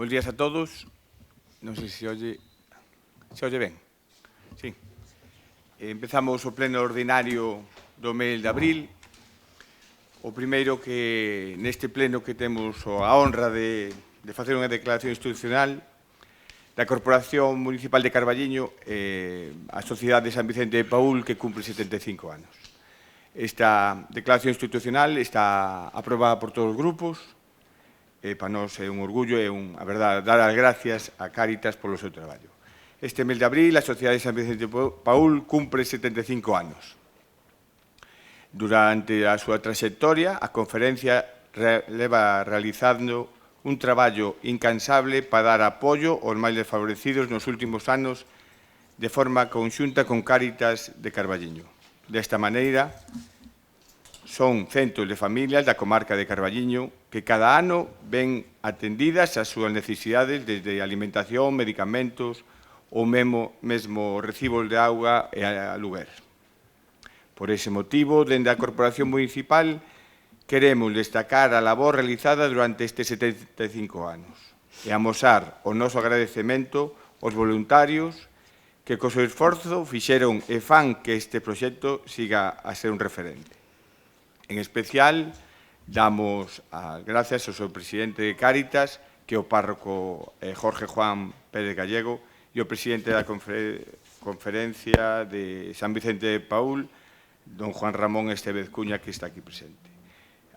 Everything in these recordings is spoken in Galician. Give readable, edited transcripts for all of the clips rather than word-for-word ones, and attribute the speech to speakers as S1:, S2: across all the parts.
S1: Bos días a todos. Non sei se oye ben. Sí. Empezamos o pleno ordinario do mes de abril. O primeiro que neste pleno que temos a honra de facer unha declaración institucional da Corporación Municipal de Carballiño, a Sociedade de San Vicente de Paúl, que cumpre 75 anos. Esta declaración institucional está aprobada por todos os grupos. Para nós é un orgullo e, a verdade, dar as gracias a Cáritas polo seu traballo. Este mes de abril, a Sociedade de San Vicente de Paúl cumpre 75 anos. Durante a súa trayectoria, a conferencia leva realizando un traballo incansable para dar apoio aos máis desfavorecidos nos últimos anos de forma conxunta con Cáritas de Carballiño. Desta maneira, son centos de familias da comarca de Carballiño que cada ano ven atendidas as súas necesidades desde alimentación, medicamentos ou mesmo recibos de auga e aluguer. Por ese motivo, dende a Corporación Municipal, queremos destacar a labor realizada durante estes 75 anos e amosar o noso agradecemento aos voluntarios que, co seu esforzo, fixeron e fan que este proxecto siga a ser un referente. En especial, damos as gracias ao seu presidente de Cáritas, que é o párroco Jorge Juan Pérez Gallego, e o presidente da conferencia de San Vicente de Paúl, don Juan Ramón Estevez Cuña, que está aquí presente.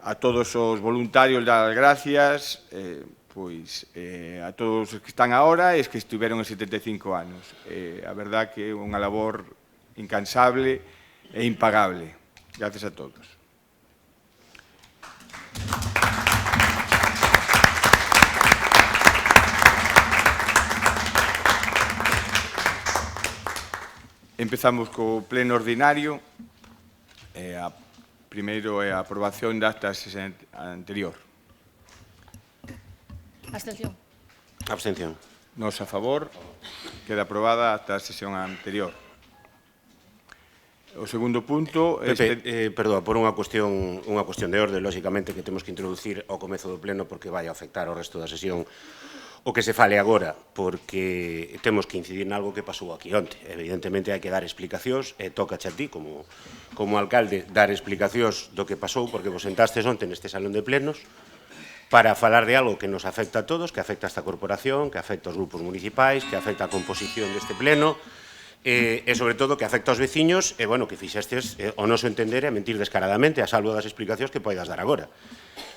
S1: A todos os voluntarios das gracias, a todos os que están agora e os que estiveron en 75 anos. A verdad que é unha labor incansable e impagable. Gracias a todos. Empezamos co pleno ordinario. Primeiro é a aprobación da acta anterior.
S2: Abstención.
S3: Abstención.
S1: Nos a favor. Queda aprobada a acta da sesión anterior. O segundo punto...
S3: Pepe, perdoa, por unha cuestión de orde, lógicamente, que temos que introducir ao comezo do pleno porque vai a afectar ao resto da sesión o que se fale agora, porque temos que incidir nalgo que pasou aquí onte. Evidentemente, hai que dar explicacións, e tocache a ti, como alcalde, dar explicacións do que pasou, porque vos sentastes onte neste salón de plenos para falar de algo que nos afecta a todos, que afecta a esta corporación, que afecta aos grupos municipais, que afecta a composición deste pleno, e, sobre todo, que afecta aos veciños, e, bueno, que fixestes, o noso entender, é mentir descaradamente, a salvo das explicacións que poidas dar agora.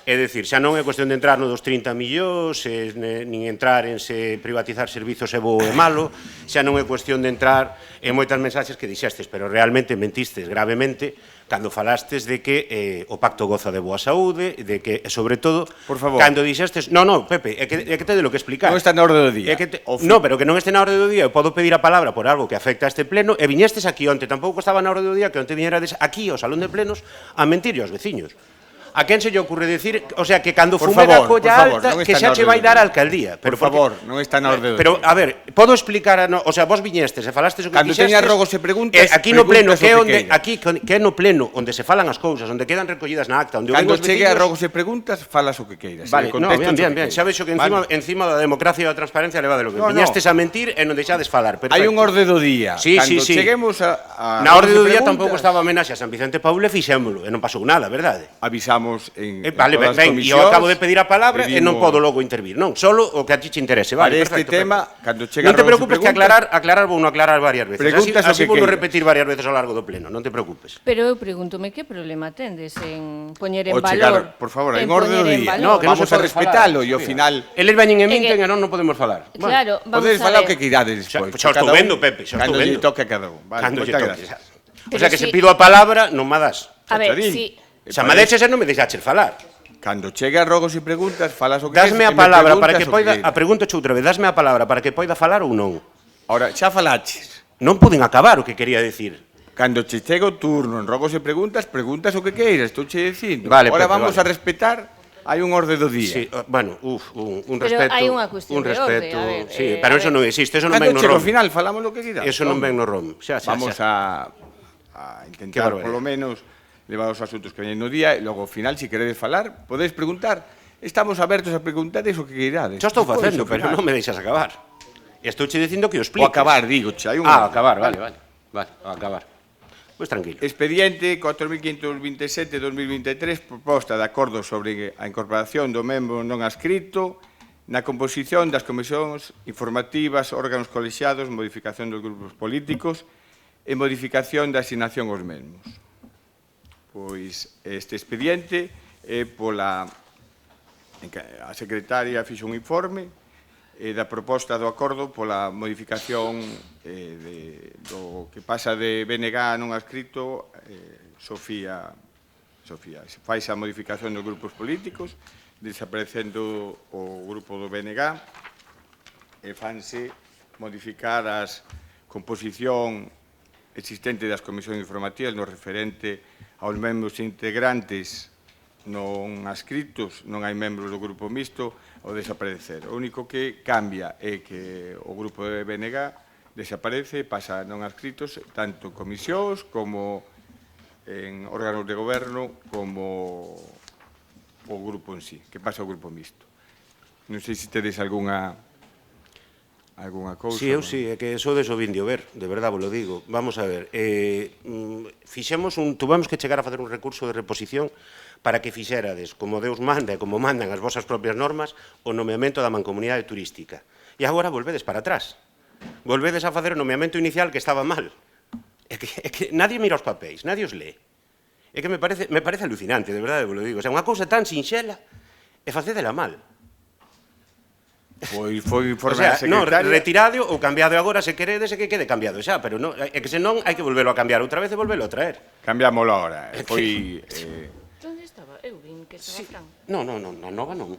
S3: É dicir, xa non é cuestión de entrar no dos 30 millóns, nin entrar en se privatizar servizos é bo ou é malo, xa non é cuestión de entrar en moitas mensaxes que dixestes, pero realmente mentistes gravemente cando falastes de que o pacto goza de boa saúde, de que, sobre todo, cando dixestes... Non, Pepe, é que te de lo que explicar.
S1: Non está na orde do día.
S3: Non, pero que non este na orde do día, eu podo pedir a palabra por algo que afecta a este pleno, e viñestes aquí onte, tampouco estaba na orde do día, que onte viñerades aquí ao salón de plenos a mentir aos veciños. A quen se lle ocurre decir, o sea, que cando fume da colla alta, que xa che vai dar a alcaldía.
S1: Por favor, non está na orde do día.
S3: Pero, a ver, podo explicar, o sea, vos viñestes e falastes o que
S1: cando
S3: quixestes...
S1: Cando teñas rogos e preguntas,
S3: aquí no pleno, que é no pleno onde se falan as cousas, onde quedan recollidas na acta, onde
S1: cando chegue a rogos e preguntas, falas o que queiras.
S3: Vale, non, bien, xa vexo que encima da democracia e da transparencia leva de lo que viñestes a mentir e non deixades falar.
S1: Hai un orde do día.
S3: Sí.
S1: Cheguemos a
S3: na orde do día tampouco estaba homenaxe a San Vicente Paúl e fixémolo, e non pasou nada, verdade?
S1: Avisamos en...
S3: Vale, ben, e eu acabo de pedir a palabra e non podo logo intervir, non, solo o que a ti te interese, vale,
S1: perfecto. Este tema, cando chega
S3: non te preocupes que aclarar vou non aclarar varias veces, así vou non repetir varias veces ao largo do pleno, non te preocupes.
S2: Pero eu pregúntome que problema tendes en poñer en valor...
S1: Por favor, en orde do día,
S3: vamos
S1: a respetalo e ao final...
S3: Eles veñen e minten e non podemos falar.
S2: Claro, vamos a ver.
S1: Podedes falar o que queirades despois.
S3: Xa estou vendo, Pepe, xa estou vendo.
S1: Cando lle toque a cada un.
S3: Cando lle toque. O sea, que se pido a palabra, non ma das.
S2: A ver, si...
S3: Xa me deixes e non me deixaches falar.
S1: Cando chega a rogos e preguntas, falas o que
S3: dasme a palabra para que poida... A pregunta che outra vez, dasme a palabra para que poida falar ou non?
S1: Ora, xa falaches.
S3: Non poden acabar o que quería decir.
S1: Cando che chega o turno en rogos e preguntas o que queiras, estou che dicindo.
S3: Vale,
S1: ora vamos a respetar, hai un orde do día.
S3: Sí, bueno, un respeto...
S2: Pero hai unha cuestión de orde, a ver.
S3: Sí, pero eso non existe, eso non ven no ROM.
S1: Cando chega ao final, falamos o que queiras.
S3: Eso non ven no ROM.
S1: Vamos a intentar, polo menos, levar os asuntos que veñen no día e logo ao final, se queredes falar, podedes preguntar Estamos abertos a preguntades o que queirades.
S3: Xa estou
S1: Despois,
S3: facendo,
S1: ao
S3: pero
S1: final.
S3: non me deixas acabar. Estou che dicindo que o
S1: O
S3: expliques.
S1: acabar, digo, hai
S3: Acabar, vale, o acabar. Pois tranquilo.
S1: Expediente 4527-2023, proposta de acordo sobre a incorporación do membro non adscrito na composición das comisións informativas, órganos colexiados, modificación dos grupos políticos e modificación da asignación aos mesmos. Pois este expediente é pola... A secretaria fixo un informe da proposta do acordo pola modificación do que pasa de BNG non adscrito Sofía. Faise a modificación dos grupos políticos, desaparecendo o grupo do BNG e fanse modificar as composición existente das comisións informativas no referente aos membros integrantes non adscritos, non hai membros do grupo mixto ao desaparecer. O único que cambia é que o grupo de BNG desaparece e pasa a non adscritos tanto en comisións como en órganos de goberno como o grupo en sí, que pasa ao grupo mixto. Non sei se tedes algunha cousa.
S3: Sí, eu sí, é que sodes o vindio ver, de verdade vos lo digo. Vamos a ver, tuvemos que chegar a facer un recurso de reposición para que fixerades, como Deus manda e como mandan as vosas propias normas, o nomeamento da mancomunidade turística. E agora volvedes para atrás. Volvedes a facer o nomeamento inicial que estaba mal. É que nadie mira os papéis, nadie os lee. É que me parece alucinante, de verdade vos lo digo. O sea, unha cousa tan sinxela e facedela mal.
S1: Pois foi informe
S3: O sea,
S1: da secretaria.
S3: retirado ou cambiado agora se queredes e que quede cambiado xa, pero non, é que senón hai que volvelo a cambiar outra vez e volvelo a traer.
S1: Cambiámoslo ahora. Foi...
S2: Onde estaba? Eu vin que estaba Fran.
S3: Non, na nova non.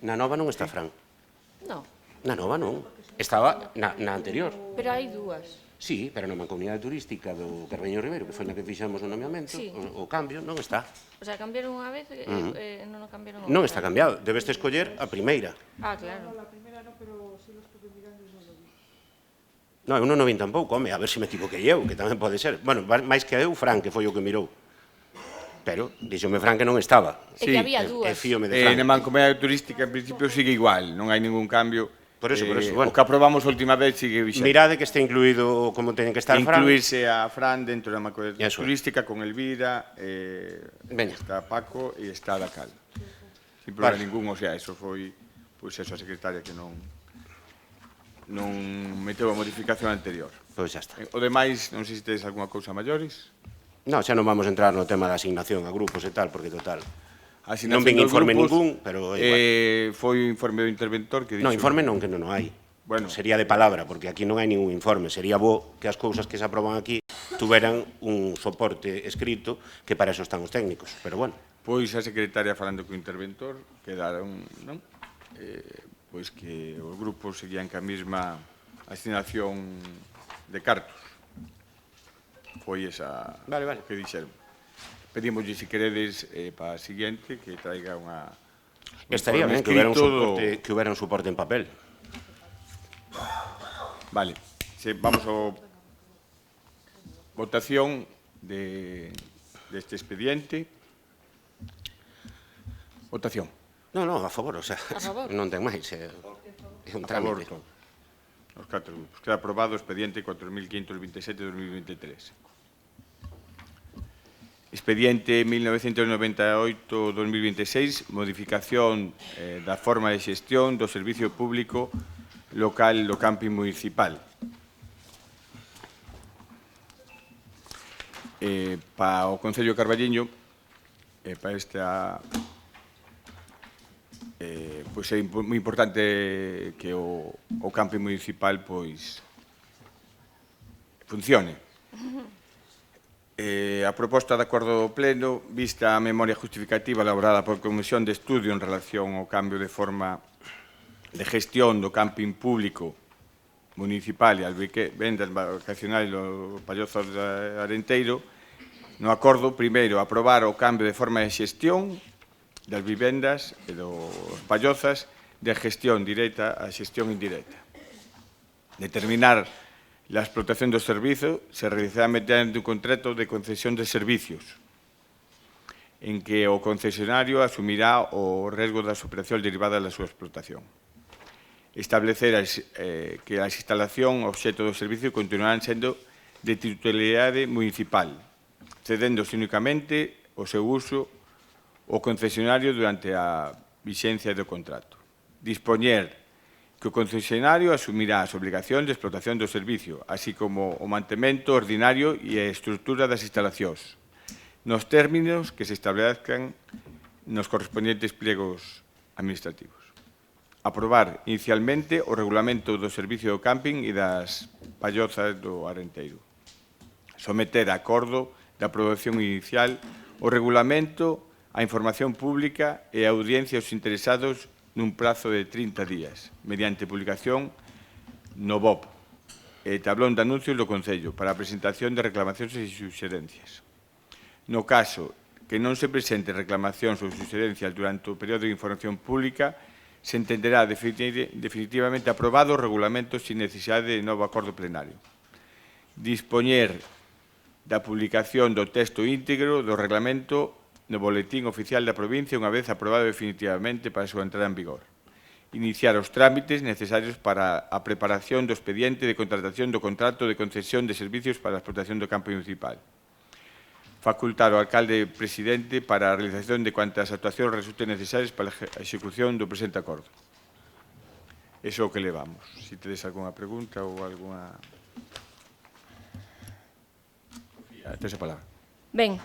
S3: Na nova non está Fran.
S2: No,
S3: Na nova non. Estaba na anterior.
S2: pero hai dúas.
S3: Sí, pero na mancomunidade turística do Carbeño Ribeiro, que foi na que fixamos o nomeamento,
S2: Sí.
S3: o cambio non está.
S2: O sea, cambiaron unha vez e non o cambiaron outra.
S3: Non está cambiado, debeste escoller a primeira.
S2: Ah, claro.
S3: Non, eu non o vin tampouco, home, a ver se me equivoquei eu, que tamén pode ser. Bueno, máis que eu, Fran, que foi o que mirou. Pero, díxome Fran que non estaba.
S2: É que había dúas.
S3: E fíome de Fran.
S1: Na mancomunidade turística, en principio, sigue igual. Non hai ningún cambio.
S3: Por eso, bueno.
S1: O que aprobamos a última vez sigue vixente.
S3: Mirade que este incluído como teñen que estar Fran.
S1: Incluirse a Fran dentro da mancomunidade
S3: Eso.
S1: turística con Elvira,
S3: Veña.
S1: está Paco e está Dacal. Sin
S3: Vale.
S1: problema ningún, o sea, eso foi pois eso, a secretaria que non meteu a modificación anterior.
S3: Pois xa está.
S1: O demais, non sei se tedes algunha cousa maiores.
S3: Non, xa non vamos a entrar no tema da asignación a grupos e tal, porque total.
S1: A
S3: Non
S1: asignación
S3: vin
S1: dos
S3: informe
S1: grupos,
S3: ningún, pero igual.
S1: foi o informe do interventor que
S3: Non,
S1: dixo...
S3: informe non, que non o hai.
S1: Bueno.
S3: Sería de palabra, porque aquí non hai ningún informe. Sería bo que as cousas que se aproban aquí tuveran un soporte escrito, que para eso están os técnicos. Pero bueno.
S1: Pois a secretaria falando co interventor quedaron, non? Pois que os grupos seguían ca mesma asignación de cartos. Foi esa
S3: Vale.
S1: o que dixeron. Pedimoslle, se queredes, para a siguiente, que traiga un
S3: Estaría ben que hubiera un soporte en papel.
S1: Vale. Vamos a votación deste expediente. Votación.
S3: Non, a favor, o sea,
S2: A favor.
S3: non ten máis, é un
S1: A favor,
S3: trámite.
S1: os 4 grupos. Queda aprobado o expediente 4527-2023. Expediente 1998-2026, modificación da forma de xestión do servicio público local do camping municipal. Para o Concello de Carballiño, para esta... pois é moi importante que o camping municipal pois funcione. A proposta de acordo do pleno, vista a memoria justificativa elaborada por Comisión de Estudio en relación ao cambio de forma de gestión do camping público municipal e as vendas vacacionais do Pallozo de Arenteiro, no acordo, primeiro, aprobar o cambio de forma de xestión das vivendas e dos pallozas de gestión directa a xestión indirecta. Determinar la explotación dos servizos se realizará mediante un contrato de concesión de servicios en que o concesionario asumirá o risco das operacións derivadas da súa explotación. Establecer que as instalacións obxecto do servicio continuarán sendo de titularidade municipal, cedéndose únicamente o seu uso ao concesionario durante a vixencia do contrato. Dispoñer que o concesionario asumirá as obligacións de explotación do servicio, así como o mantemento ordinario e a estrutura das instalacións, nos términos que se establezcan nos correspondentes pliegos administrativos. Aprobar inicialmente o regulamento do servicio do camping e das pallozas do Arenteiro. Someter a acordo de aprobación inicial o regulamento a información pública e a audiencia aos interesados nun prazo de 30 días, mediante publicación no BOP e tablón de anuncios do Concello para a presentación de reclamacións e suxerencias. No caso que non se presente reclamacións ou suxerencias durante o período de información pública, se entenderá definitivamente aprobado o regulamento sin necesidade de novo acordo plenario. Dispoñer da publicación do texto íntegro do reglamento no boletín oficial da provincia unha vez aprobado definitivamente para a súa entrada en vigor. Iniciar os trámites necesarios para a preparación do expediente de contratación do contrato de concesión de servicios para a explotación do campo municipal. Facultar ao alcalde presidente para a realización de cuantas actuacións resulten necesarias para a execución do presente acordo. Iso é o que levamos. Se tedes algunha pregunta ou algunha... Tes a palabra.
S2: Ben,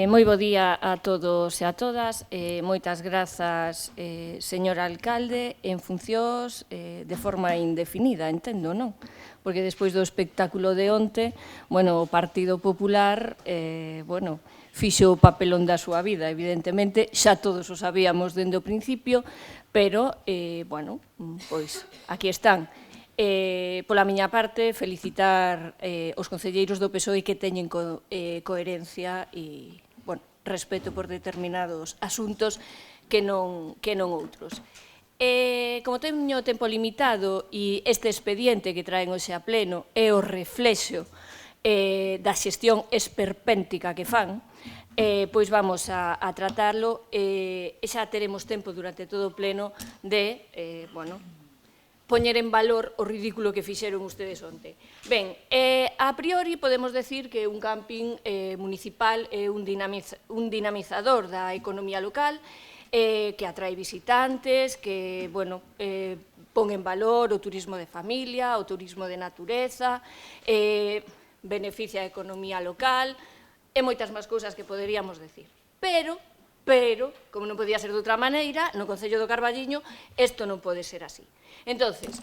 S2: moi bo día a todos e a todas. Moitas grazas, señor alcalde, en funcións de forma indefinida, entendo, non? Porque despois do espectáculo de onte, bueno, o Partido Popular, bueno, fixo o papelón da súa vida, evidentemente, xa todos o sabíamos dende o principio, pero, bueno, pois, aquí están. Pola miña parte, felicitar os concelleiros do PSOE que teñen coherencia e, bueno, respeto por determinados asuntos que non outros. Como teño tempo limitado e este expediente que traen hoxe a pleno é o reflexo da xestión esperpéntica que fan, pois vamos a tratarlo e xa teremos tempo durante todo o pleno de, bueno, poñer en valor o ridículo que fixeron ustedes onte. Ben, a priori podemos decir que un camping municipal é un dinamizador da economía local, que atrae visitantes, que, bueno, pon en valor o turismo de familia, o turismo de natureza, beneficia a economía local, e moitas máis cousas que poderíamos decir. Pero, como non podía ser de outra maneira, no Concello do Carballiño, isto non pode ser así. Entonces,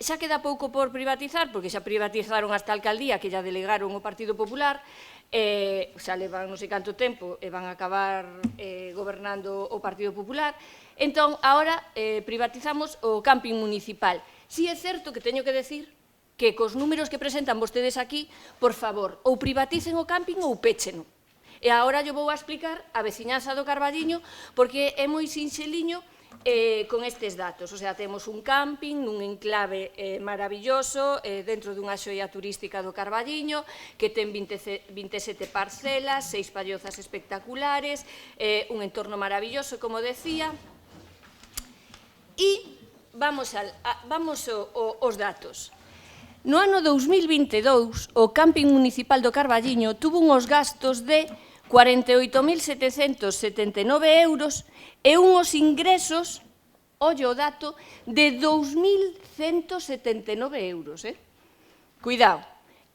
S2: xa queda pouco por privatizar, porque xa privatizaron hasta a alcaldía, que xa delegaron o Partido Popular, xa levan non sei canto tempo e van a acabar gobernando o Partido Popular. Entón, agora privatizamos o camping municipal. Si é certo que teño que decir que cos números que presentan vostedes aquí, por favor, ou privaticen o camping ou pécheno. E agora yo vou a explicar a veciñanza do Carballiño, porque é moi sinxeliño con estes datos. O sea, temos un camping nun enclave maravilloso dentro dunha xoia turística do Carballiño que ten 27 parcelas, 6 pallozas espectaculares, un entorno maravilloso, como decía. E vamos aos datos. No ano 2022, o camping municipal do Carballiño tuvo unhos gastos de 48.779 euros e unhos ingresos, ollo o dato, de 2.179 euros. Cuidado,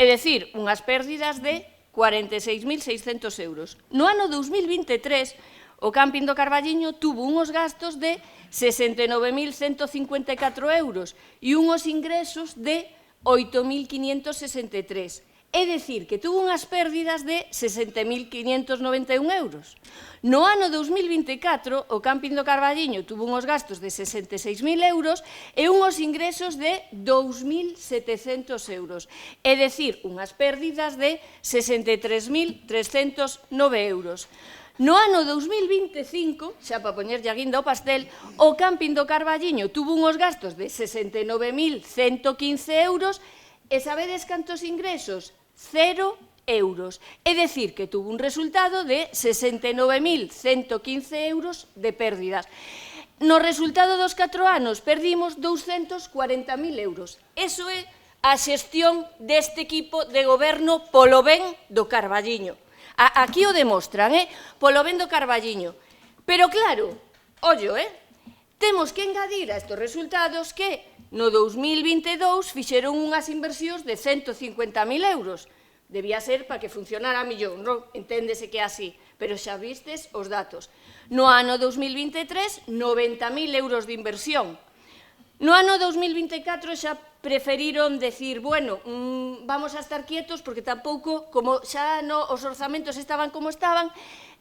S2: é dicir, unhas pérdidas de 46.600 euros. No ano 2023, o camping do Carballiño tuvo unhos gastos de 69.154 euros e unhos ingresos de 8.563. É dicir, que tuvo unhas pérdidas de 60.591 euros. No ano 2024, o camping do Carballiño tuvo unhos gastos de 66.000 euros e unhos ingresos de 2.700 euros. É dicir, unhas pérdidas de 63.309 euros. No ano 2025, xa para poñerlle a guinda ao pastel, o camping do Carballiño tuvo unhos gastos de 69.115 euros e sabedes cantos ingresos? 0 euros. É dicir, que tuvo un resultado de 69.115 euros de pérdidas. No resultado dos 4 anos perdimos 240.000 euros. Eso é a xestión deste equipo de goberno polo ben do Carballiño. Aquí o demostran, polo ben do Carballiño. Pero claro, ollo, temos que engadir a estes resultados que no 2022 fixeron unhas inversións de 150.000 euros. Debía ser para que funcionara millón, non? Enténdese que é así, pero xa vistes os datos. No ano 2023, 90.000 euros de inversión. No ano 2024 xa preferiron decir, bueno, vamos a estar quietos porque tampouco, como xa os orzamentos estaban como estaban,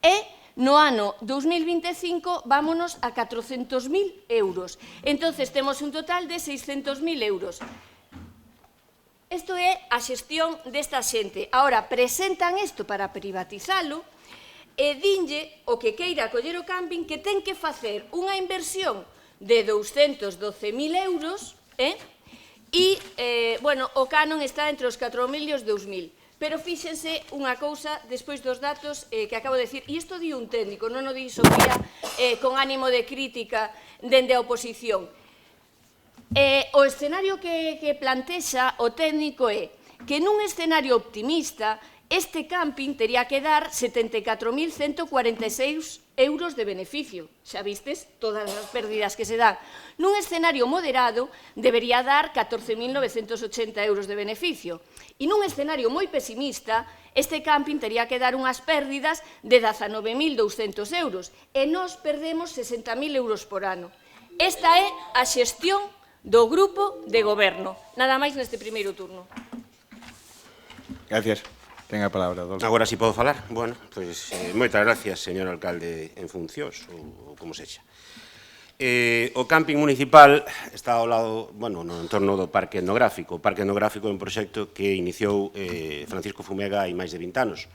S2: e no ano 2025 vámonos a 400.000 euros. Entonces temos un total de 600.000 euros. Isto é a xestión desta xente. Ahora, presentan isto para privatizalo e dinlle o que queira coller o camping que ten que facer unha inversión de 212.000 euros e, bueno, o canon está entre os 4.000 e os 2.000. Pero fíxense unha cousa despois dos datos que acabo de dicir, e isto di un técnico, non o di Sofía con ánimo de crítica dende a oposición. O escenario que plantexa o técnico é que nun escenario optimista este camping tería que dar 74.146 euros de beneficio. Xa vistes todas as pérdidas que se dan. Nun escenario moderado debería dar 14.980 euros de beneficio. E nun escenario moi pesimista, este camping tería que dar unhas pérdidas de 19.200 euros e nós perdemos 60.000 euros por ano. Esta é a xestión do grupo de goberno. Nada máis neste primeiro turno.
S1: Gracias. Ten a palabra, Adolfo.
S3: Agora si podo falar? Bueno, pois moitas gracias, señor alcalde en funcións, ou como sexa. O camping municipal está ao lado, bueno, no entorno do Parque Etnográfico. O Parque Etnográfico é un proxecto que iniciou Francisco Fumega hai máis de 20 anos.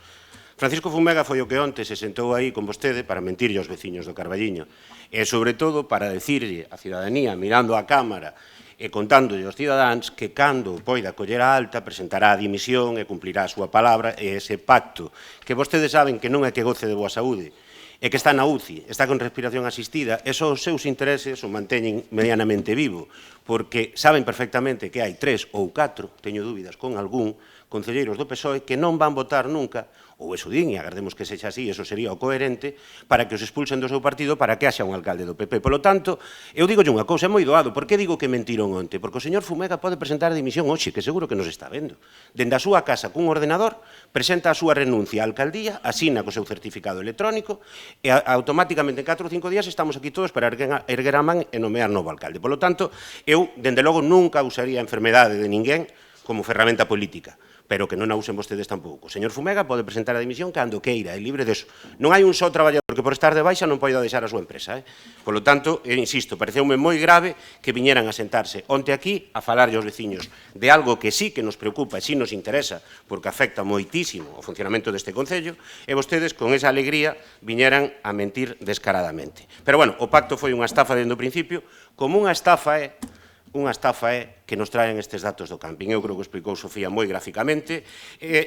S3: Francisco Fumega foi o que onte se sentou aí con vostede para mentirlle aos veciños do Carballiño e, sobre todo, para decirlle á cidadanía, mirando a Cámara e contándolle aos cidadáns que cando poida coller a alta presentará a dimisión e cumplirá a súa palabra e ese pacto que vostedes saben que non é que goce de boa saúde, e que está na UCI, está con respiración asistida, e só os seus intereses o manteñen medianamente vivo, porque saben perfectamente que hai 3 ou 4, teño dúbidas con algún, concelleiros do PSOE que non van votar nunca, ou eso din, e agardemos que sexa así, eso sería o coherente, para que os expulsen do seu partido para que haxa un alcalde do PP. Polo tanto, eu digolle unha cousa, é moi doado, por que digo que mentiron onte? Porque o señor Fumega pode presentar a dimisión hoxe, que seguro que nos está vendo. Dende a súa casa cun ordenador, presenta a súa renuncia á alcaldía, asina co seu certificado electrónico, e automáticamente en 4 ou 5 días estamos aquí todos para erguer a man e nomear novo alcalde. Polo tanto, eu, dende logo, nunca usaría a enfermedade de ninguén como ferramenta política, pero que non a usen vostedes tampouco. O señor Fumega pode presentar a dimisión cando queira, é libre deso. Non hai un só traballador que por estar de baixa non poida deixar a súa empresa. Polo tanto, insisto, pareceume moi grave que viñeran a sentarse onte aquí a falarlle aos veciños de algo que sí que nos preocupa e sí nos interesa, porque afecta moitísimo o funcionamento deste Concello, e vostedes, con esa alegría, viñeran a mentir descaradamente. Pero, bueno, o pacto foi unha estafa dende o principio, como unha estafa é que nos traen estes datos do camping. Eu creo que explicou Sofía moi graficamente,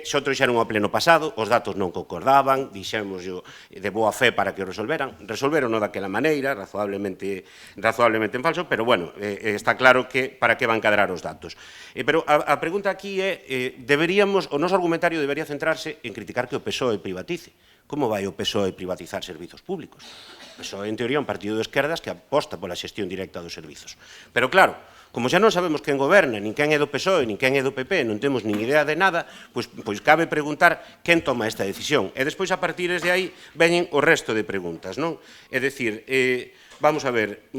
S3: xa o trouxeron ao pleno pasado, os datos non concordaban, dixemos de boa fe para que o resolveran daquela maneira, razoablemente en falso, pero, bueno, está claro que para que van cadrar os datos. Pero a pregunta aquí é, o noso argumentario debería centrarse en criticar que o PSOE privatice. Como vai o PSOE privatizar servizos públicos? O PSOE, en teoría, é un partido de esquerdas que aposta pola xestión directa dos servizos. Pero, claro, como xa non sabemos quen goberna, nin quen é do PSOE, nin quen é do PP, non temos nin idea de nada, pois cabe preguntar quen toma esta decisión. E despois, a partir de aí, veñen o resto de preguntas, non? É dicir, vamos a ver,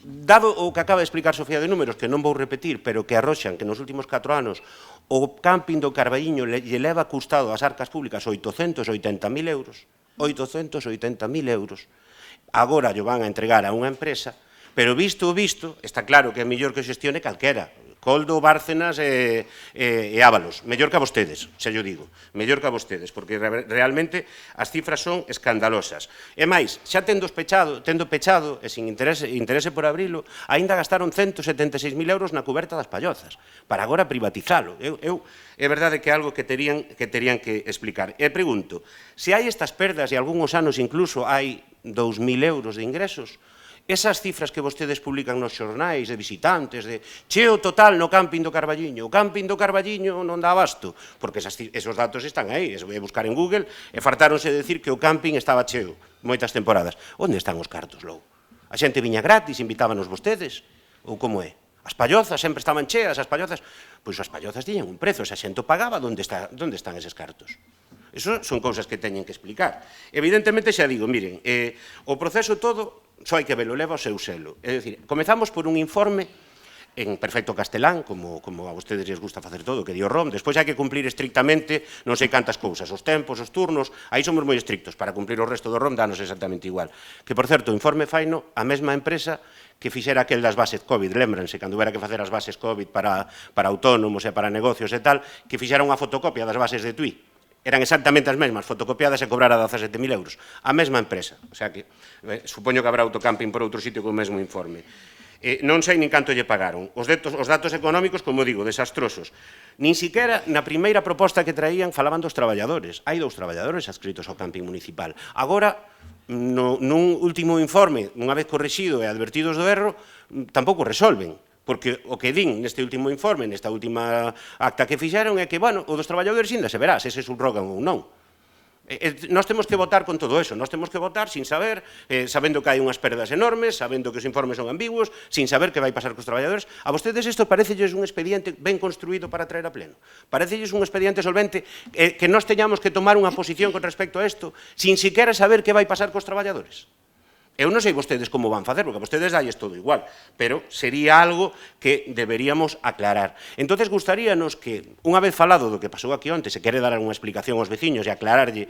S3: dado o que acaba de explicar Sofía de números, que non vou repetir, pero que arroxan que nos últimos 4 anos o camping do Carballiño lle leva custado ás arcas públicas 880.000 euros, 880.000 euros, agora lle van a entregar a unha empresa, pero visto o visto, está claro que é mellor que xestione calquera, Coldo, Bárcenas e Ábalos. Mellor que a vostedes, xa yo digo. Mellor que a vostedes, porque realmente as cifras son escandalosas. E máis, xa tendo pechado, e sin interese por abrilo, aínda gastaron 176.000 euros na cuberta das Pallozas, para agora privatizalo. É verdade que é algo que terían que explicar. E pregunto, se hai estas perdas e algúns anos incluso hai 2.000 euros de ingresos, esas cifras que vostedes publican nos xornais de visitantes, de cheo total no camping do Carballiño, o camping do Carballiño non dá abasto, porque esos datos están aí, é buscar en Google, e fartáronse de decir que o camping estaba cheo moitas temporadas. Onde están os cartos, logo? A xente viña gratis, invitábanos vostedes, ou como é? As Pallozas sempre estaban cheas, as Pallozas... Pois as Pallozas tiñen un prezo, esa xente pagaba, onde están eses cartos? Eso son cousas que teñen que explicar. Evidentemente, xa digo, miren, o proceso todo só hai que velo, leva o seu selo. É dicir, comezamos por un informe en perfecto castelán, como a vostedes les gusta facer todo, que di o ROM, despois hai que cumplir estrictamente non sei cantas cousas, os tempos, os turnos, aí somos moi estrictos, para cumplir o resto do ROM danos exactamente igual. Que, por certo, o informe faino a mesma empresa que fixera aquel das bases COVID, lembranse, cando hubiera que facer as bases COVID para autónomos e para negocios e tal, que fixera unha fotocopia das bases de TUI. Eran exactamente as mesmas, fotocopiadas e cobrara 17.000 euros. A mesma empresa. O sea que, supoño que habrá autocamping por outro sitio con o mesmo informe. Non sei nin canto lle pagaron. Os datos económicos, como digo, desastrosos. Nin siquiera na primeira proposta que traían falaban dos traballadores. Hai 2 traballadores adscritos ao camping municipal. Agora, nun último informe, unha vez corrixido e advertidos do erro, tampouco resolven. Porque o que din neste último informe, nesta última acta que fixeron, é que, bueno, o dos traballadores ainda se verá se se subrogan ou non. Nós temos que votar con todo eso, nós temos que votar sin saber, sabendo que hai unhas perdas enormes, sabendo que os informes son ambiguos, sin saber que vai pasar cos traballadores. A vostedes isto parecelles un expediente ben construído para traer a pleno? Parecelles un expediente solvente que nós teñamos que tomar unha posición con respecto a isto sin siquiera saber que vai pasar cos traballadores? Eu non sei vostedes como van facer, porque a vostedes dalles todo igual, pero sería algo que deberíamos aclarar. Entonces, gustaríanos que, unha vez falado do que pasou aquí onte, se quere dar unha explicación aos veciños e aclararlle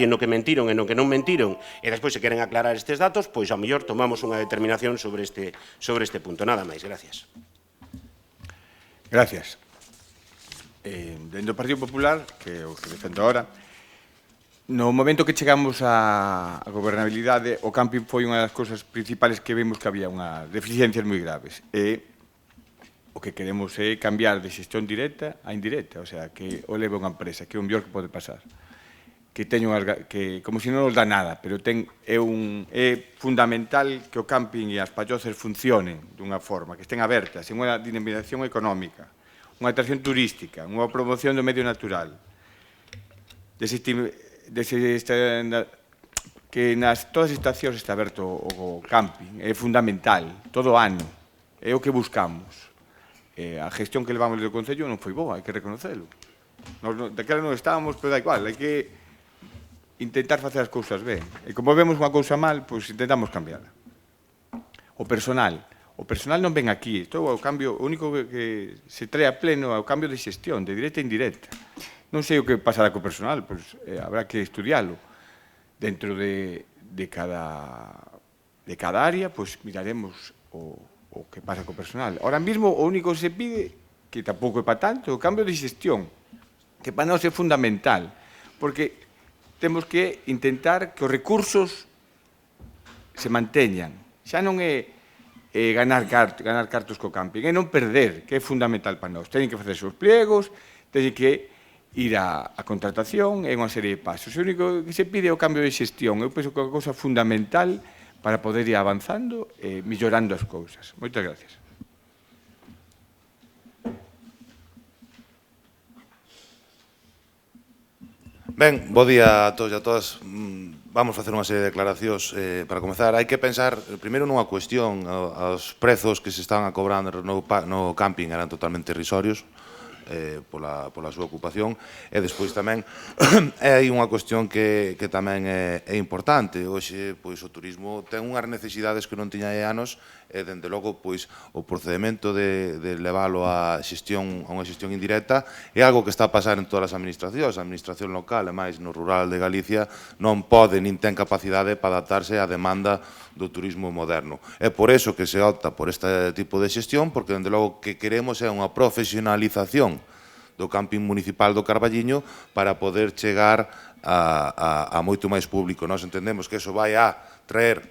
S3: no que mentiron e no que non mentiron, e despois se queren aclarar estes datos, pois ao mellor tomamos unha determinación sobre este punto. Nada máis, gracias.
S1: Gracias. Dentro do Partido Popular, que é o que defendo agora, no momento que chegamos á gobernabilidade, o camping foi unha das cousas principales que vimos que había unhas deficiencias moi graves. E o que queremos é cambiar de xestión directa a indirecta, o sea, que o leve unha empresa, que é o mellor que pode pasar. Que teño que como se non nos dá nada, pero é fundamental que o camping e as Pallozas funcionen dunha forma, que estén abertas, en unha dinamización económica, unha atracción turística, unha promoción do medio natural, que nas todas as estacións está aberto o camping, é fundamental, todo o ano, é o que buscamos. A gestión que levamos do Concello non foi boa, hai que reconocelo. Daquela non estábamos, pero da igual, hai que intentar facer as cousas ben. E como vemos unha cousa mal, pois intentamos cambiarla. O personal non ven aquí, isto é o cambio, o único que se trae a pleno é o cambio de xestión, de directa e indirecta. Non sei o que pasará co personal, pois habrá que estudialo. Dentro de cada área, pois miraremos o que pasa co personal. Ahora mesmo, o único que se pide, que tampouco é para tanto, é o cambio de xestión, que para nós é fundamental, porque temos que intentar que os recursos se manteñan. Xa non é ganar cartos co camping, é non perder, que é fundamental para nós. Teñen que facer os pliegos, teñen que ir a contratación e unha serie de pasos. O único que se pide é o cambio de xestión. Eu penso que é unha cousa fundamental para poder ir avanzando e mellorando as cousas. Moitas gracias.
S4: Ben, bo día a todos e a todas. Vamos facer unha serie de declaracións para comezar. Hai que pensar, primeiro, nunha cuestión. Os prezos que se están a cobrar no camping eran totalmente irrisorios. pola súa ocupación. E despois tamén hai unha cuestión que tamén é importante. Hoxe, pois, o turismo ten unhas necesidades que non tiña hai anos, e, dende logo, pois, o procedimento de leválo a unha xestión indirecta é algo que está a pasar en todas as administracións. A administración local, e máis no rural de Galicia, non pode nin ten capacidade para adaptarse á demanda do turismo moderno. É por eso que se opta por este tipo de xestión, porque, dende logo, que queremos é unha profesionalización do camping municipal do Carballiño para poder chegar a moito máis público. Nós entendemos que eso vai a traer,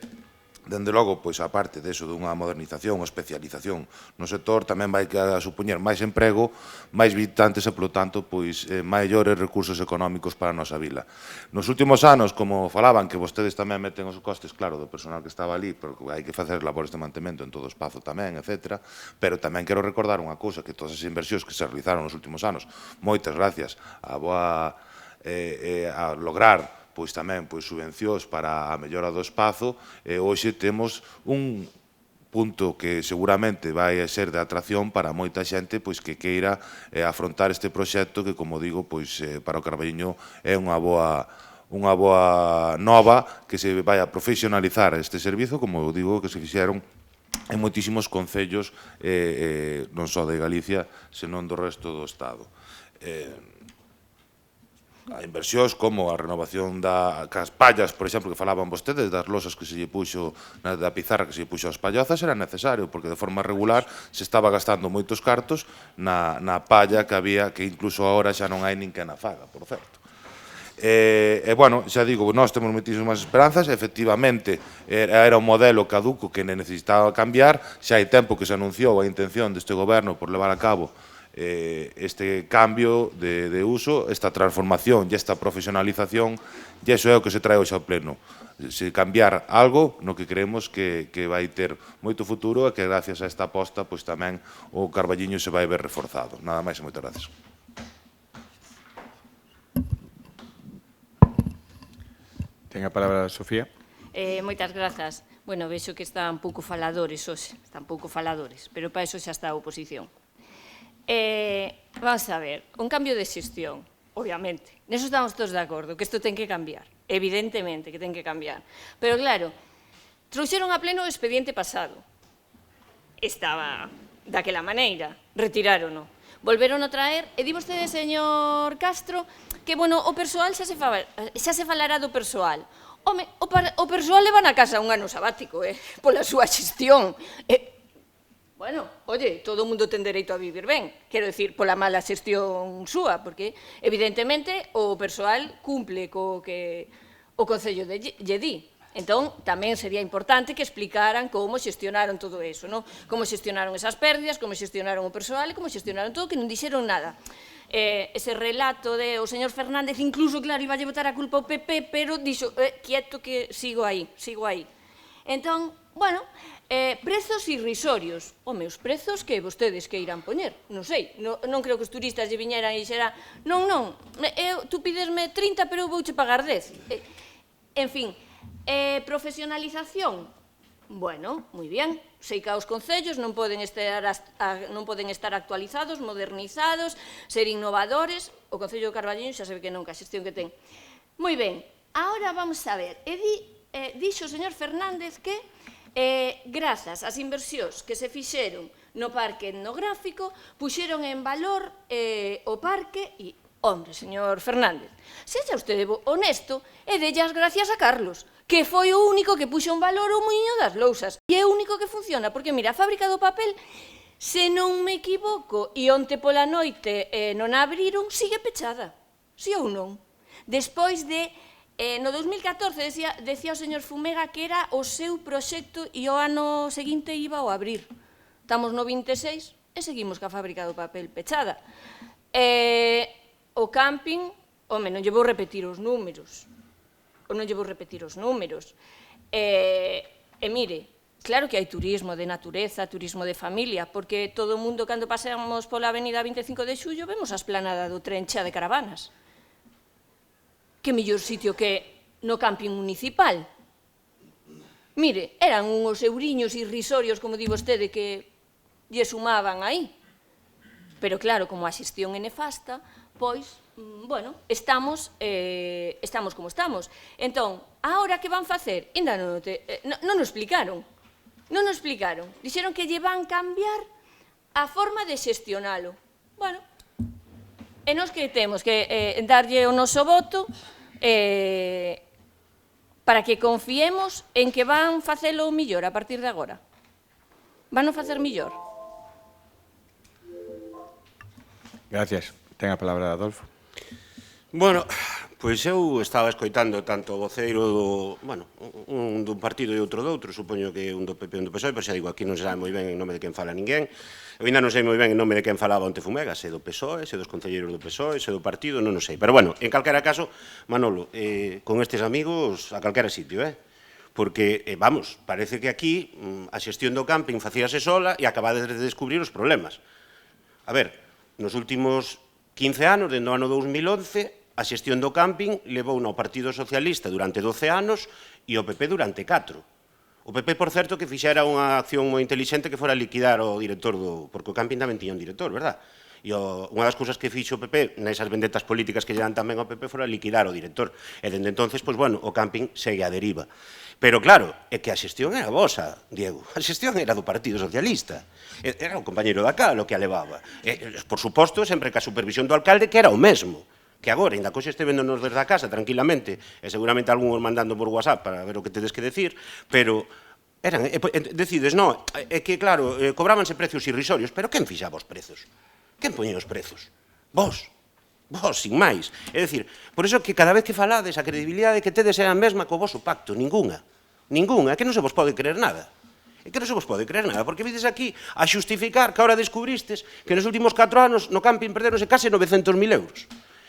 S4: dende logo, pois, a parte deso dunha modernización ou especialización no sector, tamén vai a supoñer máis emprego, máis visitantes e, polo tanto, pois, maiores recursos económicos para a nosa vila. Nos últimos anos, como falaban, que vostedes tamén meten os costes, claro, do personal que estaba ali, porque hai que facer labores de mantemento en todo o espazo tamén, etc. Pero tamén quero recordar unha cousa, que todas as inversións que se realizaron nos últimos anos, moitas gracias a lograr pois tamén subvencións para a mellora do espazo, e hoxe temos un punto que seguramente vai ser de atracción para moita xente pois que queira afrontar este proxecto que, como digo, pois para o Carballiño é unha boa nova, que se vai a profesionalizar este servizo, como digo, que se fixeron en moitísimos concellos, non só de Galicia, senón do resto do Estado. A inversións como a renovación das pallas, por exemplo, que falaban vostedes, das losas que se lle puxo, da pizarra que se lle puxo ás pallozas, era necesario, porque de forma regular se estaba gastando moitos cartos na palla que había, que incluso agora xa non hai nin que na faga, por certo. Bueno, xa digo, nós temos moitísimas esperanzas. Efectivamente, era un modelo caduco que necesitaba cambiar. Xa hai tempo que se anunciou a intención deste goberno por levar a cabo este cambio de uso, esta transformación e esta profesionalización, e iso é o que se trae hoxe ao pleno. Se cambiar algo no que creemos que vai ter moito futuro, e que gracias a esta aposta pois tamén o Carballiño se vai ver reforzado. Nada máis e moitas gracias.
S1: Ten a palabra Sofía.
S2: Moitas grazas. Bueno, vexo que están pouco faladores hoxe, pero para iso xa está a oposición. Vamos a ver, un cambio de xestión, obviamente. Neso estamos todos de acordo, que isto ten que cambiar. Evidentemente que ten que cambiar. Pero claro, trouxeron a pleno o expediente pasado. Estaba daquela maneira, retirárono. Volveron a traer, e di vostede, señor Castro, que, bueno, o persoal xa se falará do persoal. Home, o persoal leva na casa un ano sabático, pola súa xestión. Bueno, oye, todo o mundo ten dereito a vivir ben, quero dicir, pola mala xestión súa, porque, evidentemente, o persoal cumple co que o Concello lle di. Entón, tamén sería importante que explicaran como xestionaron todo eso, non? Como xestionaron esas pérdidas, como xestionaron o persoal e como xestionaron todo, que non dixeron nada. Ese relato de o señor Fernández, incluso, claro, iba a botar a culpa ao PP, pero dixo, quieto que sigo aí. Entón, bueno, prezos irrisorios. Home, os prezos que vostedes que irán poñer, non sei, non creo que os turistas lle viñeran e xera, non, tú pidesme 30, pero eu vouche pagar 10. En fin, profesionalización, bueno, moi bien, sei que os concellos non poden estar actualizados, modernizados, ser innovadores, o Concello de Carballiño xa sabe que non, que a xestión que ten. Moi ben, agora vamos a ver, dixo o señor Fernández que grazas ás inversións que se fixeron no parque etnográfico, puxeron en valor o parque e, hombre, señor Fernández, sexa usted honesto e delle as gracias a Carlos, que foi o único que puxo en valor o muiño das lousas. E é o único que funciona, porque, mira, a fábrica do papel, se non me equivoco, e onte pola noite non a abriron, sigue pechada. Si ou non? Despois de... No 2014 decía o señor Fumega que era o seu proxecto e o ano seguinte iba ao abrir. Estamos no 26 e seguimos ca fábrica do papel pechada. O camping, home, non lle vou repetir os números. E mire, claro que hai turismo de natureza, turismo de familia, porque todo o mundo, cando pasamos pola avenida 25 de Xullo, vemos a esplanada do tren chea de caravanas. Que mellor sitio que no camping municipal. Mire, eran unhos euriños irrisorios, como di vostede, que lle sumaban aí. Pero claro, como a xestión é nefasta, pois, bueno, estamos como estamos. Entón, ahora que van facer? Ainda non o explicaron. Non o explicaron. Dixeron que lle van cambiar a forma de xestionalo. Bueno, e nos que temos que darlle o noso voto para que confiemos en que van facelo millor a partir de agora. Van o facer millor.
S1: Gracias. Ten a palabra Adolfo.
S3: Bueno, pois eu estaba escoitando tanto o voceiro un dun partido e outro do outro, supoño que un do PP e un do PSOE, pero xa digo, aquí non se sabe moi ben en nome de quen fala ninguén. Eu ainda non sei moi ben en nome de quen falaba onte Fumegas, se do PSOE, se dos concelleiros do PSOE, se do partido, non o sei. Pero bueno, en calquera caso, Manolo, con estes amigos a calquera sitio, porque, vamos, parece que aquí a xestión do camping facíase sola e acabades de descubrir os problemas. A ver, nos últimos 15 anos, dende o ano 2011, a xestión do camping levou ao Partido Socialista durante 12 anos e o PP durante 4. O PP, por certo, que fixera unha acción moi intelixente que fora liquidar o director do... Porque o camping tamén tiña un director, verdad? E unha das cousas que fixo o PP, nesas vendetas políticas que lle dan tamén ao PP, fora liquidar o director. E dende entonces, pois, bueno, o camping segue a deriva. Pero claro, é que a xestión era vosa, Diego. A xestión era do Partido Socialista. Era o compañeiro da Cal o que a levaba. Por suposto, sempre que a supervisión do alcalde, que era o mesmo. Que agora, ainda coxe este vendonos desde a casa, tranquilamente, e seguramente algúns mandando por WhatsApp para ver o que tedes que decir, pero decides, non, é que, claro, cobrábanse precios irrisorios, pero quen fixaba os prezos? Quen poñía os prezos? Vos, sin máis. É dicir, por iso que cada vez que falades, a credibilidade que tedes é a mesma co voso pacto, ninguna, é que non se vos pode creer nada. É que non se vos pode creer nada, porque vides aquí a xustificar que ahora descubristes que nos últimos 4 anos no camping perderonse case 900.000 euros.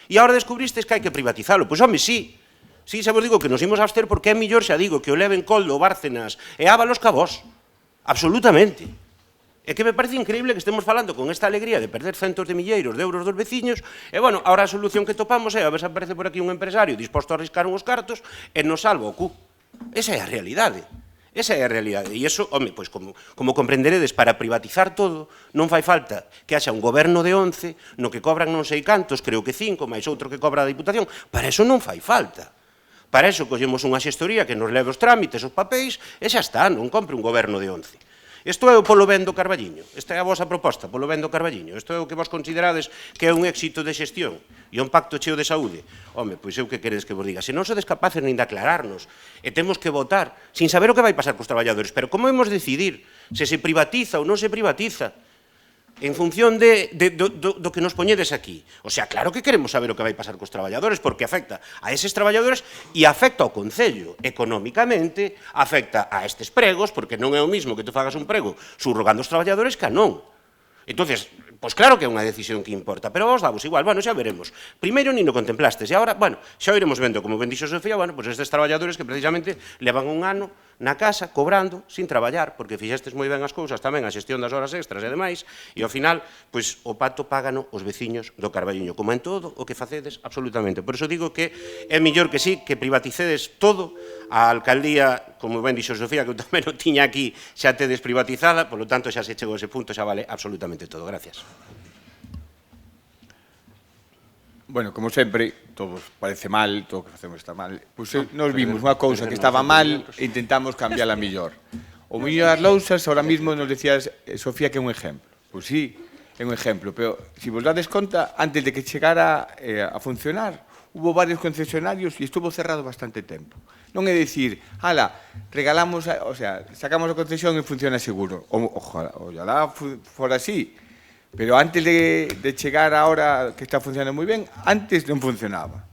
S3: E agora descubristes que hai que privatizalo. Pois, home, sí. Sí, xa vos digo que nos imos a abster porque é mellor, xa digo, que o leven Coldo, Bárcenas e Ábalos que a vos. Absolutamente. É que me parece increíble que estemos falando con esta alegría de perder centos de milleiros de euros dos veciños e, bueno, ahora a solución que topamos é a ver se aparece por aquí un empresario disposto a arriscar uns cartos e nos salva o cu. Esa é a realidade. Esa é a realidade. E iso, home, pois como comprenderedes, para privatizar todo non fai falta que haxa un goberno de 11 no que cobran non sei cantos, creo que 5, máis outro que cobra a Diputación. Para iso non fai falta. Para iso collemos unha xestoría que nos leve os trámites, os papéis, e xa está, non compre un goberno de 11. Isto é o polo ben do Carballiño. Esta é a vosa proposta, polo ben do Carballiño. Isto é o que vos considerades que é un éxito de xestión e un pacto cheo de saúde. Home, pois eu que queredes que vos diga? Se non sodes capaces nin de aclararnos e temos que votar sin saber o que vai pasar cos traballadores, pero como hemos decidir se se privatiza ou non se privatiza en función do que nos poñedes aquí? O sea, claro que queremos saber o que vai pasar cos traballadores porque afecta a eses traballadores e afecta ao Concello económicamente, afecta a estes pregos porque non é o mismo que tu fagas un prego subrogando os traballadores que a non. Entonces, pois claro que é unha decisión que importa, pero vos damos igual, bueno, xa veremos. Primeiro ni no contemplastes, e agora, bueno, xa iremos vendo, como ben dixo Sofía, bueno, pois estes traballadores que precisamente levan un ano na casa, cobrando, sin traballar, porque fixestes moi ben as cousas tamén, a xestión das horas extras e demais, e ao final, pois o pato págano os veciños do Carballiño, como en todo o que facedes, absolutamente. Por iso digo que é mellor que sí, que privaticedes todo, a alcaldía, como ben dixo Sofía, que eu tamén o tiña aquí, xa tedes privatizada, por lo tanto, xa se chegou a ese punto, xa vale absolutamente todo. Gracias.
S1: Bueno, como sempre, todo parece mal, todo o que facemos está mal. Pois nos vimos unha cousa que estaba mal e intentamos cambiarla mellor. O Miño das Lousas, ahora mismo nos decías, Sofía, que é un exemplo. Pois sí, é un exemplo, pero se vos dades conta, antes de que chegara a funcionar, hubo varios concesionarios e estuvo cerrado bastante tempo. Non é dicir, ala, regalamos, o sea, sacamos a concesión e funciona seguro. Ojalá fora así. Pero antes de chegar a hora que está funcionando moi ben, antes non funcionaba.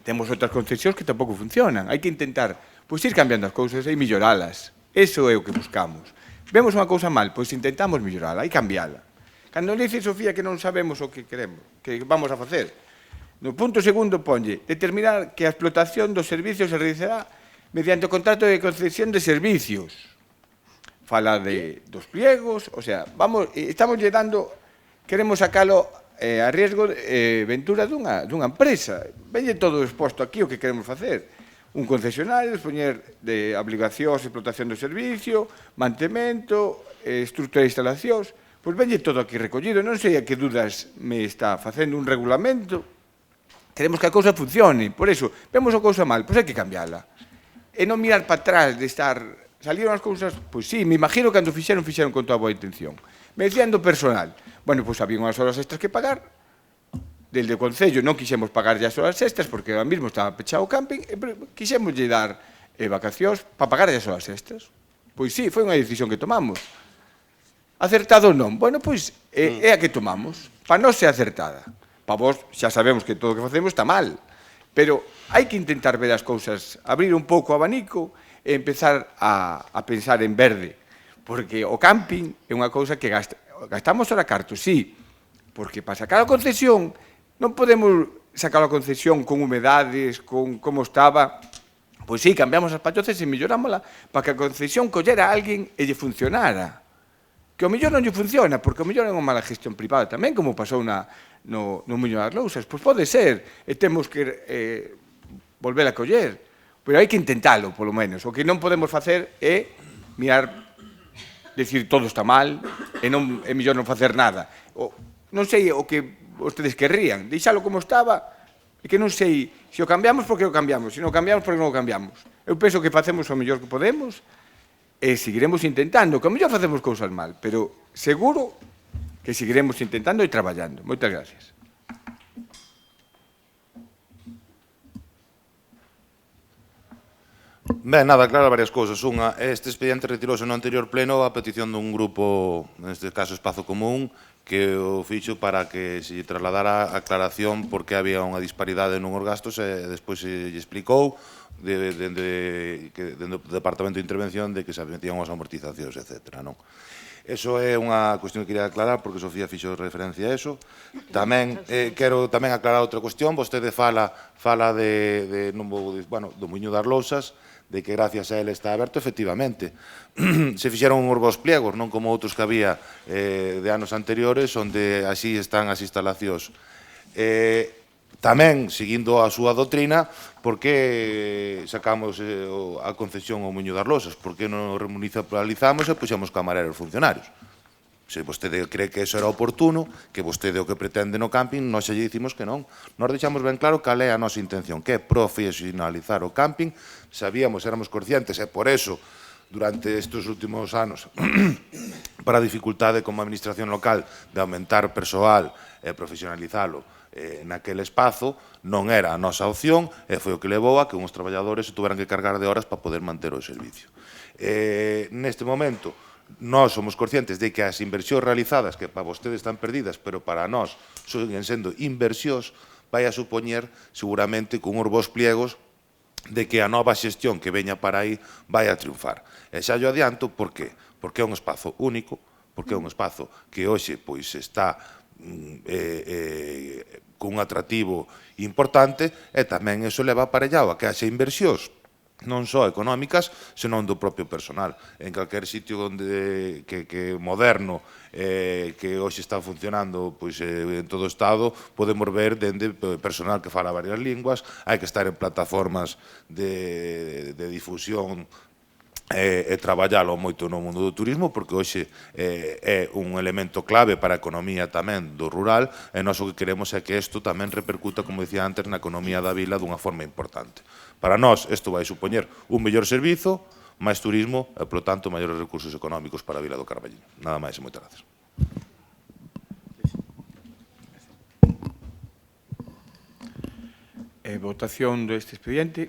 S1: Temos outras concesións que tampouco funcionan. Hai que intentar, pois, ir cambiando as cousas e melloralas. Eso é o que buscamos. Vemos unha cousa mal, pois intentamos mellorala e cambiala. Cando dice Sofía que non sabemos o que queremos, que vamos a facer, no punto segundo ponlle determinar que a explotación dos servicios se realizará mediante o contrato de concesión de servicios. Fala dos pliegos, o sea, estamos lle dando, queremos sacalo a riesgo ventura dunha empresa. Venne todo exposto aquí o que queremos facer. Un concesionario, expoñer de obligacións de explotación do servicio, mantemento, estrutura de instalacións. Pois venlle todo aquí recollido, non sei a que dudas me está facendo un regulamento. Queremos que a cousa funcione, por iso, vemos a cousa mal, pois hai que cambiala. E non mirar para atrás de estar... Salieron as cousas, pois sí, me imagino que cando fixeron con toda boa intención. Me decían do personal, bueno, pois había unhas horas extras que pagar, del Concello non quixemos pagar as horas extras, porque ahora mismo estaba pechado o camping, e quixemos lle dar vacacións para pagar as horas extras. Pois sí, foi unha decisión que tomamos. Acertado ou non? Bueno, pois é a que tomamos. Para nós é acertada. Para vos xa sabemos que todo o que facemos está mal. Pero hai que intentar ver as cousas, abrir un pouco o abanico e empezar a pensar en verde. Porque o camping é unha cousa que gastamos ahora cartos, sí. Porque para sacar a concesión non podemos sacar a concesión con humedades, con como estaba. Pois sí, cambiamos as palloces e mellorámola para que a concesión collera a alguén e lle funcionara. Que o mellor non lle funciona, porque o mellor é unha mala gestión privada tamén, como pasou no Muño das Lousas. Pois pode ser, e temos que volver a coller. Pero hai que intentalo, polo menos. O que non podemos facer é mirar, decir todo está mal, e mellor non facer nada. Non sei o que vostedes querrían, deixalo como estaba, e que non sei se o cambiamos porque o cambiamos, se non o cambiamos porque non o cambiamos. Eu penso que facemos o mellor que podemos, e seguiremos intentando, que ao mellor facemos cousas mal, pero seguro que seguiremos intentando e traballando. Moitas gracias.
S4: Ben, nada, aclarar varias cousas. Unha, este expediente retirouse no anterior pleno a petición dun grupo, neste caso Espazo Común, que o fixo para que se trasladara a aclaración porque había unha disparidade nun os gastos e despois se lle explicou dende o Departamento de Intervención de que se metían as amortizacións, etc. Eso é unha cuestión que quería aclarar porque Sofía fixo referencia a eso. Tamén quero tamén aclarar outra cuestión. Vostede fala do Muiño das Lousas, de que gracias a ele está aberto, efectivamente. Se fixeron uns bons pliegos, non como outros que había de anos anteriores, onde así están as instalacións. Tamén, seguindo a súa doutrina, por que sacamos a concesión ao Muiño das Lousas? Por que non remunicipalizamos e puxemos camareros funcionarios? Se vostede cree que eso era oportuno, que vostede o que pretende no camping, nós xa lle dicimos que non. Nós deixamos ben claro cal é a nosa intención, que é profesionalizar o camping. Sabíamos, éramos conscientes, e por eso, durante estes últimos anos, para a dificultade como administración local de aumentar persoal e profesionalizalo naquele espazo, non era a nosa opción e foi o que levou a que uns traballadores se tuveran que cargar de horas para poder manter o servicio. Neste momento, nós somos conscientes de que as inversións realizadas, que para vostedes están perdidas, pero para nós siguen sendo inversións, vai a supoñer seguramente con uns bons pliegos de que a nova xestión que veña para aí vai a triunfar. E xa yo adianto, por qué? Porque é un espazo único, porque é un espazo que hoxe pois está con un atractivo importante e tamén eso leva aparellado a que haxa inversións non só económicas, senón do propio personal. En calquer sitio que moderno, que hoxe está funcionando en todo o Estado, podemos ver dende personal que fala varias linguas, hai que estar en plataformas de difusión e traballalo moito no mundo do turismo, porque hoxe é un elemento clave para a economía tamén do rural, e nós o que queremos é que isto tamén repercuta, como dicía antes, na economía da vila dunha forma importante. Para nós, isto vai supoñer un mellor servizo, máis turismo e, polo tanto, maiores recursos económicos para a Vila do Carballiño. Nada máis e moitas gracias.
S1: Votación deste expediente.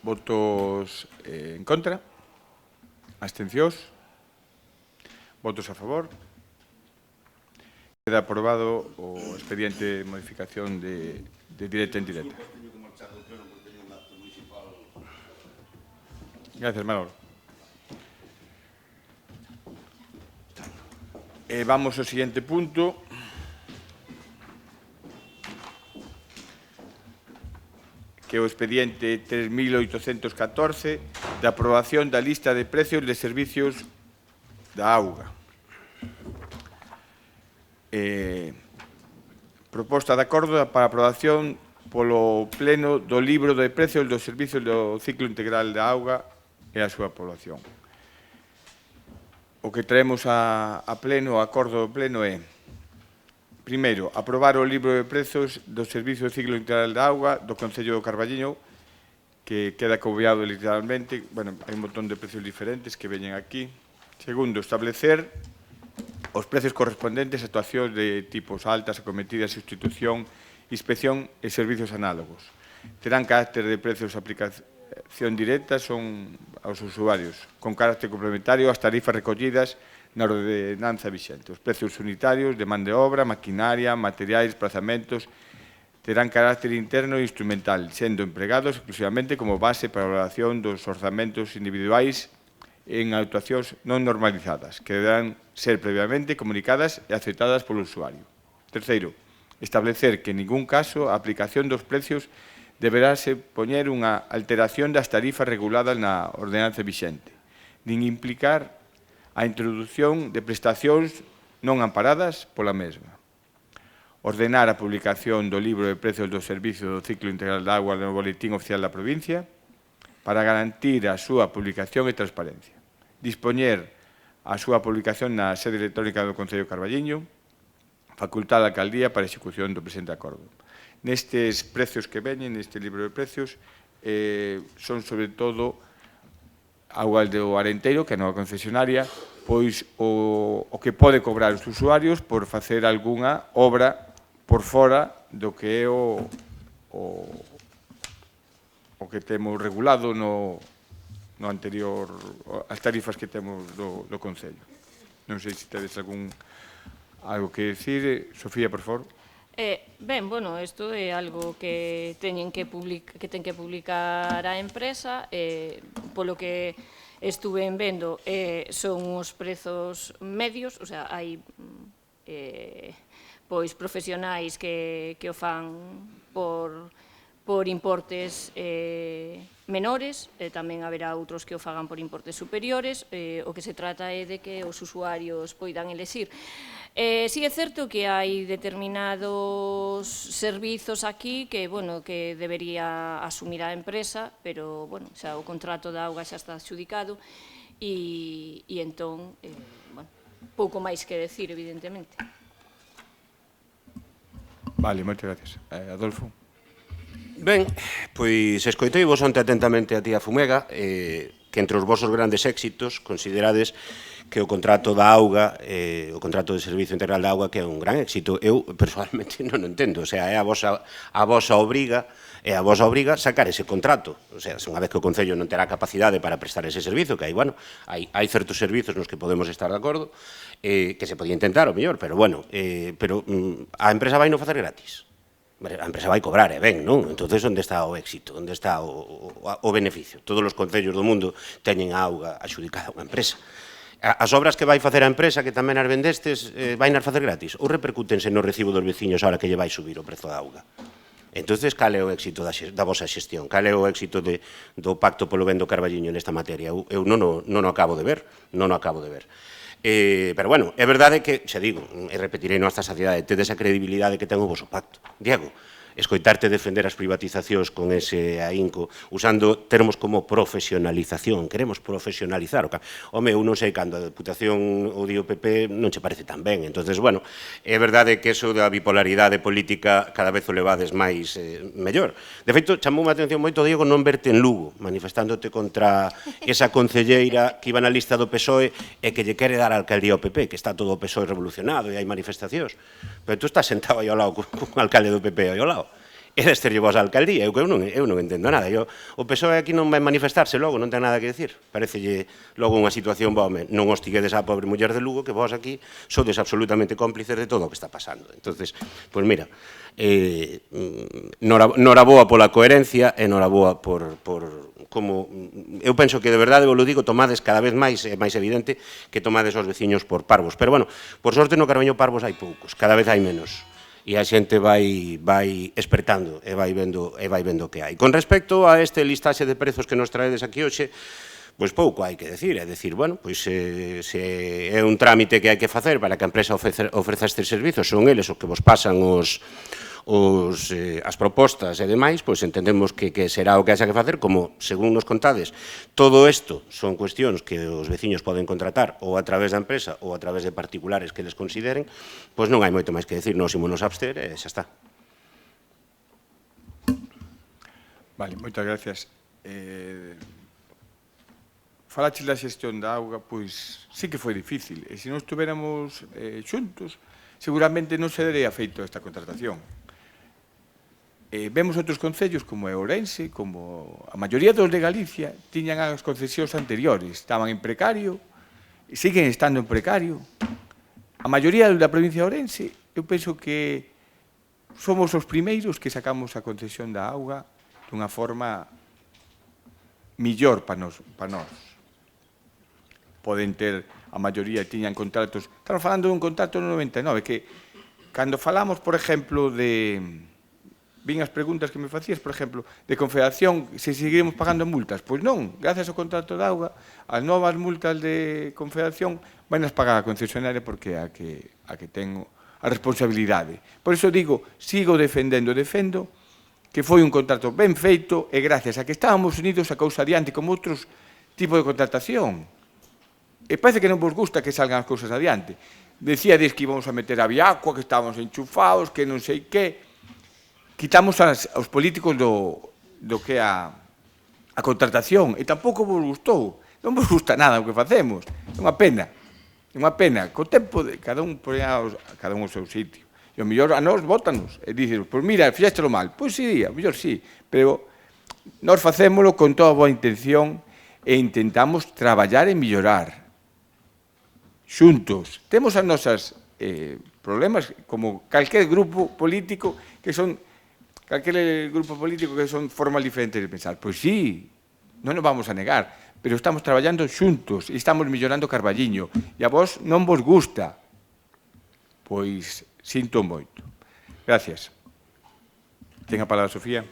S1: Votos en contra. Abstencións. Votos a favor. Queda aprobado o expediente de modificación de directa e indirecta. Gracias, Manolo. Vamos ao seguinte punto. Que é o expediente 3.814 de aprobación da lista de precios de servicios da auga. Proposta de acordo para aprobación polo pleno do libro de precios dos servicios do ciclo integral da auga e a súa población. o que traemos a pleno, o acordo do pleno é, primeiro, aprobar o libro de prezos do Servicio de Ciclo Integral da Auga do Concello do Carballiño, que queda cobeado literalmente, bueno, hai un montón de precios diferentes que veñen aquí. Segundo, establecer os precios correspondentes a actuacións de tipos altas, acometidas, sustitución, inspección e servicios análogos. Terán carácter de precios de aplicación directa son aos usuarios, con carácter complementario ás tarifas recollidas na ordenanza vixente. Os precios unitarios de man de obra, maquinaria, materiais, desplazamentos, terán carácter interno e instrumental, sendo empregados exclusivamente como base para a valoración dos orzamentos individuais en actuacións non normalizadas, que deberán ser previamente comunicadas e aceptadas polo usuario. Terceiro, establecer que en ningún caso a aplicación dos precios deberá se poñer unha alteración das tarifas reguladas na ordenanza vixente, nin implicar a introdución de prestacións non amparadas pola mesma. Ordenar a publicación do libro de precios do Servicio do Ciclo Integral da Auga no Boletín Oficial da Provincia para garantir a súa publicación e transparencia. Dispoñer a súa publicación na sede electrónica do Concello de Carballiño, facultar a Alcaldía para a execución do presente acordo. Nestes precios que veñen, neste libro de precios, son sobre todo Auga do Arenteiro, que é a nova concesionaria, pois o que pode cobrar os usuarios por facer algunha obra por fora do que é o que temos regulado no anterior, as tarifas que temos do Concello. Non sei se tedes algo que decir. Sofía, por favor.
S2: Ben, bueno, isto é algo que ten que publicar a empresa, polo que estuve vendo, son os prezos medios, o sea, hai pois profesionais que o fan por importes menores, tamén haberá outros que o fagan por importes superiores. O que se trata é de que os usuarios poidan elexir. Si é certo que hai determinados servizos aquí que, bueno, que debería asumir a empresa, pero, bueno, xa o contrato da auga xa está adxudicado e entón, bueno, pouco máis que decir, evidentemente.
S1: Vale, moitas gracias. Adolfo.
S3: Ben, pois escoitei vos onte atentamente a tía Fumega, que entre os vosos grandes éxitos considerades que o contrato da auga, o contrato de servicio integral da auga, que é un gran éxito. Eu, personalmente, non o entendo. O sea, é a vosa obriga sacar ese contrato. O sea, unha vez que o Concello non terá capacidade para prestar ese servizo, que hai, bueno, hai certos servizos nos que podemos estar de acordo, que se podía intentar, o mellor, pero, bueno, a empresa vai non facer gratis. A empresa vai cobrar, ben, non? Entón, onde está o éxito? Onde está o beneficio? Todos os concellos do mundo teñen a auga axudicada a unha empresa. As obras que vai facer a empresa, que tamén as vendestes, vai nas facer gratis? Ou repercútense no recibo dos veciños ahora que lle vai subir o prezo da auga? Entón, cal é o éxito da vosa xestión? Cal é o éxito do Pacto polo Ben do Carballiño nesta materia? Eu non o acabo de ver, pero, bueno, é verdade que, xa digo, e repetirei nesta saciedade, tedes a credibilidade que ten o voso pacto. Diego, escoitarte defender as privatizacións con ese ahínco, usando termos como profesionalización, queremos profesionalizar. Home, eu non sei, cando a Deputación ou di o PP non che parece tan ben. Entón, bueno, é verdade que eso da bipolaridade política cada vez o levades máis mellor. De feito, chamou a atención moito, Diego, non verte en Lugo, manifestándote contra esa concelleira que iba na lista do PSOE e que lle quere dar a alcaldía ao PP, que está todo o PSOE revolucionado e hai manifestacións. Pero tú estás sentado aí ao lado cun alcalde do PP aí ao lado. E desterlle vos a alcaldía, eu non entendo nada. O PSOE aquí non vai manifestarse logo, non ten nada que decir. Parecelle logo unha situación, non hostiguedes á pobre muller de Lugo, que vos aquí sodes absolutamente cómplices de todo o que está pasando. Entonces, pois mira, noraboa pola coherencia e noraboa por como, eu penso que de verdade, vos lo digo, tomades cada vez máis evidente que tomades os veciños por parvos. Pero, bueno, por sorte no Carballiño parvos hai poucos, cada vez hai menos. E a xente vai espertando e vai vendo o que hai. Con respecto a este listaxe de prezos que nos traedes aquí hoxe, pois pouco hai que decir, é dicir, bueno, pois se é un trámite que hai que facer para que a empresa ofreza estes servizos, son eles os que vos pasan os as propostas e demais, pois entendemos que será o que haxa que facer, como, según nos contades, todo isto son cuestións que os veciños poden contratar ou a través da empresa ou a través de particulares que les consideren, pois non hai moito máis que decir, nós imos abster e xa está.
S1: Vale, moitas gracias. Falaches da xestión da auga, pois sí que foi difícil. E se non estuveramos xuntos, seguramente non se daría feito esta contratación. Vemos outros concellos como é Ourense, como a maioría dos de Galicia, tiñan as concesións anteriores, estaban en precario, e siguen estando en precario. A maioría da provincia de Ourense, eu penso que somos os primeiros que sacamos a concesión da auga dunha forma millor para nós. Poden ter, a maioría tiñan contratos, estamos falando dun contrato no 99, que cando falamos, por exemplo, vin as preguntas que me facías, por exemplo, de Confederación, se seguiremos pagando multas. Pois non, gracias ao contrato de auga, as novas multas de Confederación van a pagar a concesionaria porque é a que ten a responsabilidade. Por iso digo, defendo que foi un contrato ben feito e gracias a que estábamos unidos a cousa adiante como outros tipos de contratación. E parece que non vos gusta que salgan as cousas adiante. Decíades que íbamos a meter a Viacua, que estábamos enchufados, que non sei que. Quitamos aos políticos do que é a contratación e tampouco vos gustou. Non vos gusta nada o que facemos. É unha pena. É unha pena. Co tempo, cada un ao seu sitio. E o mellor a nós votanos e dicen, pois mira, fixéstelo mal. Pois sí, a mellor sí, pero nós facémolo con toda boa intención e intentamos traballar e mellorar. Xuntos. Temos as nosas problemas, como calquer grupo político que son formas diferentes de pensar. Pois sí, non nos vamos a negar, pero estamos traballando xuntos e estamos mellorando Carballiño e a vos non vos gusta. Pois sinto moito. Gracias. Ten a palabra Sofía.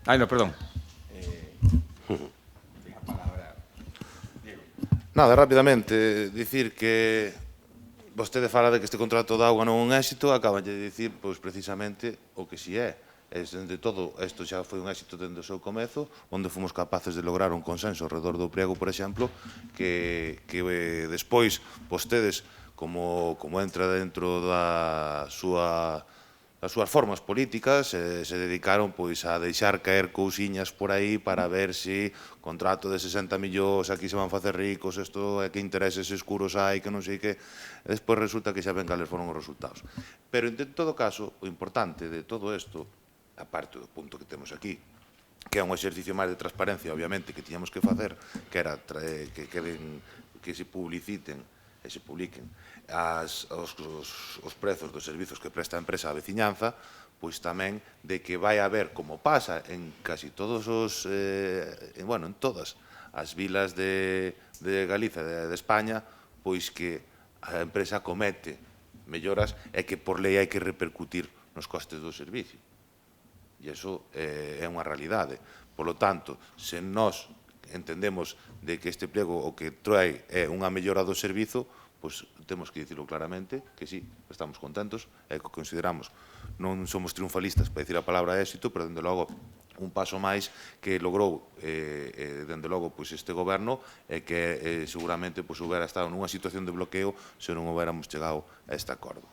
S1: Ai, no, perdón. Ten a palabra Diego.
S4: Nada, rapidamente, dicir que vostede fala de que este contrato de auga non é un éxito, acaban de dicir, pois, precisamente, o que si é. De todo, isto xa foi un éxito dende o seu comezo, onde fomos capaces de lograr un consenso alrededor do priego, por exemplo, que despois vostedes, como entra dentro das súas formas políticas, se dedicaron pois a deixar caer cousiñas por aí para ver se contrato de 60 millóns, aquí se van facer ricos, isto é que intereses escuros hai, que non sei que, e despois resulta que xa ven cales foron os resultados. Pero, en todo caso, o importante de todo isto, aparte do punto que temos aquí, que é un exercicio máis de transparencia, obviamente, que tiñamos que facer, que era que se publiciten e se publiquen os prezos dos servizos que presta a empresa a veciñanza, pois tamén de que vai haber, como pasa en casi todos en todas as vilas de Galicia e de España, pois que a empresa comete melloras e que por lei hai que repercutir nos costes do servicio. E iso é unha realidade. Por lo tanto, se nós entendemos de que este pliego o que trae é unha mellora do servizo, pois temos que dicirlo claramente, que sí, estamos contentos, e que consideramos, non somos triunfalistas para dicir a palabra éxito, pero, dende logo, un paso máis que logrou, dende logo, pois este goberno, e que seguramente houbera estado nunha situación de bloqueo se non houbéramos chegado a este acordo.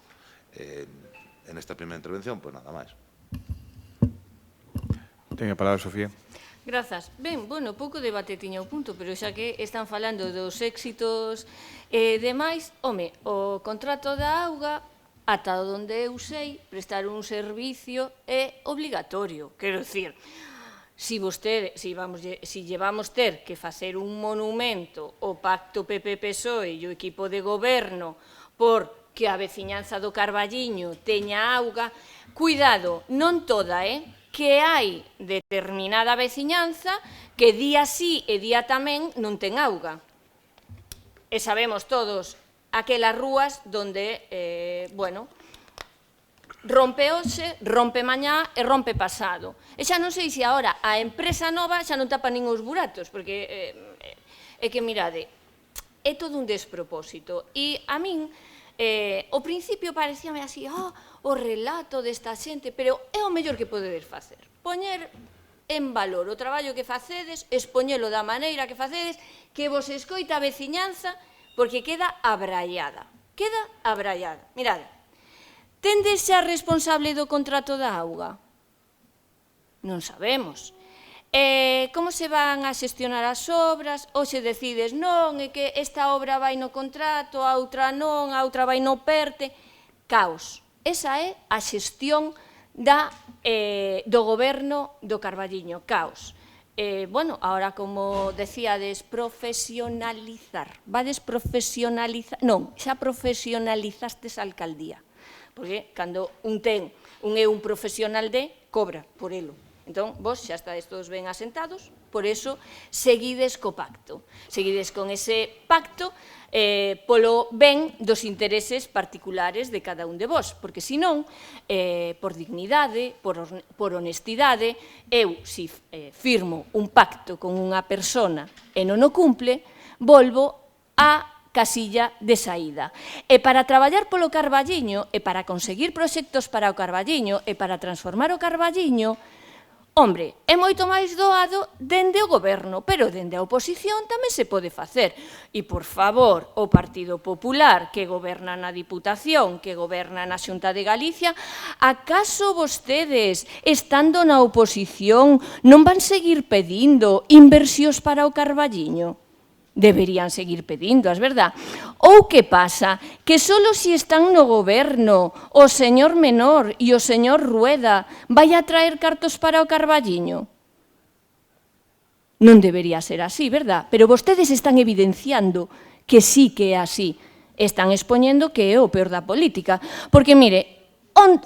S4: En esta primeira intervención, pois nada máis.
S1: Ten a palabra, Sofía.
S2: Grazas. Ben, bueno, pouco debate tiña o punto, pero xa que están falando dos éxitos e demais, home, o contrato da auga, ata onde eu sei, prestar un servicio é obligatorio. Quero dicir, si llevamos ter que facer un monumento o pacto PP-PSOE e o equipo de goberno por que a veciñanza do Carballiño teña auga, cuidado, non toda, que hai determinada veciñanza que día sí e día tamén non ten auga. E sabemos todos aquelas rúas donde, rompe hoxe, rompe mañá e rompe pasado. E xa non sei se agora a empresa nova xa non tapa nin os buratos, porque é que, mirade, é todo un despropósito. E a min Ao principio parecíame así, o relato desta xente, pero é o mellor que podedes facer. Poñer en valor o traballo que facedes, expoñelo da maneira que facedes, que vos escoita a veciñanza, porque queda abraiada. Queda abraiada. Mirad, tendes xa responsable do contrato da auga? Non sabemos. Como se van a xestionar as obras? Ou se decides, non, é que esta obra vai no contrato, a outra non, a outra vai no PERTE. Caos. Esa é a xestión do goberno do Carballiño. Caos. Bueno, ahora, como decíades, profesionalizar. Vades profesionalizar? Non, xa profesionalizastes a alcaldía. Porque cando un é un profesional cobra por elo. Entón, vos xa estades todos ben asentados, por eso seguides co pacto. Seguides con ese pacto polo ben dos intereses particulares de cada un de vos, porque senón, por dignidade, por honestidade, eu, se firmo un pacto con unha persona e non o cumple, volvo a casilla de saída. E para traballar polo Carballiño, e para conseguir proxectos para o Carballiño, e para transformar o Carballiño, hombre, é moito máis doado dende o goberno, pero dende a oposición tamén se pode facer. E, por favor, o Partido Popular, que goberna na Diputación, que goberna na Xunta de Galicia, acaso vostedes, estando na oposición, non van seguir pedindo inversións para o Carballiño? Deberían seguir pedindo, es verdad. Ou que pasa? Que solo si están no goberno o señor Menor e o señor Rueda vai a traer cartos para o Carballiño? Non debería ser así, verdad? Pero vostedes están evidenciando que sí que é así. Están expoñendo que é o peor da política. Porque, mire,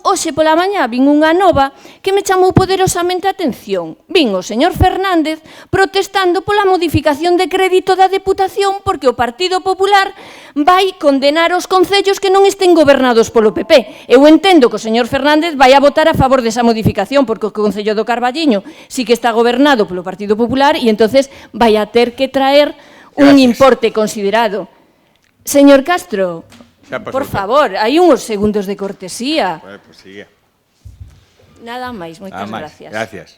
S2: hoxe pola mañá vin unha nova que me chamou poderosamente a atención. Vin o señor Fernández protestando pola modificación de crédito da Deputación porque o Partido Popular vai condenar os concellos que non estén gobernados polo PP. Eu entendo que o señor Fernández vai a votar a favor desa modificación porque o Concello do Carballiño sí que está gobernado polo Partido Popular e entonces vai a ter que traer un importe considerado. Señor Castro, por favor, hai uns segundos de cortesía.
S1: Bueno, pues sigue.
S2: Nada máis, moitas gracias.
S1: Gracias.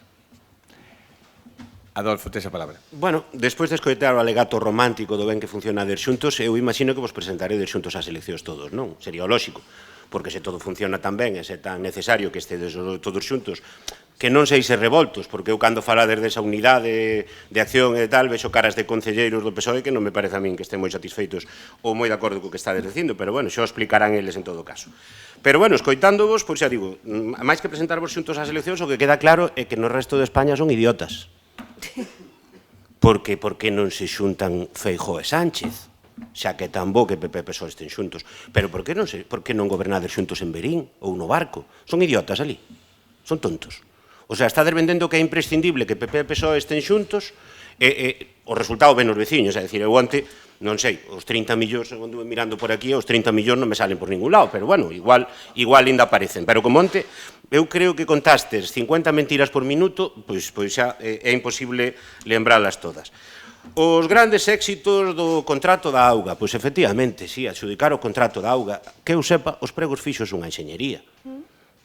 S1: Adolfo, tes a palabra.
S3: Bueno, despois de escoitar o alegato romántico do ben que funciona de xuntos, eu imagino que vos presentarei de xuntos ás eleccións todos, non? Sería o lóxico, porque se todo funciona tan ben e se tan necesario que estedes todos xuntos, que non seis revoltos, porque eu cando falades desa unidade de acción e tal, vexo caras de concelleiros do PSOE que non me parece a min que estén moi satisfeitos ou moi de acordo co que estades dicindo, pero bueno, xo explicarán eles en todo caso. Pero bueno, escoitándovos, pois xa digo, máis que presentarvos xuntos ás eleccións, o que queda claro é que no resto de España son idiotas. Porque non se xuntan Feijóo e Sánchez, xa que é tan bo que PP e PSOE estén xuntos, pero por que non gobernades xuntos en Verín ou no Barco? Son idiotas ali, son tontos. O sea, estades vendendo que é imprescindible que PP e PSOE estén xuntos e o resultado ven os veciños, é dicir, eu onte, non sei, os 30 millóns, segundo mirando por aquí, os 30 millóns non me salen por ningún lado, pero bueno, igual ainda aparecen. Pero como onte, eu creo que contastes 50 mentiras por minuto, pois xa é imposible lembralas todas. Os grandes éxitos do contrato da auga, pois efectivamente, si, adxudicar o contrato da auga, que eu sepa, os pregos fixos unha enxeñería.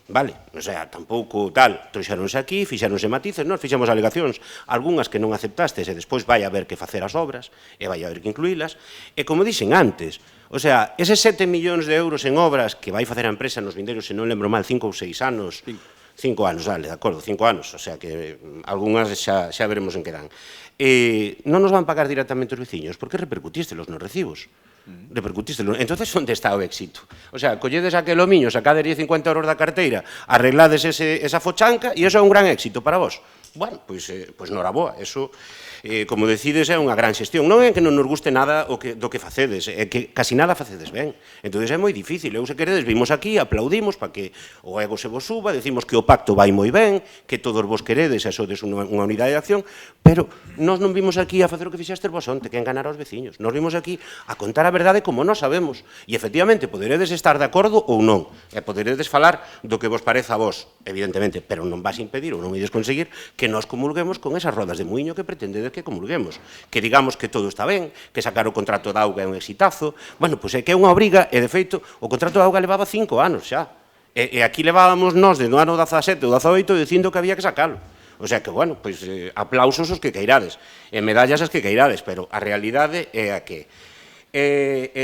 S3: Vale, o sea, tampouco tal, trouxeronse aquí, fixeronse matices, nós fixemos alegacións, algunhas que non aceptastes e despois vai haber que facer as obras e vai haber que incluílas, e como dixen antes, o sea, eses 7 millóns de euros en obras que vai facer a empresa nos vindeiros, se non lembro mal, 5 ou 6 anos, 5 anos, vale, de acordo, 5 anos, o sea que algunhas xa veremos en que dan. Non nos van pagar directamente os veciños, porque repercutístelos nos recibos. Entonces, onde está o éxito? O sea, colledes aquel homiño, sacades 50 euros da carteira, arreglades esa fochanca e iso é un gran éxito para vos. Bueno, pois noraboa, eso, como decides, é unha gran xestión. Non é que non nos guste nada do que facedes, é que casi nada facedes ben. Entón é moi difícil. Eu, se queredes, vimos aquí, aplaudimos para que o ego se vos suba, decimos que o pacto vai moi ben, que todos vos queredes, e sodes unha unidade de acción, pero nós non vimos aquí a facer o que fixestes vos onte, que enganar aos veciños. Nos vimos aquí a contar a verdade como nós sabemos. E, efectivamente, poderedes estar de acordo ou non. E poderedes falar do que vos pareza a vos, evidentemente, pero non vas impedir ou non ides conseguir que nós comulguemos con esas rodas de muiño que pretendedes que comulguemos. Que digamos que todo está ben, que sacar o contrato de auga é un exitazo. Bueno, pois é que é unha obriga, e de feito, o contrato de auga levaba 5 anos xa. E aquí levábamos nós, desde o ano 17 ou 18, dicindo que había que sacalo. O sea que, bueno, pois aplausos os que queirades, e medallas as que queirades, pero a realidade é a que...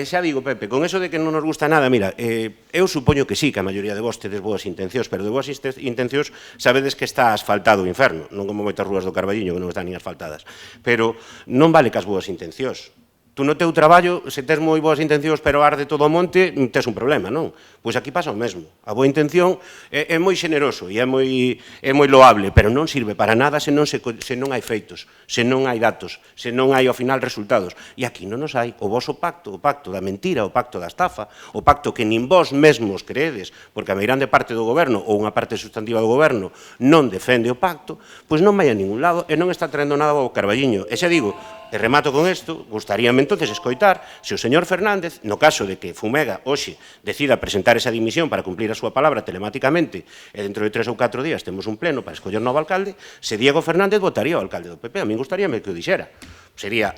S3: xa digo, Pepe, con eso de que non nos gusta nada, mira, eu supoño que sí, que a maioría de vos tedes boas intencións, pero de boas intencións sabedes que está asfaltado o inferno, non como moitas rúas do Carballiño que non están nin asfaltadas, pero non vale que as boas intencións. Tú no teu traballo, se tes moi boas intencións pero arde todo o monte, tes un problema, non? Pois aquí pasa o mesmo. A boa intención é moi xeneroso e é moi loable, pero non sirve para nada se non hai feitos, se non hai datos, se non hai ao final resultados. E aquí non nos hai o voso pacto, o pacto da mentira, o pacto da estafa, o pacto que nin vos mesmos creedes, porque a meirande parte do goberno ou unha parte sustantiva do goberno non defende o pacto, pois non vai a ningún lado e non está traendo nada ao Carballiño. E xa digo, e remato con isto, gustaríame entonces escoitar se o señor Fernández, no caso de que Fumega hoxe decida presentar esa dimisión para cumplir a súa palabra telemáticamente e dentro de 3 ou 4 días temos un pleno para escoller novo alcalde, se Diego Fernández votaría ao alcalde do PP. A min gustaríame que o dixera. Sería,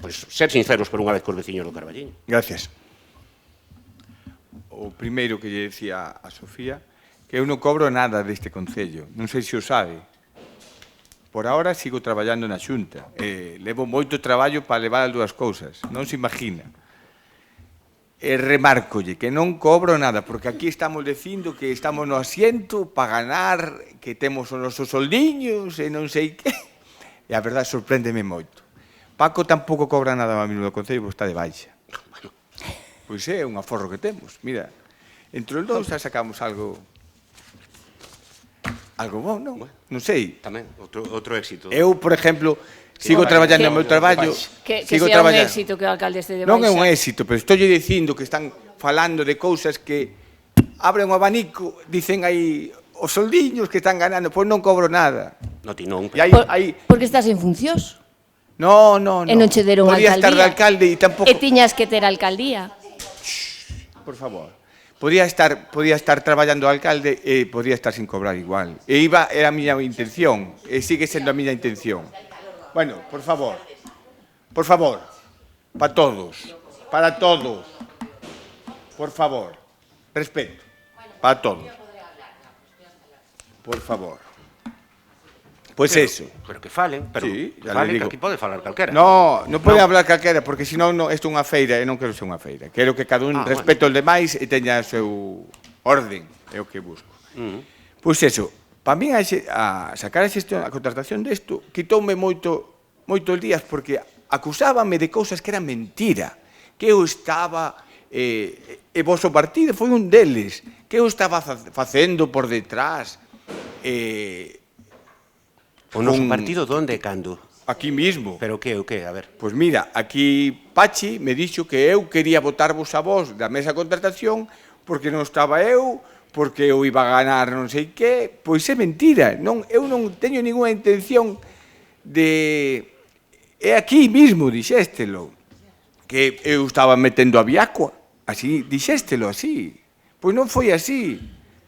S3: pois, ser sinceros por unha vez cos veciños do Carballiño.
S1: Gracias. O primeiro que lle decía a Sofía, que eu non cobro nada deste Concello. Non sei se o sabe. Por ahora sigo traballando na Xunta. Levo moito traballo para levar as dúas cousas. Non se imagina. E remarcolle que non cobro nada, porque aquí estamos dicindo que estamos no asiento para ganar, que temos os nosos soldiños e non sei que. E a verdade sorpréndeme moito. Paco tampouco cobra nada a mí no Concello, porque está de baixa. Pois é un aforro que temos. Mira, entre os dous xa sacamos algo bon, non? Non sei.
S3: Tamén, outro éxito.
S1: Eu, por exemplo, sigo traballando no meu traballo.
S2: Que sea un éxito que o alcalde este de baixa.
S1: Non é un éxito, pero estou dicindo que están falando de cousas que abren o abanico, dicen aí os soldiños que están ganando, pois non cobro nada.
S3: No, ti non.
S2: Porque estás en funcións.
S1: No.
S2: E non che deron alcaldía.
S1: Podía estar de alcalde e tampouco...
S2: E tiñas que ter alcaldía.
S1: Por favor. Podía estar traballando alcalde e podía estar sin cobrar igual. Era a miña intención, e sigue sendo a miña intención. Bueno, por favor, para todos, por favor, respeto, para todos. Por favor. Pois eso.
S3: Pero que falen,
S1: Sí,
S3: que aquí pode falar calquera.
S1: Non pode hablar calquera, porque senón isto é unha feira e non quero ser unha feira. Quero que cada un respete os demais e teña o seu orden, é o que busco. Pois eso, para min a sacar a contratación desto, quitoume moitos días, porque acusábame de cousas que eran mentira, que eu estaba, e vosso partido foi un deles, que eu estaba facendo por detrás,
S3: O noso partido onde e cando?
S1: aquí mismo.
S3: Pero que, o que? A ver.
S1: Pois mira, aquí Pachi me dixo que eu quería votarvos a vos da mesa de contratación porque non estaba eu, porque eu iba a ganar non sei que. Pois é mentira. Eu non teño ninguna intención de... É aquí mismo, dixéstelo, que eu estaba metendo a Viacua. Así, dixéstelo así. Pois non foi así.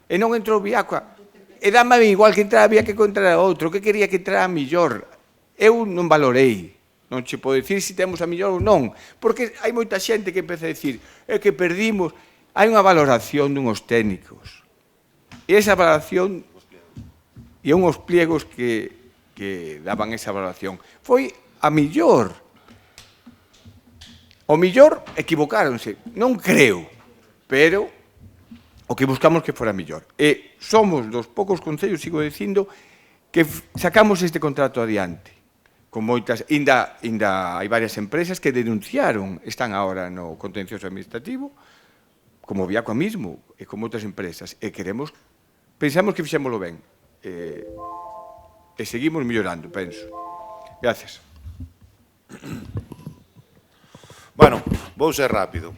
S1: E non entrou Viacua. E dame igual que entrara, había que encontrar a outro, que quería que entrara a millor. Eu non valorei, non che podo dicir se temos a millor ou non, porque hai moita xente que empeza a dicir é que perdimos, hai unha valoración dunhos técnicos. E esa valoración, e unhos pliegos que daban esa valoración, foi a millor. O millor equivocáronse, non creo, pero... o que buscamos que fora mellor. E somos dos poucos concellos, sigo dicindo, que sacamos este contrato adiante. Con moitas, ainda hai varias empresas que denunciaron, están agora no contencioso administrativo, como Viacua mismo, e con moitas empresas. E pensamos que fixémoslo ben. E seguimos mellorando, penso. Gracias.
S4: Bueno, vou ser rápido.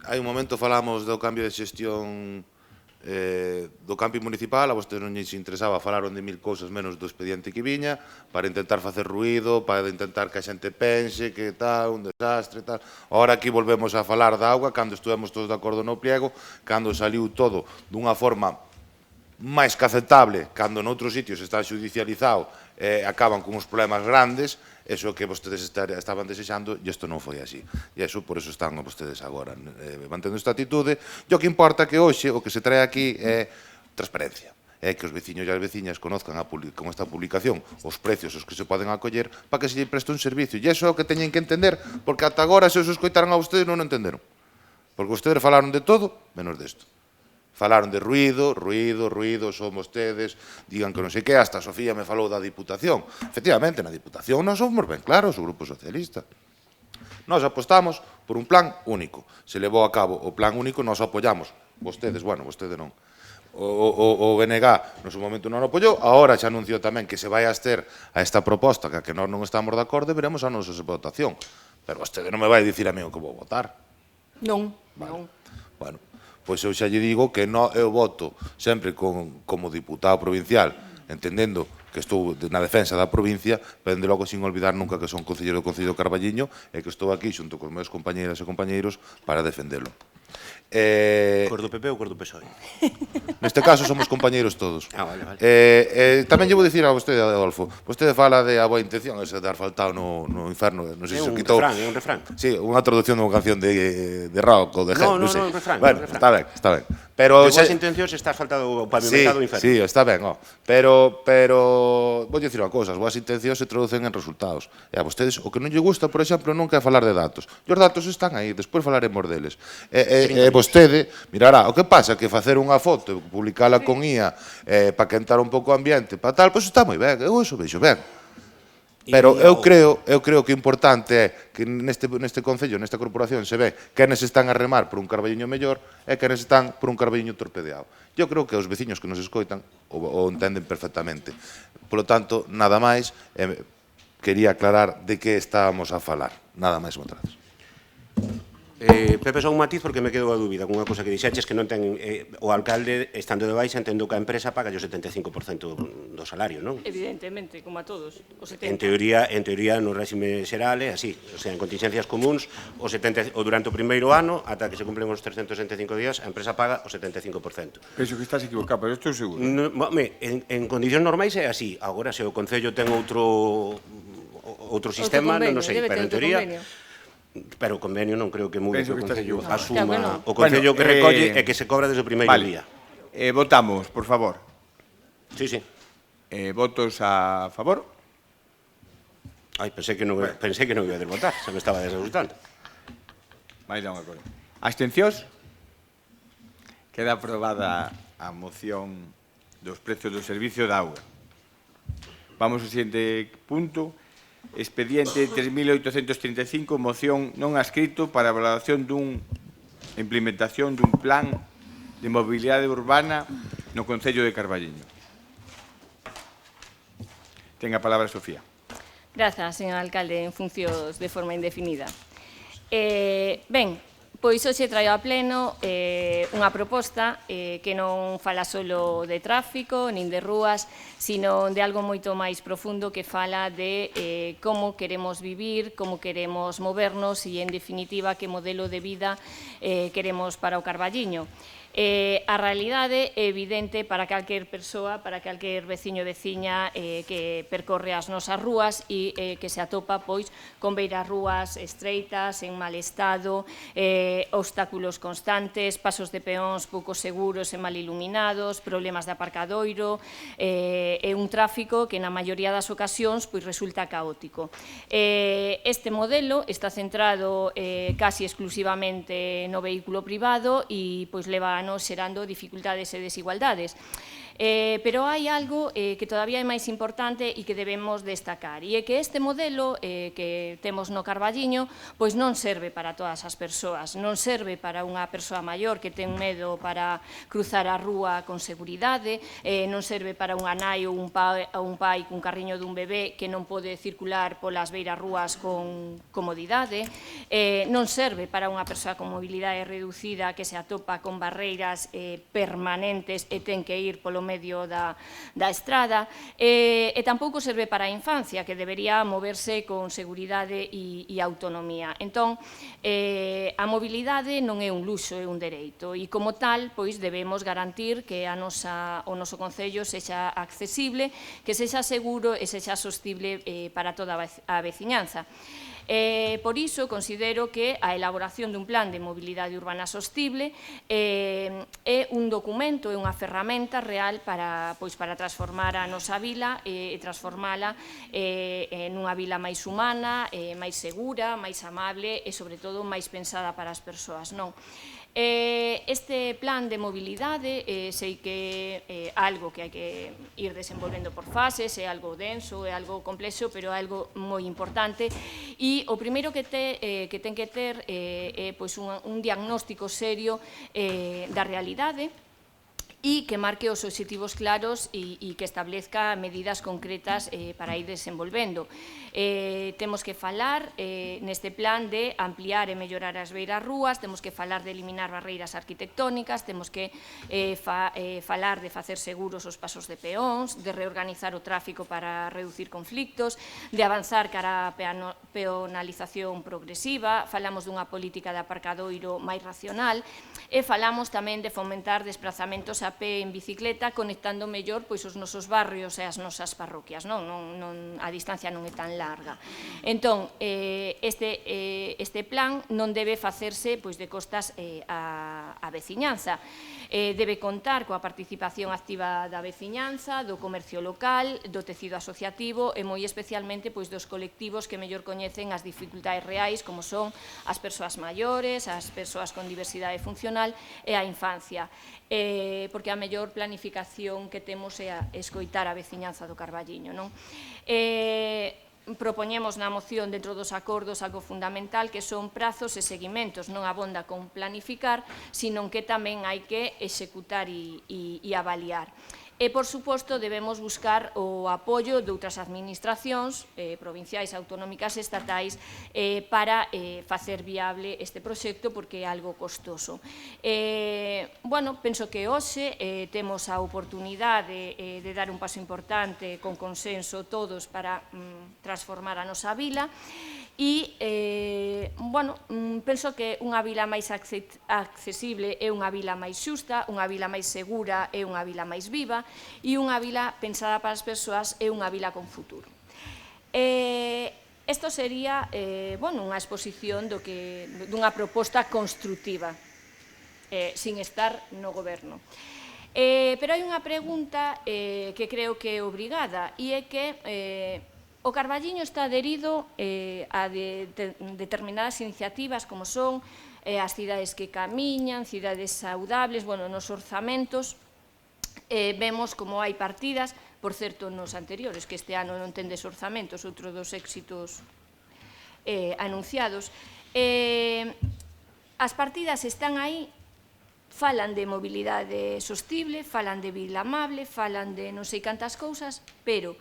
S4: Hai un momento falamos do cambio de xestión do camping municipal, a vostedes non lles interesaba, falaron de 1000 cousas menos do expediente que viña, para intentar facer ruído, para intentar que a xente pense que tal, un desastre, tal. Ahora aquí volvemos a falar da auga, cando estuvemos todos de acordo no pliego, cando saliu todo dunha forma máis que aceptable, cando noutros sitios está xudicializado, acaban con uns problemas grandes, Eso que vostedes estaban desexando, e isto non foi así. E iso, por eso están vostedes agora mantendo esta atitude. E o que importa que hoxe, o que se trae aquí é transparencia. É que os veciños e as veciñas conozcan con esta publicación os precios os que se poden acoller para que se lle preste un servicio. E iso é o que teñen que entender, porque ata agora, se os escoitaron a vostedes, non o entenderon. Porque vostedes falaron de todo, menos desto. Falaron de ruido, son vostedes, digan que non sei que, hasta Sofía me falou da Diputación. Efectivamente, na Diputación non somos ben claros, o Grupo Socialista. Nós apostamos por un plan único. Se levou a cabo o plan único, nós apoyamos. Vostedes, bueno, vostede non. O BNG no seu momento non o apoyou, agora xa anunciou tamén que se vai a abster a esta proposta, que non estamos de acordo, e veremos a nosa votación. Pero vostede non me vai dicir a mí o que vou votar.
S2: Non,
S4: Vale.
S2: non.
S4: Bueno, pois eu xa lle digo que eu voto sempre como diputado provincial, entendendo que estou na defensa da provincia, pero de logo sin olvidar nunca que son concelleiro do Concello de Carballiño e que estou aquí xunto cos meus compañeiras e compañeiros para defendelo.
S3: Cor do PP ou cor do PSOE?
S4: Neste caso somos compañeiros todos.
S3: Vale.
S4: Tamén lle vou dicir a vostede, Adolfo, vostede fala de a boa intención, ese de faltado no inferno, non sei se o quitou.
S3: É un refrán.
S4: Sí, unha traducción dunha canción de rock ou de
S3: No,
S4: non sei.
S3: un refrán.
S4: Bueno, está ben. Pero
S3: De boas intencións está faltado o pavimentado inferno.
S4: Sí, está ben, pero vou dicir unha cousa, as boas intencións se traducen en resultados. E a vostedes o que non lle gusta, por exemplo, nunca é falar de datos. E os datos están aí, despois falaremos deles. Vostede mirará, o que pasa que facer unha foto, publicala con IA para quentar un pouco o ambiente, para tal, pois está moi ben, eu iso vexo ben. Pero eu creo que o importante é que neste concello, nesta corporación, se ve quenes están a remar por un Carballiño mellor e quenes están por un Carballiño torpedeado. Eu creo que os veciños que nos escoitan o entenden perfectamente. Por lo tanto, nada máis, quería aclarar de que estábamos a falar. Nada máis, moitas gracias.
S3: Pepe, só un matiz porque me quedo a dúbida con unha cousa que dixeches que non ten o alcalde estando de baixa, entendo que a empresa paga o 75% do salario, non?
S2: Evidentemente, como a todos. O 70.
S3: En teoría no réxime xeral é así, o sea, en contingencias comuns o durante o primeiro ano ata que se cumplen os 365 días, a empresa paga o 75%.
S1: Penso que estás equivocado, pero estou seguro.
S3: En condicións normais é así. Agora, se o Concello ten outro sistema, non sei, pero en teoría... Pero o convenio non creo que mude que o Concello asuma. O Concello que recolle é que se cobra desde o primeiro día.
S1: Votamos, por favor.
S3: Sí.
S1: Votos a favor?
S3: Ai, pensei que non iba a desvotar, se me estaba desajustando.
S1: Vai dar unha cosa. Abstencións? Queda aprobada a moción dos precios do servicio de auga. Vamos ao seguinte punto. Expediente 3.835, moción non adscrito para a valoración e implementación dun plan de mobilidade urbana no Concello de Carballiño. Ten a palabra Sofía.
S2: Grazas, señor alcalde, en funcións de forma indefinida. Ben, pois hoxe traio a pleno unha proposta que non fala solo de tráfico, nin de rúas, sino de algo moito máis profundo que fala de como queremos vivir, como queremos movernos e, en definitiva, que modelo de vida queremos para o Carballiño. A realidade é evidente para calquer persoa, para calquer veciño e veciña que percorre as nosas rúas e que se atopa pois con beiras rúas estreitas, en mal estado, obstáculos constantes, pasos de peóns pouco seguros e mal iluminados, problemas de aparcadoiro, e un tráfico que na maioría das ocasións pois resulta caótico. Este modelo está centrado casi exclusivamente no vehículo privado e pois leva anos xerando dificultades e desigualdades. Pero hai algo que todavía é máis importante e que debemos destacar, e é que este modelo que temos no Carballiño pois non serve para todas as persoas, non serve para unha persoa maior que ten medo para cruzar a rúa con seguridade, non serve para unha nai ou un pai cun carriño dun bebé que non pode circular polas beiras rúas con comodidade, non serve para unha persoa con mobilidade reducida que se atopa con barreiras permanentes e ten que ir polo medio da estrada, e tampouco serve para a infancia, que debería moverse con seguridade e autonomía. Entón, a mobilidade non é un luxo, é un dereito, e como tal, pois debemos garantir que o noso concello sexa accesible, que sexa seguro e sexa sostible para toda a veciñanza. Por iso, considero que a elaboración dun plan de mobilidade urbana sostible é un documento, é unha ferramenta real para transformar a nosa vila e transformala nunha vila máis humana, máis segura, máis amable e, sobre todo, máis pensada para as persoas. Este plan de mobilidade sei que é algo que hai que ir desenvolvendo por fases, é algo denso, é algo complexo, pero é algo moi importante, e o primeiro que ten que ter é un diagnóstico serio da realidade, e que marque os obxectivos claros e que establezca medidas concretas para ir desenvolvendo. Temos que falar neste plan de ampliar e mellorar as beiras rúas, temos que falar de eliminar barreiras arquitectónicas, temos que falar de facer seguros os pasos de peóns, de reorganizar o tráfico para reducir conflictos, de avanzar cara á peonalización progresiva, falamos dunha política de aparcadoiro máis racional, e falamos tamén de fomentar desplazamentos a pé en bicicleta, conectando mellor os nosos barrios e as nosas parroquias. A distancia non é tan larga. Entón, este plan non debe facerse de costas á veciñanza. Debe contar coa participación activa da veciñanza, do comercio local, do tecido asociativo e moi especialmente dos colectivos que mellor coñecen as dificultades reais, como son as persoas maiores, as persoas con diversidade funcional e a infancia. Porque a mellor planificación que temos é escoitar a veciñanza do Carballiño. Propoñemos na moción, dentro dos acordos, algo fundamental, que son prazos e seguimentos. Non abonda con planificar, sino que tamén hai que executar e avaliar. E, por suposto, debemos buscar o apoio de outras administracións provinciais, autonómicas e estatais para facer viable este proxecto, porque é algo costoso. Penso que hoxe temos a oportunidade de dar un paso importante con consenso todos para transformar a nosa vila, e penso que unha vila máis accesible é unha vila máis xusta, unha vila máis segura é unha vila máis viva, e unha vila pensada para as persoas é unha vila con futuro. Isto sería unha exposición dunha proposta construtiva, sin estar no goberno. Pero hai unha pregunta que creo que é obrigada, e é que o Carballiño está adherido a determinadas iniciativas como son as cidades que camiñan, cidades saudables, nos orzamentos vemos como hai partidas, por certo, nos anteriores, que este ano non tendes orzamentos, outro dos éxitos anunciados. As partidas están aí, falan de mobilidade sostible, falan de vila amable, falan de non sei cantas cousas, pero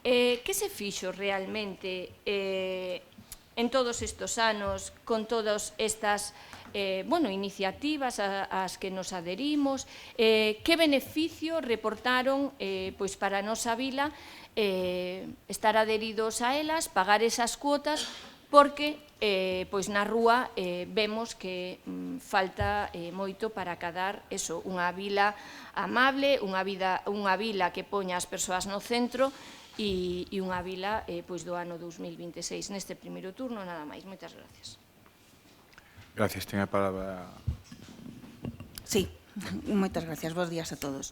S2: que se fixo realmente en todos estes anos con todas estas iniciativas ás que nos adherimos? Que beneficio reportaron para a nosa vila estar adheridos a elas, pagar esas cuotas, porque na rúa vemos que falta moito para acadar unha vila amable, unha vila que poña as persoas no centro, e unha vila do ano 2026. Neste primeiro turno, nada máis. Moitas gracias.
S1: Gracias. Ten a palabra.
S5: Sí, moitas gracias. Bos días a todos.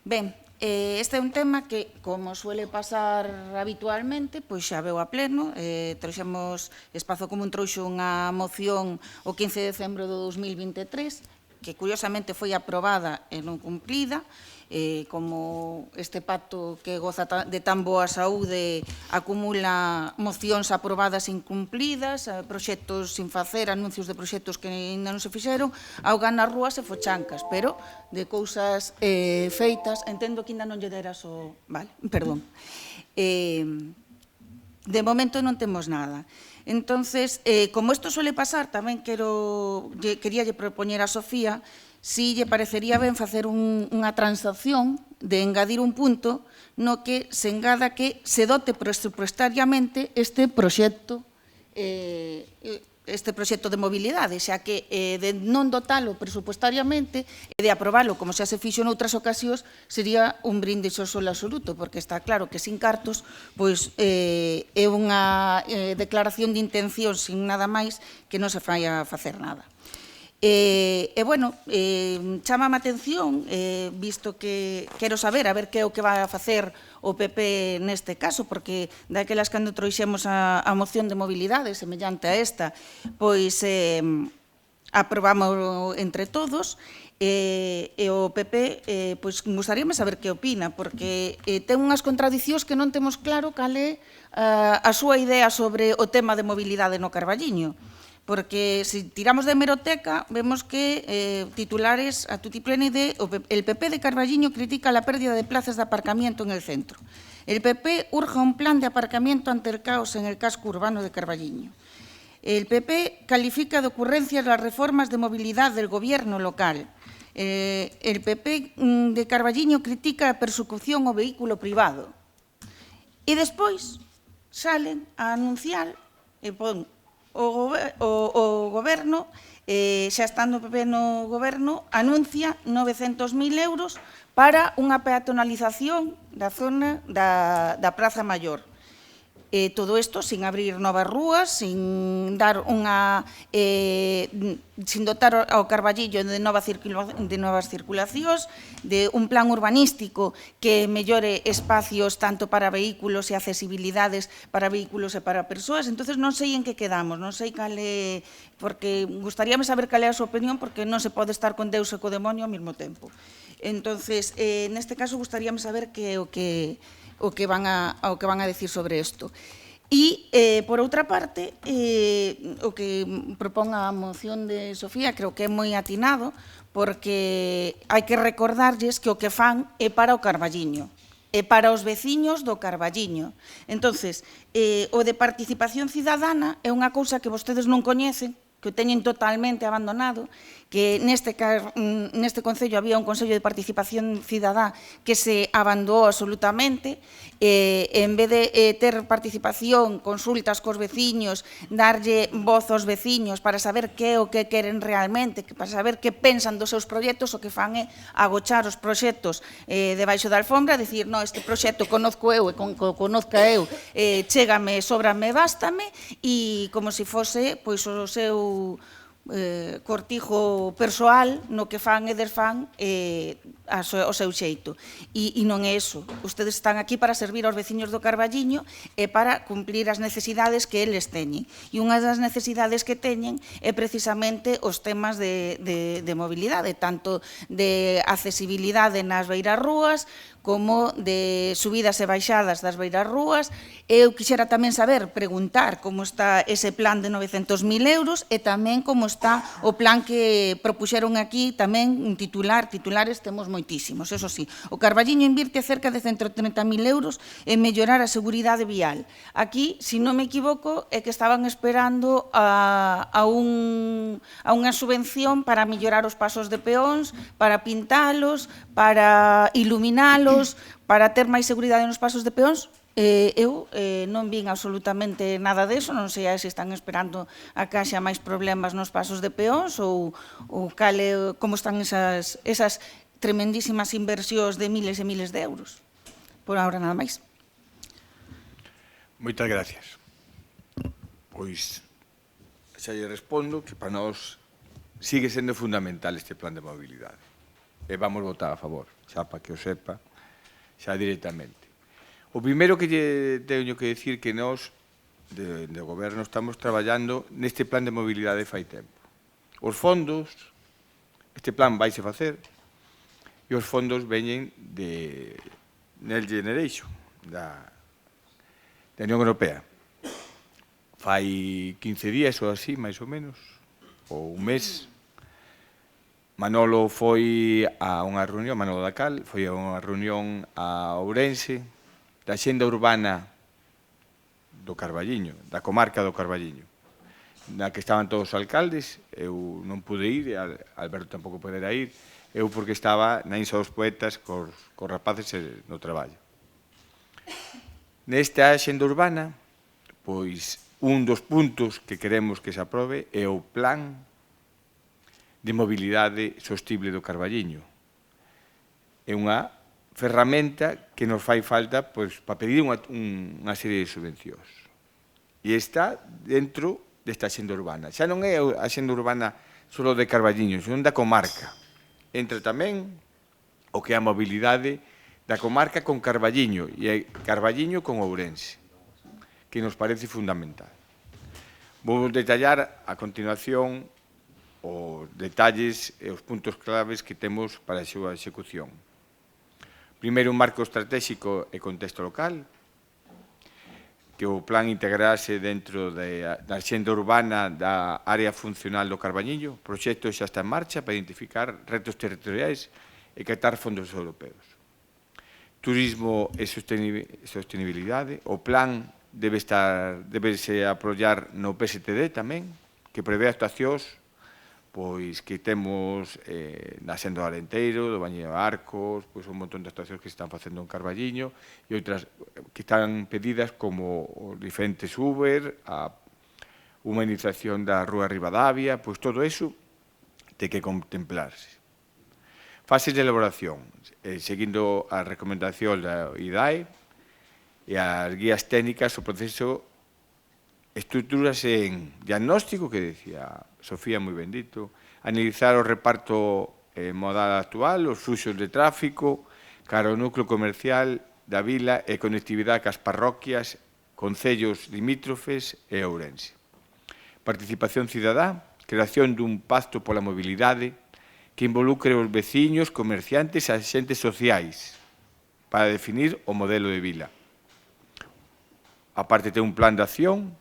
S5: Ben, este é un tema que, como suele pasar habitualmente, pois xa veu a pleno. Trouxemos, Espazo Común trouxo unha moción o 15 de decembro do 2023, que curiosamente foi aprobada e non cumplida, como este pacto que goza de tan boa saúde acumula mocións aprobadas incumplidas, proxectos sin facer, anuncios de proxectos que ainda non se fixeron, auga nas rúas e fochancas, pero de cousas feitas, entendo que ainda non lle deras o... Vale, perdón. De momento non temos nada. Entonces, como isto suele pasar, tamén quería propoñer a Sofía si lle parecería ben facer unha transacción de engadir un punto no que se engada que se dote presupuestariamente este proxecto de mobilidade, xa que de non dotalo presupuestariamente e de aprobalo, como xa se fixo noutras ocasións, sería un brindis ao sol absoluto, porque está claro que sin cartos pois, é unha declaración de intención sin nada máis que non se fai a facer nada. Chámame a atención, visto que quero saber a ver que é o que vai a facer o PP neste caso, porque daquelas cando trouxemos a moción de mobilidade semellante a esta, pois aprobamos entre todos, e o PP, pois gustaríame saber que opina, porque ten unhas contradicións que non temos claro cal é a súa idea sobre o tema de mobilidade no Carballiño. Porque se tiramos de hemeroteca, vemos que titulares a tutti pleni de el PP de Carballiño critica la pérdida de plazas de aparcamiento en el centro. El PP urge un plan de aparcamiento ante el caos en el casco urbano de Carballiño. El PP califica de ocurrencias las reformas de movilidad del gobierno local. El PP de Carballiño critica a persecución ao vehículo privado. E despois salen a anunciar e pon o goberno, xa estando o PP no goberno, anuncia 900.000 euros para unha peatonalización da zona da Praza Maior. Todo isto sin abrir novas rúas, sin dar sin dotar ao Carballiño de novas circulacións, de un plan urbanístico que mellore espacios tanto para vehículos e accesibilidades para vehículos e para persoas. Entonces non sei en que quedamos, non sei cal é, porque gustaríame saber cal é a súa opinión, porque non se pode estar con Deus e co demonio ao mesmo tempo. Entonces, neste caso, gustaríame saber que o que van a decir sobre isto. E, por outra parte, o que propón a moción de Sofía creo que é moi atinado, porque hai que recordarlles que o que fan é para o Carballiño, é para os veciños do Carballiño. Entonces, o de participación cidadana é unha cousa que vostedes non coñecen, que o teñen totalmente abandonado, que neste Concello había un Consello de Participación Cidadá que se abandonou absolutamente, en vez de ter participación, consultas cos veciños, darlle voz aos veciños para saber que é o que queren realmente, para saber que pensan dos seus proxectos, o que fan é agochar os proxectos debaixo da alfombra, dicir, no, este proxecto conozco eu e conozca eu, chégame, sóbrame, bástame, e como se fose pois o seu cortijo persoal no que fan e desfan ao seu xeito. E non é iso. Ustedes están aquí para servir aos veciños do Carballiño e para cumplir as necesidades que eles teñen. E unha das necesidades que teñen é precisamente os temas de mobilidade, tanto de accesibilidade nas beirarrúas, como de subidas e baixadas das beirarrúas. Eu quixera tamén saber, preguntar como está ese plan de 900.000 euros e tamén como está o plan que propuxeron aquí, tamén un titulares temos moitísimos, eso sí. O Carballiño invirte cerca de 130.000 euros en mellorar a seguridade vial. Aquí, se non me equivoco, é que estaban esperando a unha subvención para mellorar os pasos de peóns, para pintalos, para iluminalos, para ter máis seguridade nos pasos de peóns. Eu non vin absolutamente nada deso, non sei se están esperando a que haxa máis problemas nos pasos de peóns ou como están esas tremendísimas inversións de miles e miles de euros. Por agora nada máis.
S1: Moitas gracias. Pois xa lle respondo que para nós sigue sendo fundamental este plan de mobilidade. E vamos votar a favor, xa para que o sepa, xa directamente. O primeiro que lle teño que decir que nós, de goberno, estamos traballando neste plan de mobilidade fai tempo. Os fondos, este plan vaise facer, e os fondos veñen de Next Generation, da Unión Europea. Fai 15 días ou así, máis ou menos, ou un mes, Manolo foi a unha reunión, Manolo Dacal, foi a unha reunión a Ourense da xenda urbana do Carballiño, da comarca do Carballiño. na que estaban todos os alcaldes, eu non pude ir, e Alberto tampouco podera ir, eu porque estaba na Insa dos Poetas cos rapaces no traballo. Nesta axenda urbana, pois, un dos puntos que queremos que se aprobe é o plan de mobilidade sostible do Carballiño. É unha ferramenta que nos fai falta pois, para pedir unha serie de subvencións. E está dentro desta axenda urbana. Xa non é a axenda urbana só de Carballiño, senón da comarca. Entra tamén o que é a mobilidade da comarca con Carballiño e Carballiño con Ourense, que nos parece fundamental. Vou detallar a continuación os detalles e os puntos claves que temos para a súa execución. Primeiro, un marco estratégico e contexto local, que o plan integrase dentro da axenda urbana da área funcional do Carballiño. O proxecto xa está en marcha para identificar retos territoriais e captar fondos europeos. Turismo e sostenibilidade. O plan debese apoiar no PSTD tamén, que prevé actuacións pois que temos na Senda do Alenteiro, do Baño de Arcos, pois un montón de actuacións que se están facendo en Carballiño e outras que están pedidas como os diferentes Uber, a humanización da Rúa Rivadavia, pois todo eso ten que contemplarse. Fases de elaboración, seguindo a recomendación da IDAE e as guías técnicas, o proceso estructúrase en diagnóstico, que decía Sofía moi ben dito, analizar o reparto modal actual, os fluxos de tráfico, cara ao núcleo comercial da vila e conectividade cas parroquias, concellos limítrofes e Ourense. Participación cidadá, creación dun pacto pola mobilidade, que involucre os veciños, comerciantes e axentes sociais para definir o modelo de vila. A parte ten un plan de acción,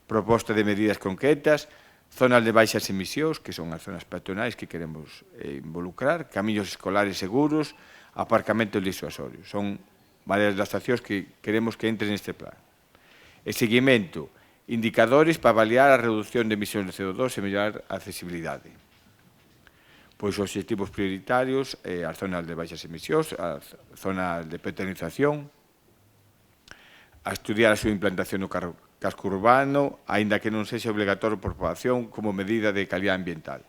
S1: proposta de medidas concretas, zonas de baixas emisións, que son as zonas peatonais que queremos involucrar, camiños escolares seguros, aparcamentos disuasorios. Son varias das accións que queremos que entren neste plan. E seguimento, indicadores para avaliar a reducción de emisións de CO2 e mellorar a accesibilidade. Pois os obxectivos prioritarios, as zonas de baixas emisións, as zonas de peatonalización, a estudiar a súa implantación no casco urbano, aínda que non sexa obligatorio por poboación como medida de calidad ambiental.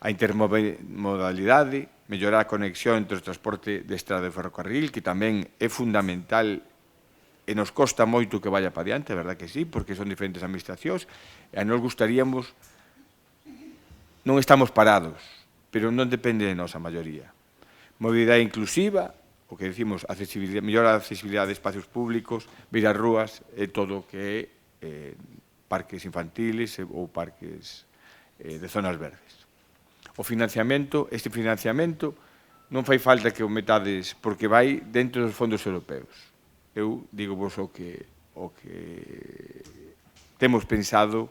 S1: A intermodalidade, mellorar a conexión entre o transporte de estrada e ferrocarril, que tamén é fundamental e nos costa moito que vaya para diante, a verdad que sí, porque son diferentes administracións, e a nos gustaríamos, non estamos parados, pero non depende de nosa maioría. Mobilidade inclusiva, o que decimos, mellora a accesibilidade de espacios públicos, vir as rúas e todo o que é parques infantiles ou parques de zonas verdes. O financiamento, este financiamento non fai falta que o metades porque vai dentro dos fondos europeos. Eu digo vos o que temos pensado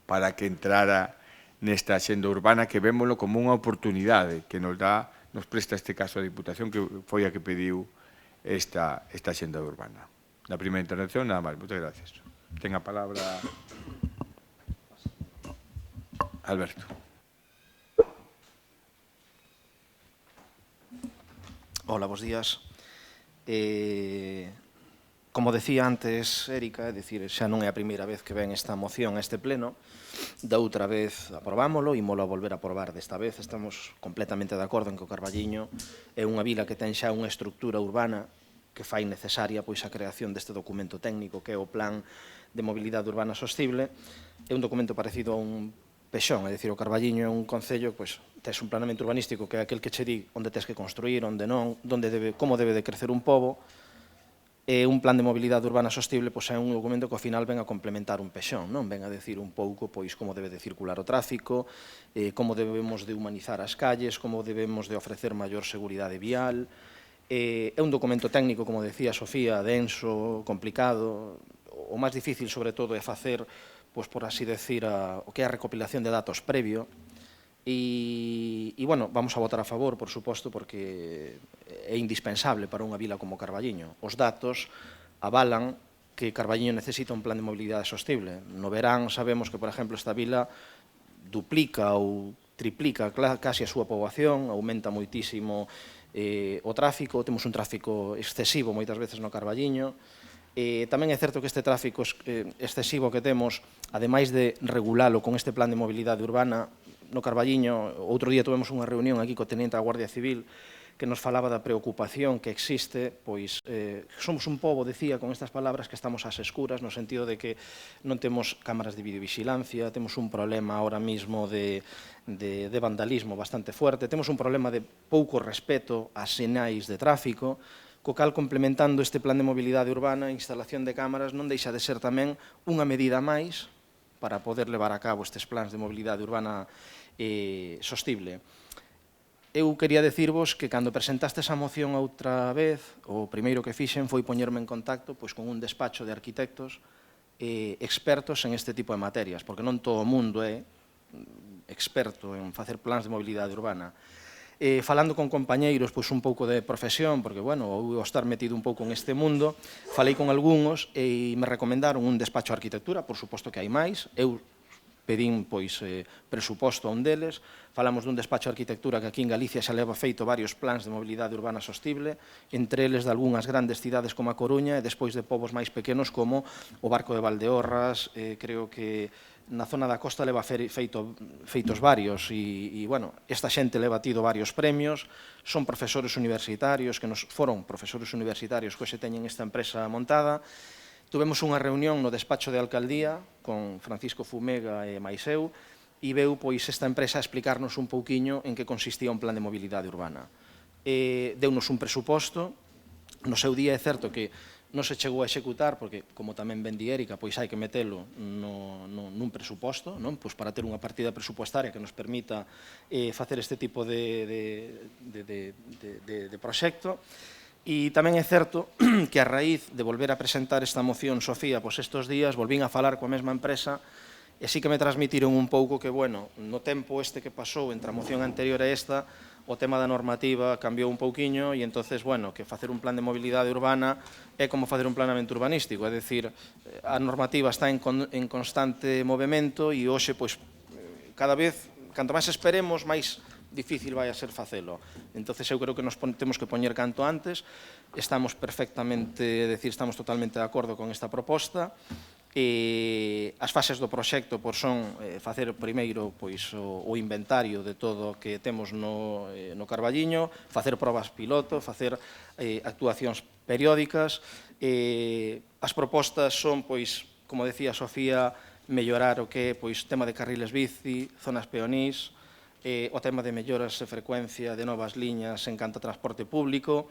S1: para que entrara nesta axenda urbana, que vémoslo como unha oportunidade que nos presta este caso a Diputación, que foi a que pediu esta axenda urbana. Na primeira intervención, nada máis. Moitas gracias. Ten a palabra Alberto.
S6: Hola, bos días. Como decía antes Érica, é dicir, xa non é a primeira vez que ven esta moción a este pleno, da outra vez aprobámolo, ímolo a volver a aprobar desta vez. Estamos completamente de acordo en que o Carballiño é unha vila que ten xa unha estructura urbana que fai necesaria pois a creación deste documento técnico que é o Plan de Mobilidade Urbana Sostible. É un documento parecido a un pexón, é dicir, o Carballiño é un concello, pois tes un planeamento urbanístico que é aquel que che di onde tes que construir, onde non, como debe de crecer un pobo. E un plan de mobilidade urbana sostible pois é un documento que ao final ven a complementar un pexón, non ven a decir un pouco pois como debe de circular o tráfico, como debemos de humanizar as calles, como debemos de ofrecer maior seguridade vial. É un documento técnico, como decía Sofía, denso, complicado. O máis difícil, sobre todo, é facer, pois por así decir, o que é a recopilación de datos previo. E, bueno, vamos a votar a favor, por suposto, porque é indispensable para unha vila como Carballiño. Os datos avalan que Carballiño necesita un plan de mobilidade sostible. No verán sabemos que, por exemplo, esta vila duplica ou triplica casi a súa poboación, aumenta moitísimo o tráfico, temos un tráfico excesivo moitas veces no Carballiño. Tamén é certo que este tráfico excesivo que temos, ademais de regulalo con este plan de mobilidade urbana, no Carballiño, outro día tivemos unha reunión aquí co Tenente da Guardia Civil que nos falaba da preocupación que existe, pois somos un pobo, decía con estas palabras, que estamos ás escuras, no sentido de que non temos cámaras de videovigilancia, temos un problema ahora mismo de vandalismo bastante fuerte, temos un problema de pouco respeto ás sinais de tráfico, co cal, complementando este plan de mobilidade urbana, a instalación de cámaras non deixa de ser tamén unha medida máis para poder levar a cabo estes plans de mobilidade urbana sostible. Eu quería decirvos que cando presentaste esa moción outra vez, o primeiro que fixen foi poñerme en contacto con un despacho de arquitectos expertos en este tipo de materias, porque non todo o mundo é experto en facer plans de mobilidade urbana. Falando con compañeiros un pouco de profesión, porque, bueno, eu estar metido un pouco en este mundo, falei con algúns e me recomendaron un despacho de arquitectura, por suposto que hai máis, eu pedín presuposto a un deles, falamos dun despacho de arquitectura que aquí en Galicia xa leva feito varios plans de mobilidade urbana sostible, entre eles de algunhas grandes cidades como a Coruña e despois de povos máis pequenos como o Barco de Valdeorras, creo que na zona da costa leva feitos varios e, bueno, esta xente leva tido varios premios, son profesores universitarios, que foron profesores universitarios que hoxe teñen esta empresa montada. Tuvemos unha reunión no despacho de alcaldía con Francisco Fumega e máis eu e veu esta empresa a explicarnos un pouquiño en que consistía un plan de mobilidade urbana. Deunos un presuposto, no seu día é certo que non se chegou a executar, porque, como tamén ben di Érica, hai que metelo nun presuposto, para ter unha partida presupuestaria que nos permita facer este tipo de proxecto. E tamén é certo que a raíz de volver a presentar esta moción, Sofía, estes días volvín a falar coa mesma empresa e sí que me transmitiron un pouco que, bueno, no tempo que pasou entre a moción anterior a esta, o tema da normativa cambiou un pouquiño e entonces, bueno, que facer un plan de mobilidade urbana é como facer un planeamento urbanístico, é dicir, a normativa está en constante movimento e hoxe, cada vez, canto máis esperemos, máis difícil vai a ser facelo. Entonces eu creo que nos temos que poñer canto antes, estamos totalmente de acordo con esta proposta, e as fases do proxecto son facer primeiro o inventario de todo o que temos no Carballiño, facer probas piloto, facer actuacións periódicas. As propostas son, como decía Sofía, mellorar o que é tema de carriles bici, zonas peonís, o tema de melloras de frecuencia de novas liñas en canto a transporte público,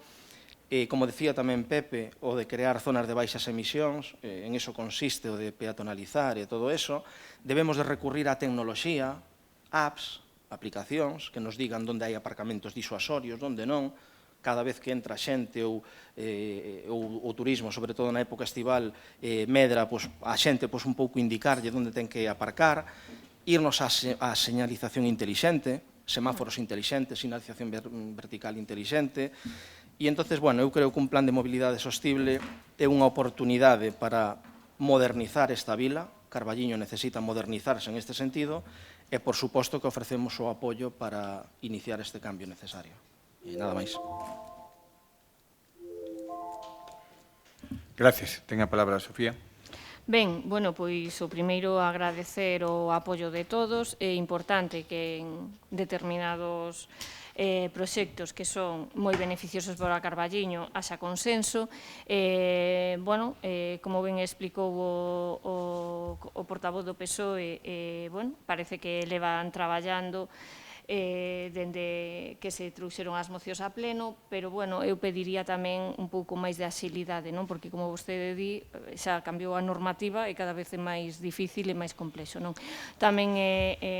S6: como decía tamén Pepe, o de crear zonas de baixas emisións, en iso consiste o de peatonalizar e todo eso. Debemos de recurrir á tecnoloxía, apps, aplicacións, que nos digan onde hai aparcamentos disuasorios, onde non. Cada vez que entra xente ou o turismo, sobre todo na época estival, medra, a xente un pouco indicarlle onde ten que aparcar, irnos á señalización intelixente, semáforos intelixentes, sinalización vertical intelixente. E entonces, bueno, eu creo que un plan de mobilidade sostible é unha oportunidade para modernizar esta vila. Carballiño necesita modernizarse en este sentido e, por suposto, que ofrecemos o apoio para iniciar este cambio necesario. E nada máis.
S1: Gracias. Ten a palabra Sofía.
S2: Ben, bueno, o primeiro agradecer o apoio de todos. É importante que en determinados proxectos que son moi beneficiosos para Carballiño haxa consenso. Como ben explicou o portavoz do PSOE, parece que levan traballando dende que se trouxeron as mocións a pleno, pero, eu pediría tamén un pouco máis de axilidade, porque, como vostede di, xa cambiou a normativa e cada vez é máis difícil e máis complexo. Tamén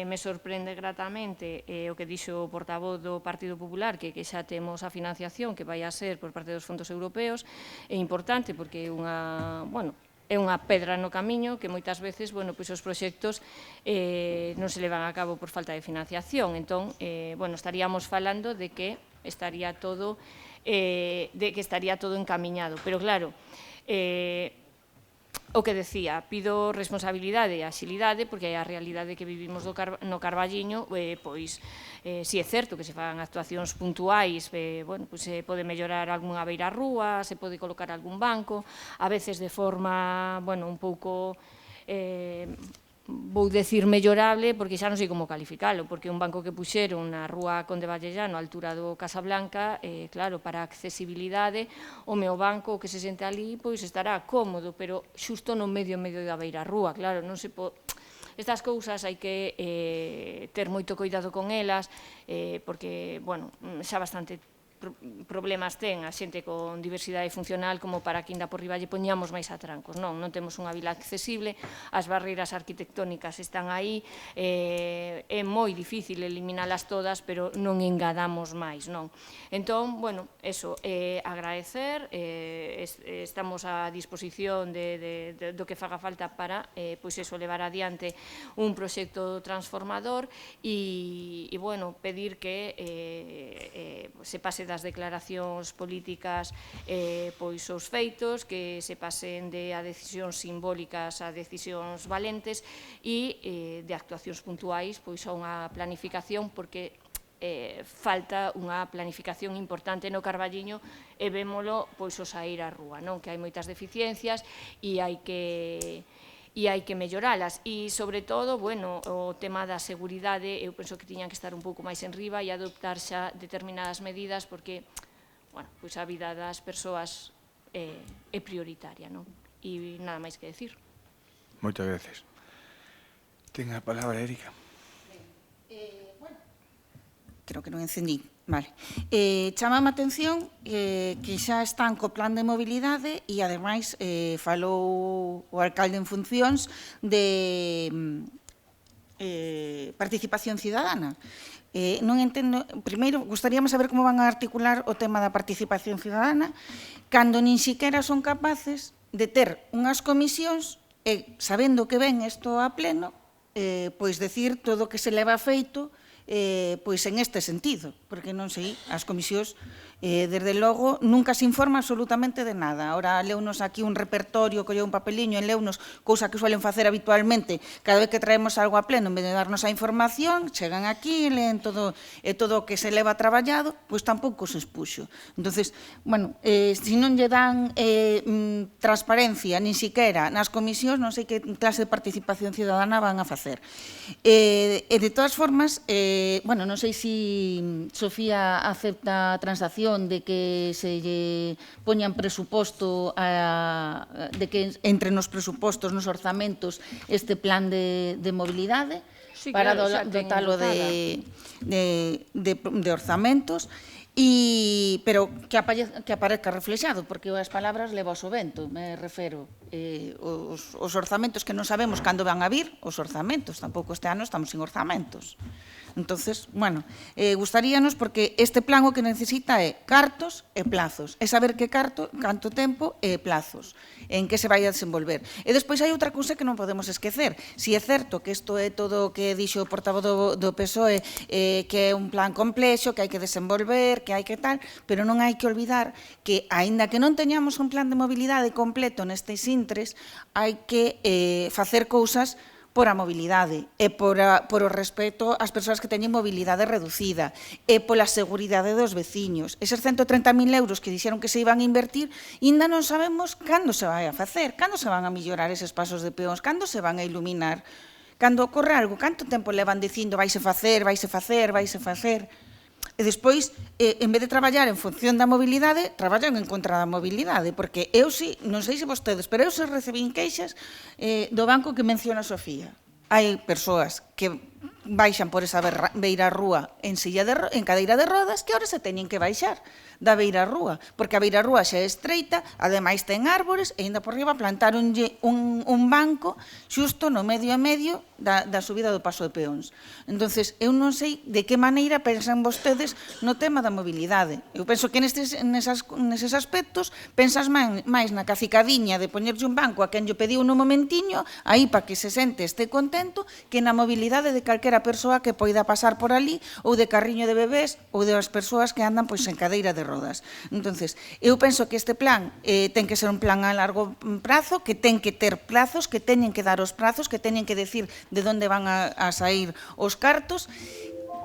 S2: me sorprende gratamente o que dixo o portavoz do Partido Popular, que xa temos a financiación que vai a ser por parte dos fondos europeos. É importante porque é unha pedra no camiño que moitas veces, os proxectos non se levan a cabo por falta de financiación. Entón, estaríamos falando de que estaría todo encamiñado. Pero claro, o que decía, pido responsabilidade e axilidade, porque a realidade que vivimos no Carballiño, pois, si é certo que se fan actuacións puntuais, bueno, pois se pode mellorar algunha beirarrúa, se pode colocar algún banco, a veces de forma, bueno, un pouco, vou decir mellorable, porque xa non sei como calificalo, porque un banco que puxeron na rúa Conde Vallellano, a altura do Casablanca, claro, para a accesibilidade, o meu banco que se sente ali, pois estará cómodo, pero xusto no medio da beirarrúa, claro, non se pode... Estas cousas hai que ter moito cuidado con elas, porque, bueno, xa bastante problemas ten a xente con diversidade funcional como para que ainda por riba lle poñamos máis atrancos. Non temos unha vila accesible, as barreiras arquitectónicas están aí, é moi difícil eliminalas todas, pero non engadamos máis, non? Entón, bueno, eso, agradecer, estamos a disposición do que faga falta para, pois eso, levar adiante un proxecto transformador e, bueno, pedir que se pase das declaracións políticas pois os feitos, que se pasen de a decisións simbólicas a decisións valentes e de actuacións puntuais pois a unha planificación, porque falta unha planificación importante no Carballiño e vémolo pois o saír á rúa, non? Que hai moitas deficiencias e hai que melloralas e, sobre todo, bueno, o tema da seguridade, eu penso que tiñan que estar un pouco máis en riba e adoptar xa determinadas medidas porque, bueno, pois a vida das persoas é prioritaria, non? E nada máis que decir.
S1: Moitas gracias. Ten a palabra, Érica.
S5: Creo que non encendí. Vale. Chamame a atención que xa están co plan de mobilidade e, ademais, falou o alcalde en funcións de participación cidadana. Non entendo, primeiro, gustaríamos saber como van a articular o tema da participación cidadana cando nin siquiera son capaces de ter unhas comisións e, sabendo que ven isto a pleno, pois decir todo o que se leva feito pois en este sentido, porque non sei, as comisións, desde logo, nunca se informa absolutamente de nada. Ahora leunos aquí un repertorio, colleu un papeliño e leunos, cousa que suelen facer habitualmente, cada vez que traemos algo a pleno, en vez de darnos a información, chegan aquí, leen todo o que se leva traballado, pois tampouco se expuxo. Entonces, bueno, se non lle dan transparencia, nin siquiera nas comisións, non sei que clase de participación ciudadana van a facer. E de todas formas, bueno, non sei se Sofía acepta a transacción de que se lle poñan presuposto, de que entre nos presupostos, nos orzamentos, este plan de mobilidade, para dotalo de orzamentos, pero que aparezca reflexado, porque as palabras levas o vento, me refero. Os orzamentos que non sabemos cando van a vir, os orzamentos, tampouco este ano estamos sin orzamentos. Entonces, bueno, gustaríanos, porque este plan o que necesita é cartos e plazos, é saber que canto tempo e plazos, en que se vai a desenvolver. E despois hai outra cousa que non podemos esquecer. Si é certo que isto é todo o que dixo o portavoz do PSOE, que é un plan complexo, que hai que desenvolver, que hai que tal, pero non hai que olvidar que, aínda que non teñamos un plan de mobilidade completo nestes intres, hai que facer cousas por a mobilidade e por o respeto ás persoas que teñen mobilidade reducida e pola seguridade dos veciños. Eses 130.000 euros que dixeron que se iban a invertir, ainda non sabemos cando se vai a facer, cando se van a mellorar eses pasos de peóns, cando se van a iluminar, cando ocorre algo, canto tempo levan dicindo vaise facer. E despois, en vez de traballar en función da mobilidade, traballan en contra da mobilidade, porque eu si, non sei se vostedes, pero eu se recibín queixas do banco que menciona Sofía. Hai persoas que baixan por esa beirarrúa en cadeira de rodas que ahora se teñen que baixar da beirarrúa, porque a beirarrúa xa é estreita, ademais ten árbores, e ainda por riba plantaronlle un banco xusto no medio a medio da subida do paso de peóns. Entonces, eu non sei de que maneira pensan vostedes no tema da mobilidade. Eu penso que neses aspectos pensas máis na cacicadiña de poñerlle un banco a quen lle pediu no momentiño, aí para que se sente este contento, que na mobilidade de calquera calquera persoa que poida pasar por ali, ou de carriño de bebés, ou das persoas que andan pois en cadeira de rodas. Entonces, eu penso que este plan ten que ser un plan a largo prazo, que ten que ter plazos, que teñen que dar os prazos, que teñen que decir de onde van a sair os cartos,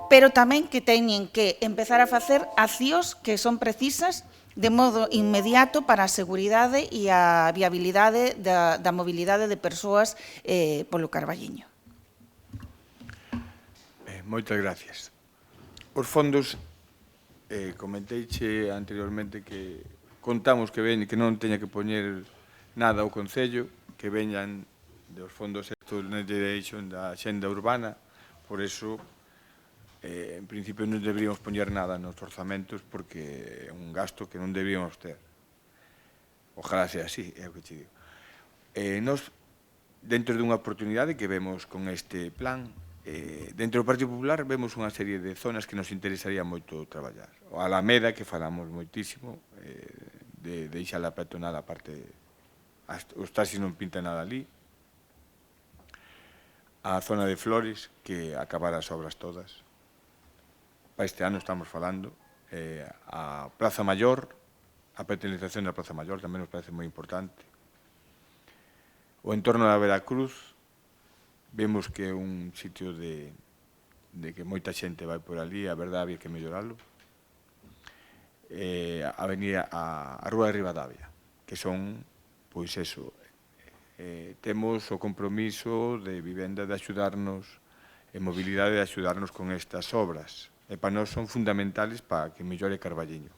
S5: pero tamén que teñen que empezar a facer accións que son precisas de modo inmediato para a seguridade e a viabilidade da mobilidade de persoas polo Carballiño.
S1: Moitas gracias. Os fondos, comenteiche anteriormente que contamos que non teña que poñer nada ao Concello, que veñan dos fondos estos Next Generation da xenda urbana, por eso en principio non deberíamos poñer nada nos orzamentos porque é un gasto que non deberíamos ter. Ojalá sea así, é o que te digo. Nos, dentro dunha oportunidade que vemos con este plan, dentro do Partido Popular vemos unha serie de zonas que nos interesaría moito traballar. O Alameda, que falamos moitísimo, de deixar a peatonal a parte, os taxis non pintan nada ali, a zona de Flores, que acabar as obras todas. Para este ano estamos falando, a Praza Maior, a peatonalización da Praza Maior tamén nos parece moi importante. O entorno da Veracruz, vemos que é un sitio de que moita xente vai por ali, a verdade había que melloralo. A Rúa de Ribadavia, que son, pois eso, temos o compromiso de vivenda de axudarnos, e mobilidade de axudarnos con estas obras. E para nós son fundamentales para que mellore Carballiño.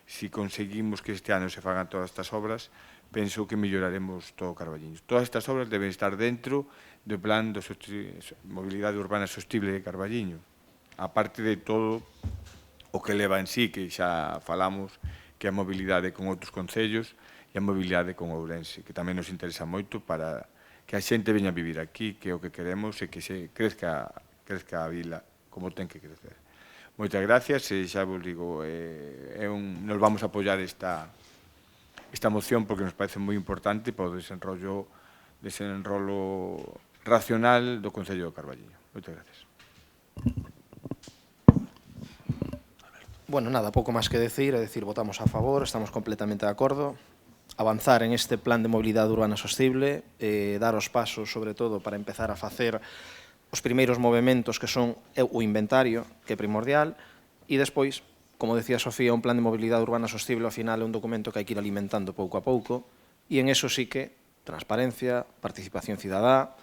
S1: Si conseguimos que este ano se fagan todas estas obras, penso que melloraremos todo Carballiño. Todas estas obras deben estar dentro do plan de mobilidade urbana sostible de Carballiño. Aparte de todo o que leva en sí, que xa falamos, que é a mobilidade con outros concellos e a mobilidade con Ourense, que tamén nos interesa moito para que a xente veña a vivir aquí, que é o que queremos e que se crezca a vila como ten que crecer. Moitas gracias e xa vos digo, nos vamos a apoiar esta moción porque nos parece moi importante para o desenrolo racional do Concello de Carballiño. Moitas gracias.
S6: Bueno, nada, pouco máis que decir, é dicir, votamos a favor, estamos completamente de acordo. Avanzar en este plan de mobilidade urbana sostible, dar os pasos, sobre todo, para empezar a facer os primeiros movementos que son o inventario, que é primordial, e despois, como decía Sofía, un plan de mobilidade urbana sostible ao final é un documento que hai que ir alimentando pouco a pouco, e en eso sí que transparencia, participación cidadá,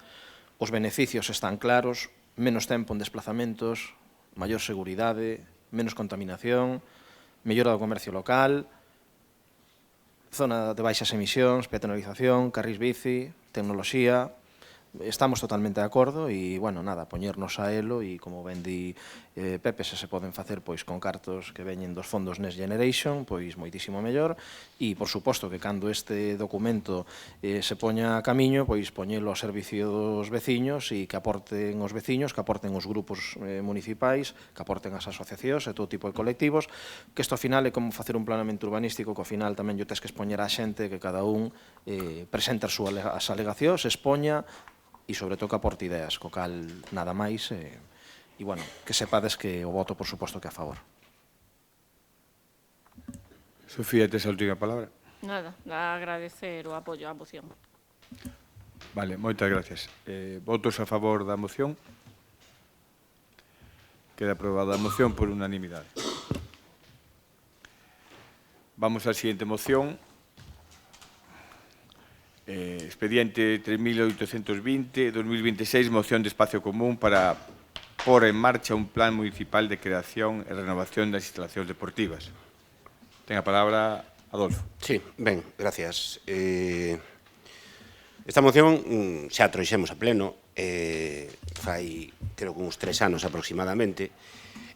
S6: os beneficios están claros, menos tempo en desplazamentos, maior seguridade, menos contaminación, mellora do comercio local, zona de baixas emisións, peatonalización, carrís bici, tecnoloxía. Estamos totalmente de acordo e, bueno, nada, poñernos a elo e, como ben di Pepe, se poden facer pois con cartos que veñen dos fondos Next Generation, pois moitísimo mellor e, por suposto, que cando este documento se poña a camiño, pois poñelo ao servicio dos veciños e que aporten os veciños, que aporten os grupos municipais, que aporten as asociacións e todo tipo de colectivos, que isto ao final é como facer un planeamento urbanístico que ao final tamén yo tes que expoñer á xente que cada un presenta as alegacións, expoña e sobre todo que aporte ideas, co cal nada máis e, bueno, que sepades que o voto, por suposto, que a favor.
S1: Sofía, tes a última palabra?
S2: Nada, agradecer o apoio á moción.
S1: Vale, moitas gracias. Votos a favor da moción? Queda aprobada a moción por unanimidade. Vamos á seguinte moción. Expediente 3820-2026, moción de espacio común para pôr en marcha un plan municipal de creación e renovación das instalacións deportivas. Ten a palabra Adolfo.
S3: Sí, ben, gracias. Esta moción xa a trouxemos a pleno, fai, creo que uns 3 anos aproximadamente,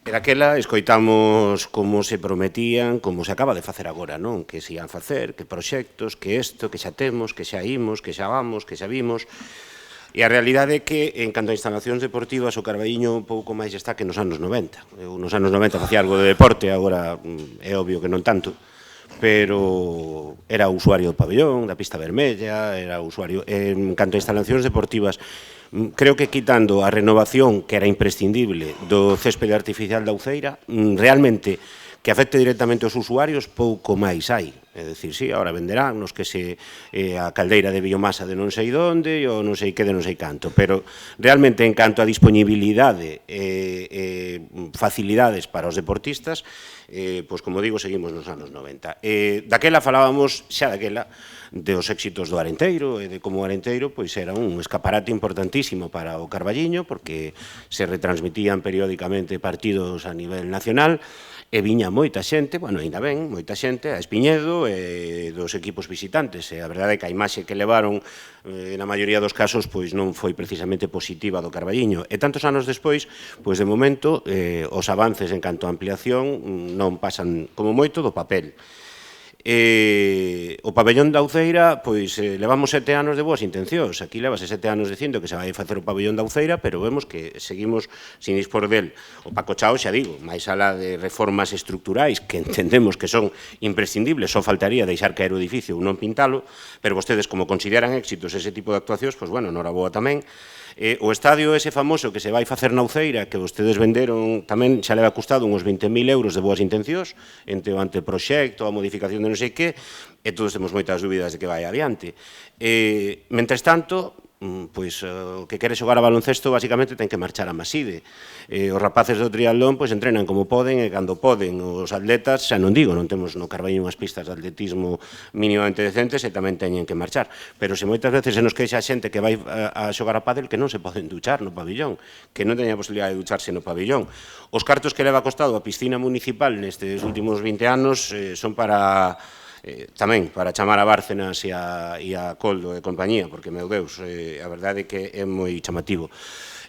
S3: e daquela escoitamos como se prometían, como se acaba de facer agora, non? Que se ian facer, que proxectos, que isto, que xa temos, que xa imos, que xa vamos, que xa vimos. E a realidade é que, en canto a instalacións deportivas, o Carballiño un pouco máis está que nos anos 90. Eu nos anos 90 facía algo de deporte, agora é obvio que non tanto, pero era usuario do pabellón, da pista vermella, era usuario. En canto a instalacións deportivas, creo que quitando a renovación, que era imprescindible, do céspede artificial da Uceira, realmente que afecte directamente aos usuarios, pouco máis hai. É dicir, sí, ahora venderán nos que se a caldeira de biomasa de non sei onde, ou non sei que de non sei canto, pero realmente en canto a disponibilidade e facilidades para os deportistas, pois como digo, seguimos nos anos 90. Daquela falábamos, xa daquela, dos éxitos do Arenteiro e de como o Arenteiro pois era un escaparate importantísimo para o Carballiño, porque se retransmitían periódicamente partidos a nivel nacional, e viña moita xente, bueno, ainda ben, moita xente a Espiñedo e dos equipos visitantes, e a verdade é que a imaxe que levaron na maioría dos casos pois non foi precisamente positiva do Carballiño, e tantos anos despois, pois de momento os avances en canto a ampliación non pasan como moito do papel. O pabellón da Uceira, pois levamos 7 anos de boas intencións. Aquí levase 7 anos dicindo que se vai facer o pabellón da Uceira, pero vemos que seguimos sin dispor del. O Paco Chao, xa digo, máis alá de reformas estructurais que entendemos que son imprescindibles, só faltaría deixar caer o edificio ou non pintalo, pero vostedes, como consideran éxitos ese tipo de actuacións, pois bueno, noraboa tamén. O estadio ese famoso que se vai facer na Uceira, que vostedes venderon, tamén xa leva custado uns 20.000 euros de boas intencións, entre o anteproxecto, a modificación de non sei que, e todos temos moitas dúbidas de que vai adiante. Mentres tanto, pois o que quere xogar a baloncesto basicamente ten que marchar a Maside. Os rapaces do triatlón pois entrenan como poden e cando poden. Os atletas, xa non digo, non temos no Carballiño unhas pistas de atletismo mínimamente decentes e tamén teñen que marchar. Pero se moitas veces se nos queixa a xente que vai a xogar a pádel que non se poden duchar no pabellón, que non teña a posibilidade de ducharse no pabellón. Os cartos que leva costado a piscina municipal nestes últimos 20 anos son para... tamén para chamar a Bárcenas e a Coldo e compañía, porque, meu Deus, a verdade é que é moi chamativo.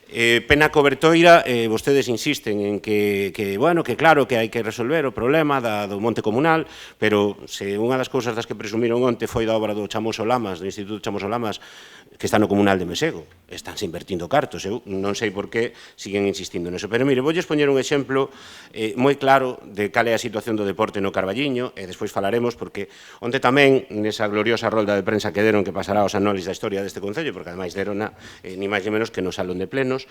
S3: Pena cobertoira, vostedes insisten en que, bueno, que claro que hai que resolver o problema do monte comunal, pero se unha das cousas das que presumiron onte foi da obra do Chamoso Lamas, do Instituto Chamoso Lamas, que está no comunal de Mesego, estánse invertindo cartos, eu non sei por que siguen insistindo neso, pero mire, voulles poñer un exemplo moi claro de cal é a situación do deporte no Carballiño, e despois falaremos, porque onte tamén, nesa gloriosa rolda de prensa que deron, que pasará aos análisis da historia deste Concello, porque ademais derona, ni máis ni menos que no salón de plenos,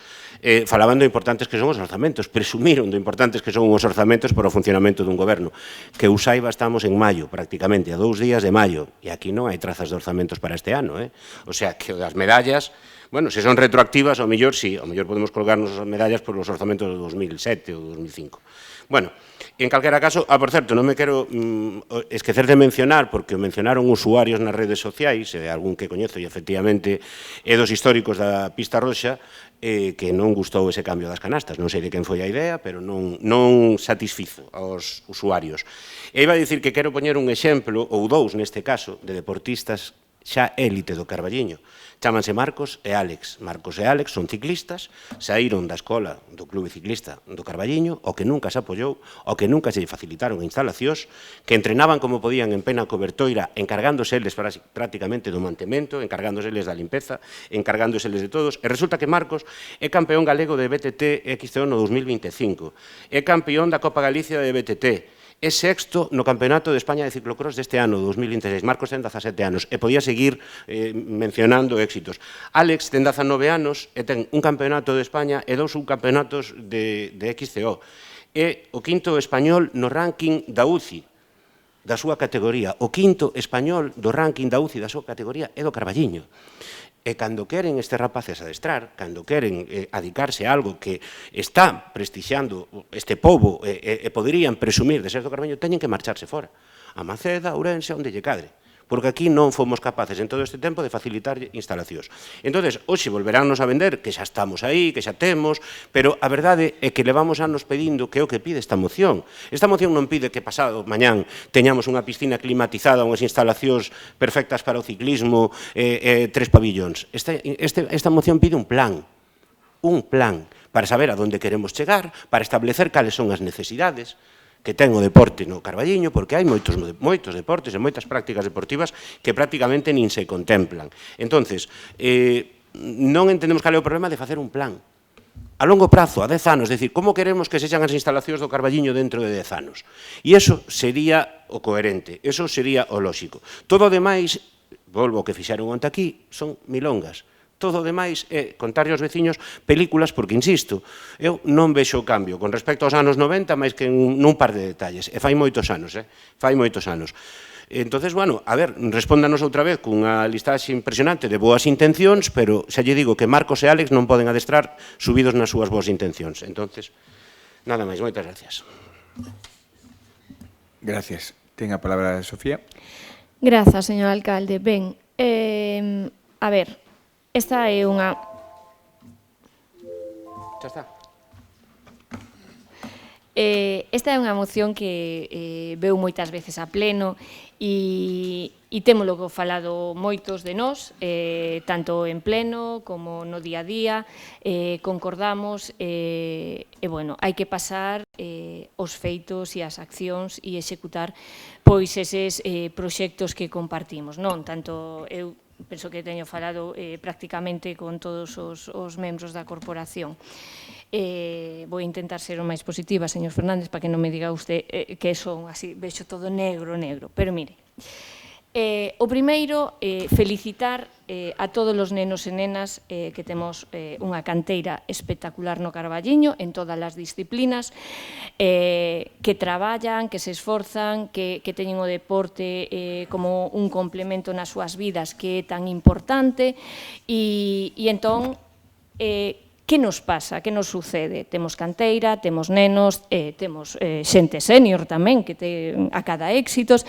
S3: falaban do importantes que son os orzamentos, presumiron do importantes que son os orzamentos para o funcionamento dun goberno, que eu saiba estamos en maio, prácticamente, a 2 días de maio, e aquí non hai trazas de orzamentos para este ano, o sea, que as medallas, bueno, se son retroactivas, ao mellor sí, ao mellor podemos colgarnos as medallas por os orzamentos do 2007 ou 2005. Bueno, en calquera caso, por certo, non me quero esquecer de mencionar, porque mencionaron usuarios nas redes sociais, algún que coñezo e efectivamente é dos históricos da Pista Roxa, que non gustou ese cambio das canastas. Non sei de quen foi a idea, pero non satisfizo aos usuarios. E iba a dicir que quero poñer un exemplo, ou dous neste caso, de deportistas xa élite do Carballiño. Chámanse Marcos e Álex. Marcos e Álex son ciclistas, saíron da escola do Clube Ciclista do Carballiño, o que nunca se apoiou, o que nunca se facilitaron instalacións, que entrenaban como podían en Pena Cobertoira, encargándose eles prácticamente do mantemento, encargándose eles da limpeza, encargándose eles de todos, e resulta que Marcos é campeón galego de BTT XCO no 2025, é campeón da Copa Galicia de BTT, é sexto no Campeonato de España de Ciclocross deste ano, 2026. Marcos ten 17 anos e podía seguir mencionando éxitos. Álex ten 19 anos e ten un Campeonato de España e 2 subcampeonatos de XCO. É o quinto español no ranking da UCI, da súa categoría. O quinto español do ranking da UCI da súa categoría é do Carballiño. E cando queren estes rapaces adestrar, cando queren adicarse a algo que está prestixiando este pobo e poderían presumir de ser do Carballiño, teñen que marcharse fora. A Maceda, a Ourense, onde lle cadre. Porque aquí non fomos capaces en todo este tempo de facilitar instalacións. Entón, hoxe volverános a vender, que xa estamos aí, que xa temos, pero a verdade é que levamos anos pedindo que é o que pide esta moción. Esta moción non pide que pasado mañán teñamos unha piscina climatizada, unhas instalacións perfectas para o ciclismo, 3 pabillóns. Esta moción pide un plan para saber a onde queremos chegar, para establecer cales son as necesidades que ten o deporte no Carballiño, porque hai moitos deportes e moitas prácticas deportivas que prácticamente nin se contemplan. Entonces, non entendemos cal é o problema de facer un plan a longo prazo, a 10 anos, decir, como queremos que sexan as instalacións do Carballiño dentro de 10 anos. E iso sería o coherente, iso sería o lóxico. Todo o demais, volvo ao que fixeron onte aquí, son milongas. Todo o demais é contarlle aos veciños películas, porque, insisto, eu non vexo o cambio con respecto aos anos 90, máis que nun par de detalles. E fai moitos anos, fai moitos anos. Entonces, bueno, a ver, respóndanos outra vez cunha listaxe impresionante de boas intencións, pero xa lle digo que Marcos e Álex non poden adestrar subidos nas súas boas intencións. Entonces, nada máis, moitas gracias.
S1: Gracias. Ten a palabra Sofía.
S2: Grazas, señor alcalde. Ben, a ver, esta é unha...
S3: Xa está.
S2: Esta é unha moción que veu moitas veces a pleno e témolo falado moitos de nós, tanto en pleno como no día a día, concordamos e, bueno, hai que pasar os feitos e as accións e executar pois eses proxectos que compartimos, non? Tanto eu penso que teño falado prácticamente con todos os membros da corporación. Vou intentar ser o máis positiva, señor Fernández, para que non me diga usted que son así, vexo todo negro, negro. Pero mire, o primeiro, felicitar a todos os nenos e nenas que temos unha canteira espectacular no Carballiño, en todas as disciplinas, que traballan, que se esforzan, que teñen o deporte como un complemento nas súas vidas que é tan importante e entón, que nos pasa? Que nos sucede? Temos canteira, temos nenos, temos xente senior tamén, que ten a cada éxitos.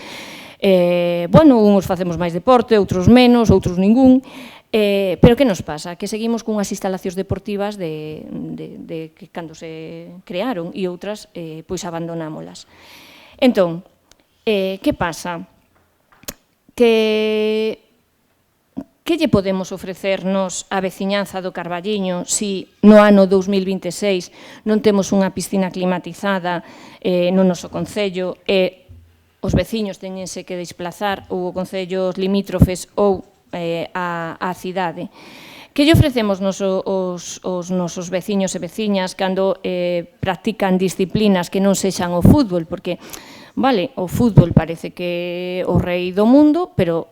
S2: Bueno, uns facemos máis deporte, outros menos, outros ningún. Pero que nos pasa? Que seguimos cunhas instalacións deportivas de que cando se crearon e outras pois abandonámolas. Entón, que pasa? Que lle podemos ofrecernos a veciñanza do Carballiño se no ano 2026 non temos unha piscina climatizada no noso concello e os veciños teñense que desplazar ou concellos limítrofes ou a cidade? Que lle ofrecemos os nosos veciños e veciñas cando practican disciplinas que non sexan o fútbol? Porque vale, o fútbol parece que é o rei do mundo, pero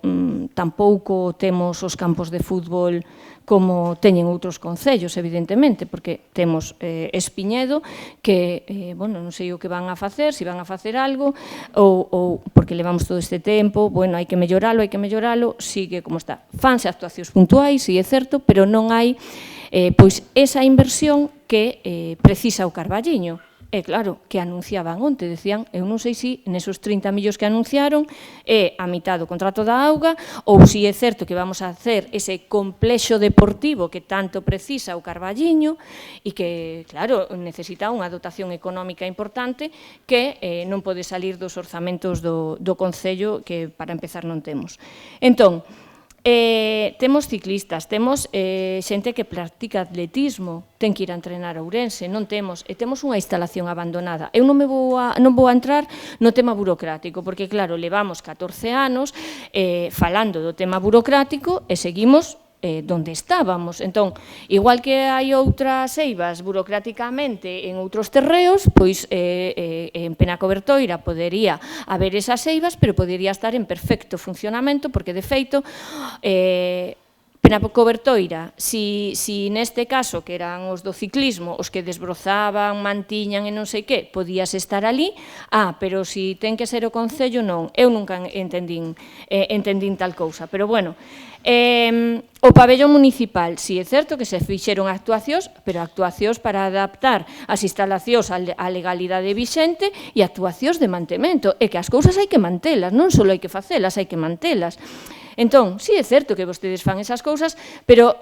S2: tampouco temos os campos de fútbol como teñen outros concellos, evidentemente, porque temos Espiñedo, que, bueno, non sei o que van a facer, se van a facer algo, ou porque levamos todo este tempo, bueno, hai que melloralo, sigue como está. Fanse actuacións puntuais, si é certo, pero non hai, pois, esa inversión que precisa o Carballiño. E claro, que anunciaban onte, decían, eu non sei se nesos 30 millóns que anunciaron é a mitad do contrato da auga ou se é certo que vamos a hacer ese complexo deportivo que tanto precisa o Carballiño e que, claro, necesita unha dotación económica importante que non pode salir dos orzamentos do Concello que para empezar non temos. Entón, temos ciclistas, temos xente que practica atletismo, ten que ir a entrenar a Ourense, non temos, e temos unha instalación abandonada. Eu non vou a entrar no tema burocrático, porque claro, levamos 14 anos falando do tema burocrático e seguimos donde estábamos. Entón, igual que hai outras eivas burocráticamente en outros terreos, pois en Penacobertoira podería haber esas eivas, pero podería estar en perfecto funcionamento, porque de feito Penacobertoira, si neste caso, que eran os do ciclismo, os que desbrozaban, mantiñan e non sei que, podías estar ali, pero si ten que ser o Concello, non. Eu nunca entendín tal cousa, pero bueno, o pabellón municipal, si é certo que se fixeron actuacións, pero actuacións para adaptar as instalacións á legalidade vixente e actuacións de mantemento, e que as cousas hai que mantelas, non só hai que facelas, hai que mantelas. Entón, si é certo que vostedes fan esas cousas, pero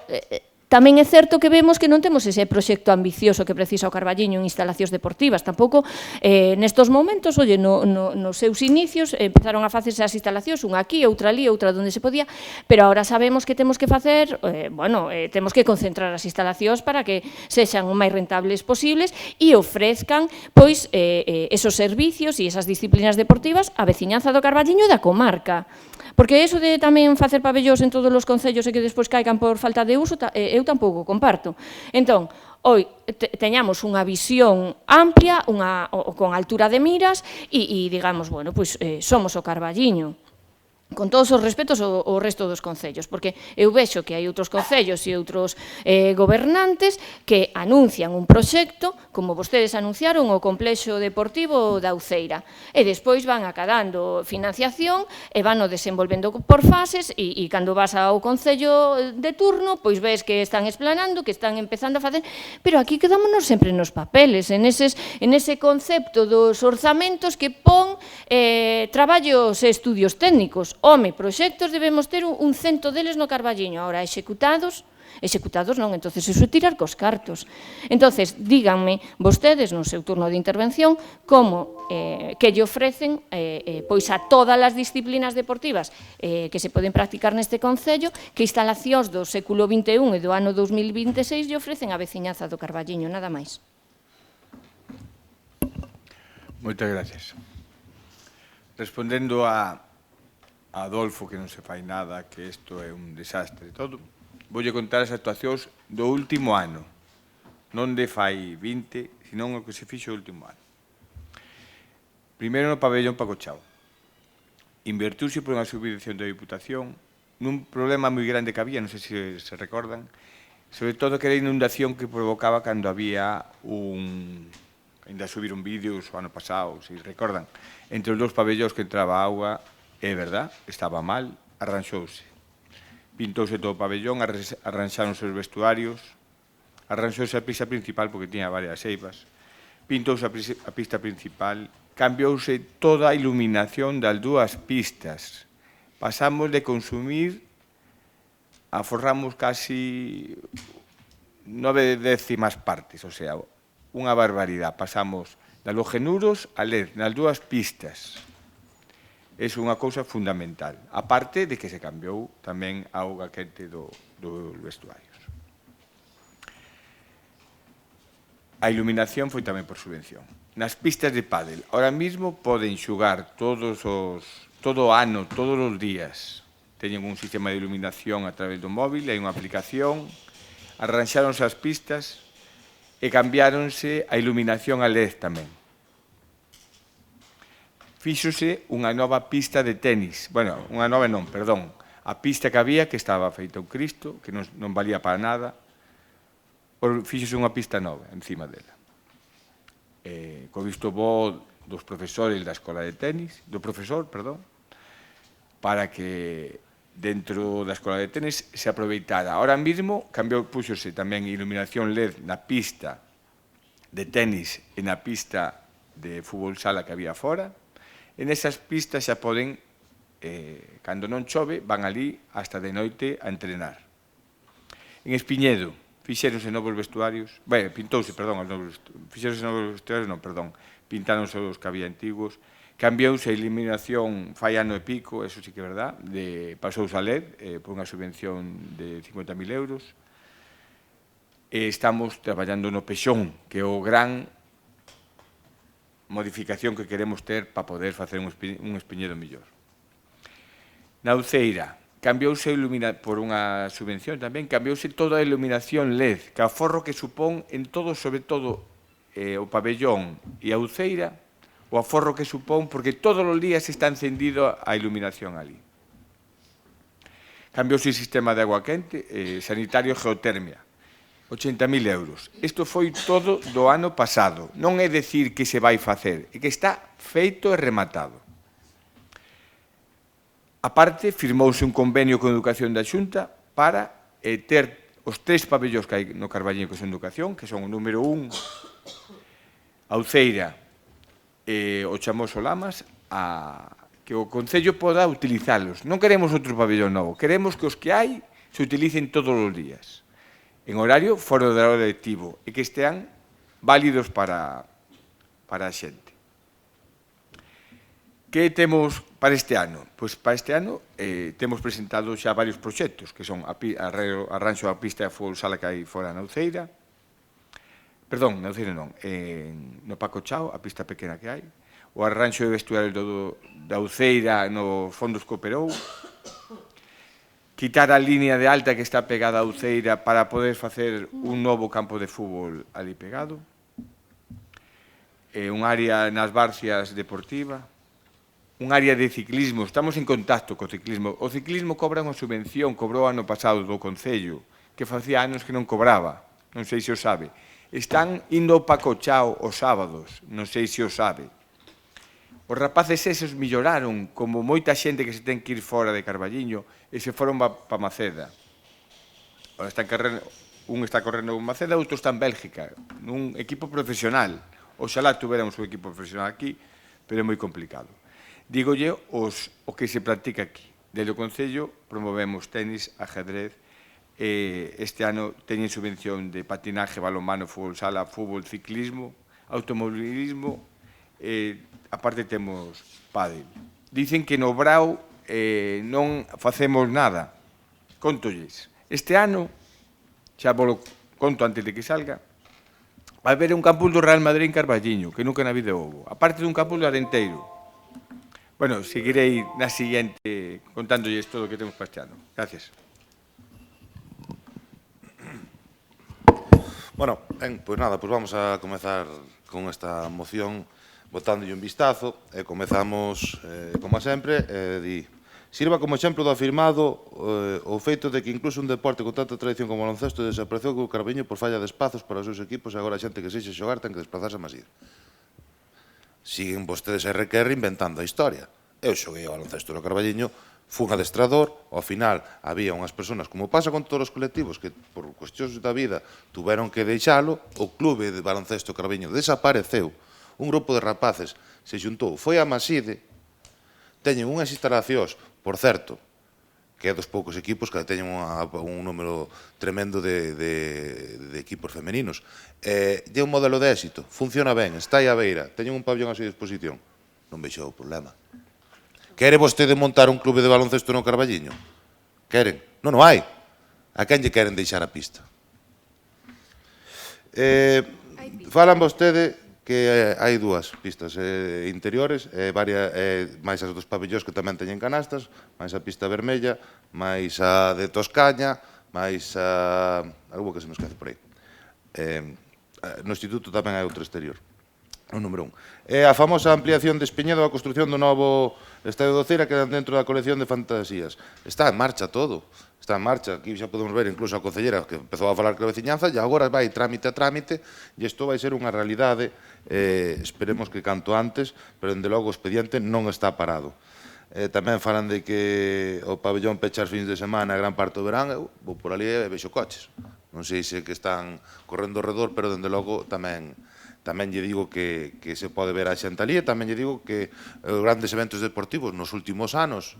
S2: tamén é certo que vemos que non temos ese proxecto ambicioso que precisa o Carballiño en instalacións deportivas. Tampouco, nestos momentos, oye, nos seus inicios, empezaron a facerse as instalacións, unha aquí, outra ali, outra onde se podía, pero agora sabemos que temos que facer, bueno, temos que concentrar as instalacións para que sexan o máis rentables posibles e ofrezcan, pois, esos servicios e esas disciplinas deportivas á veciñanza do Carballiño e da comarca. Porque iso de tamén facer pabellóns en todos os concellos e que despois caigan por falta de uso, eu tampouco comparto. Entón, hoy teñamos unha visión amplia, con altura de miras e digamos, bueno, pois somos o Carballiño. con todos os respetos ao resto dos concellos, porque eu vexo que hai outros concellos e outros gobernantes que anuncian un proxecto, como vostedes anunciaron o complexo deportivo da Uceira, e despois van acadando financiación e van o desenvolvendo por fases e cando vas ao concello de turno, pois ves que están explanando, que están empezando a facer, pero aquí quedámonos sempre nos papeles, en ese concepto dos orzamentos que pon traballos e estudios técnicos. Home, proxectos debemos ter un 100 deles no Carballiño, ahora executados non, entonces iso é tirar cos cartos. Entonces, díganme vostedes no seu turno de intervención como que lle ofrecen pois a todas as disciplinas deportivas que se poden practicar neste concello, que instalacións do século XXI e do ano 2026 lle ofrecen a veciñanza do Carballiño, nada máis.
S1: Moitas gracias. Respondendo a Adolfo, que non se fai nada, que isto é un desastre e todo, voulle contar as actuacións do último ano, non de fai 20, senón o que se fixo o último ano. Primeiro no pabellón Pacochao. Invertiuse por unha subvención da Diputación nun problema moi grande que había, non sei se se recordan, sobre todo que era a inundación que provocaba cando había ainda subiron vídeos o ano pasado, se recordan, entre os dous pabellóns que entraba auga. É verdad, estaba mal, arranxouse. Pintouse todo o pabellón, arranxáronse os vestuarios, arranxouse a pista principal porque tiña varias eivas, pintouse a pista principal, cambiouse toda a iluminación das dúas pistas. Pasamos de consumir, aforramos casi 9 décimas partes, o sea, unha barbaridade. Pasamos de halogenuros a LED nas dúas pistas. É unha cousa fundamental, aparte de que se cambiou tamén a auga quente dos vestuarios. A iluminación foi tamén por subvención. Nas pistas de pádel, ahora mesmo poden xugar todo o ano, todos os días. Teñen un sistema de iluminación a través do móvil, hai unha aplicación, arranxáronse as pistas e cambiáronse a iluminación a LED tamén. Fíxose unha nova pista de tenis. Bueno, unha nova non, perdón. A pista que había, que estaba feita un Cristo, que non valía para nada, fíxose unha pista nova encima dela. Co visto bo dos profesores da escola de tenis, do profesor, perdón, para que dentro da escola de tenis se aproveitara. Ahora mesmo púxose tamén iluminación LED na pista de tenis e na pista de fútbol sala que había fora. En esas pistas xa poden, cando non chove, van ali hasta de noite a entrenar. En Espiñedo, fixéronse novos vestuarios, pintáronse pintáronse os que había antigos, cambiouse a iluminación fai ano e pico, eso sí que é verdad, pasouse a LED por unha subvención de 50.000 euros, e estamos traballando no Pexón, que é o gran modificación que queremos ter para poder facer un Espiñedo mellor. Na Uceira, cambiouse por unha subvención tamén, cambiouse toda a iluminación LED, que aforro que supón en todo, sobre todo o pabellón e a Uceira, o aforro que supón, porque todos os días está encendido a iluminación ali. Cambiouse o sistema de agua quente, sanitario e geotermia. 80.000 euros. Isto foi todo do ano pasado. Non é decir que se vai facer, é que está feito e rematado. A parte, firmouse un convenio con Educación da Xunta para ter os 3 pabellóns que hai no Carballiño que son Educación, que son o número 1, a Uceira e o Chamoso Lamas, que o Concello poda utilizalos. Non queremos outro pabellón novo, queremos que os que hai se utilicen todos os días, en horario fora do horario lectivo, e que estean válidos para a xente. Que temos para este ano? Pois para este ano temos presentado xa varios proxectos, que son arranxo a pista de fútbol sala que hai fora na Uceira, perdón, na Uceira non, no Pacochao, a pista pequena que hai, o arranxo de vestuario da Uceira nos fondos que operou, quitar a línea de alta que está pegada a Uceira para poder facer un novo campo de fútbol ali pegado, un área nas Barcias deportiva, un área de ciclismo, estamos en contacto co ciclismo. O ciclismo cobra unha subvención, cobrou ano pasado do Concello, que facía anos que non cobraba, non sei se o sabe. Están indo ao Pacochao os sábados, non sei se o sabe. Os rapaces eses melloraron, como moita xente que se ten que ir fora de Carballiño, e se foron pa Maceda. Un está correndo en Maceda, outro está en Bélgica, nun equipo profesional. Oxalá tuveramos un equipo profesional aquí, pero é moi complicado. Dígolle o que se practica aquí. Desde o Concello promovemos tenis, ajedrez, este ano teñen subvención de patinaje, balonmano, fútbol sala, fútbol, ciclismo, automobilismo, aparte temos pádel. Dicen que no Brao non facemos nada. Contolles. Este ano, xa vos conto antes de que salga, vai haber un campus do Real Madrid en Carballiño, que nunca na vida houve. Aparte dun campus do Arenteiro. Bueno, seguirei na siguiente contándolles todo o que temos para este ano. Gracias.
S4: Bueno, pois nada, pois vamos a comezar con esta moción botándolle un vistazo e comezamos, como sempre, sirva como exemplo do afirmado o feito de que incluso un deporte con tanta tradición como o baloncesto desapareceu co Carballiño por falla de espazos para os seus equipos e agora a xente que sexa xogar ten que desplazarse a Maside. Siguen vostedes RQR inventando a historia. Eu xoguei ao baloncesto no Carballiño, fun adestrador, ao final había unhas persoas, como pasa con todos os colectivos, que por cuestións da vida tuveron que deixalo, o clube de baloncesto Carballiño desapareceu, un grupo de rapaces se xuntou, foi a Maside, teñen unhas instalacións, por certo, que é dos poucos equipos que teñen un número tremendo de equipos femeninos. É un modelo de éxito, funciona ben, está aí a beira, teñen un pabellón a súa disposición. Non vexo o problema. Quere vostede montar un clube de baloncesto no Carballiño? Queren? Non o hai. A quen lle queren deixar a pista? Falan vostede que hai dúas pistas interiores, máis as dos pabellóns que tamén teñen canastas, máis a pista vermella, máis a de Toscaña, máis a... algo que se me esquece por aí. No instituto tamén hai outro exterior, o número 1. A famosa ampliación de Espiñedo, a construción do novo estadio do Cira, que dentro da colección de fantasías. Está en marcha todo. Está en marcha, aquí xa podemos ver incluso a concellera que empezou a falar que a veciñanza e agora vai trámite a trámite e isto vai ser unha realidade, esperemos que canto antes, pero dende logo o expediente non está parado. Tamén falan de que o pabellón pecha os fins de semana a gran parte do verán, eu vou por ali e vexo coches. Non sei se que están correndo ao redor, pero dende logo tamén lle digo que se pode ver a xente ali e tamén lle digo que os grandes eventos deportivos nos últimos anos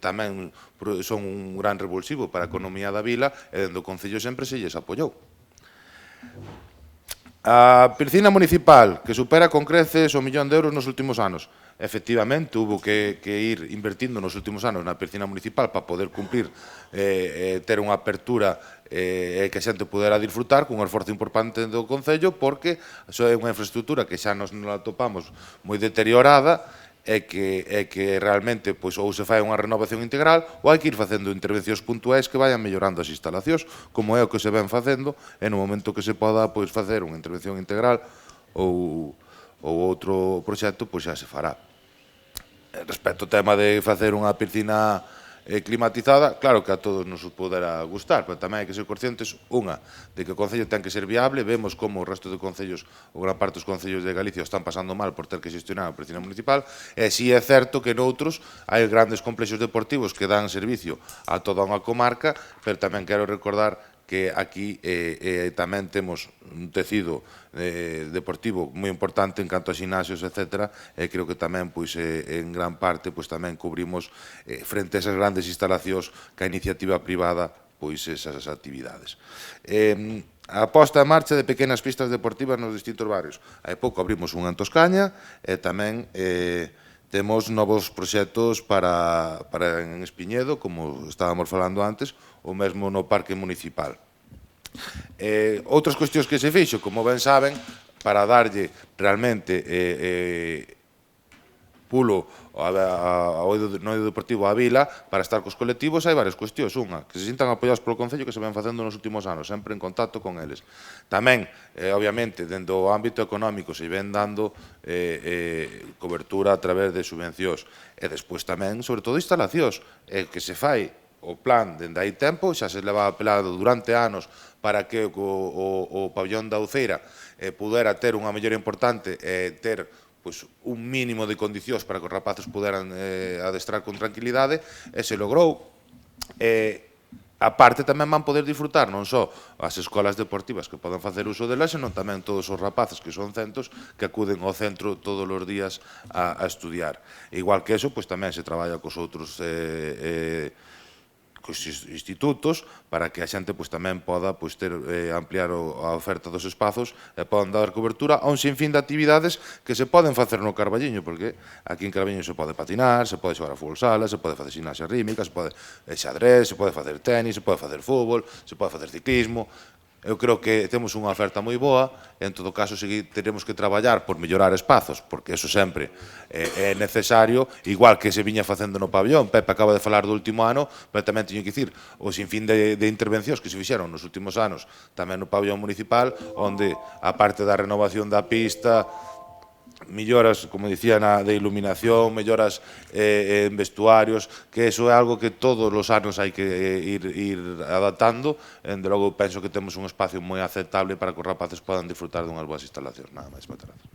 S4: tamén son un gran revulsivo para a economía da vila e dentro do Concello sempre se lles apoiou. A piscina municipal, que supera con creces o 1 millón de euros nos últimos anos. Efectivamente, hubo que ir invertindo nos últimos anos na piscina municipal para poder cumplir, ter unha apertura e que a xente pudera disfrutar cun esforzo importante do Concello, porque é unha infraestructura que xa nos la topamos moi deteriorada é que realmente ou se fai unha renovación integral ou hai que ir facendo intervencións puntuais que vayan mellorando as instalacións, como é o que se ven facendo, e no momento que se poda facer unha intervención integral ou outro proxecto, xa se fará. Respecto ao tema de facer unha piscina climatizada, claro que a todos nos poderá gustar, pero tamén hai que ser conscientes, unha, de que o Concello ten que ser viable, vemos como o resto de concellos, ou gran parte dos concellos de Galicia están pasando mal por ter que xestionar a piscina municipal, e si é certo que noutros hai grandes complexos deportivos que dan servicio a toda unha comarca, pero tamén quero recordar que aquí tamén temos un tecido deportivo moi importante en canto a xinasios, etc. E creo que tamén, en gran parte, tamén cubrimos frente a esas grandes instalacións que a iniciativa privada, esas actividades. A posta en marcha de pequenas pistas deportivas nos distintos barrios. Hai pouco abrimos unha en Toscaña e tamén temos novos proxectos para en Espiñedo, como estábamos falando antes, ou mesmo no Parque Municipal. Outras cuestións que se fixo, como ben saben, para darlle realmente pulo no eido deportivo a Vila para estar cos colectivos hai varias cuestións. Unha, que se sintan apoiados polo Concello, que se ven facendo nos últimos anos, sempre en contacto con eles. Tamén, obviamente, dentro do ámbito económico se ven dando cobertura a través de subvencións. E despois tamén, sobre todo, instalacións, que se fai o plan dende hai tempo, xa se leva apelado durante anos para que o pabellón da Uceira pudera ter unha mellora importante e ter un mínimo de condicións para que os rapaces puderan adestrar con tranquilidade, e se logrou. A parte tamén van poder disfrutar non só as escolas deportivas que poden facer uso delas, senón tamén todos os rapaces, que son centos, que acuden ao centro todos os días a estudiar. Igual que eso, tamén se traballa cos outros institutos para que a xente tamén poda ampliar a oferta dos espazos e podan dar cobertura a un sinfín de actividades que se poden facer no Carballiño, porque aquí en Carballiño se pode patinar, se pode xogar a fútbol sala, se pode facer gimnasia rítmica, se pode xadrez, se pode facer tenis, se pode facer fútbol, se pode facer ciclismo. Eu creo que temos unha oferta moi boa, e en todo caso teremos que traballar por mellorar espazos, porque eso sempre é necesario, igual que se viña facendo no pabellón. Pepe acaba de falar do último ano, pero tamén teño que dicir o sinfín de intervencións que se fixeron nos últimos anos tamén no pabellón municipal, onde, a parte da renovación da pista, melloras, como dicía, de iluminación, melloras en vestuarios, que eso é algo que todos os anos hai que ir adaptando. De logo, penso que temos un espacio moi aceptable para que os rapaces podan disfrutar dunhas boas instalacións. Nada máis, moitas gracias.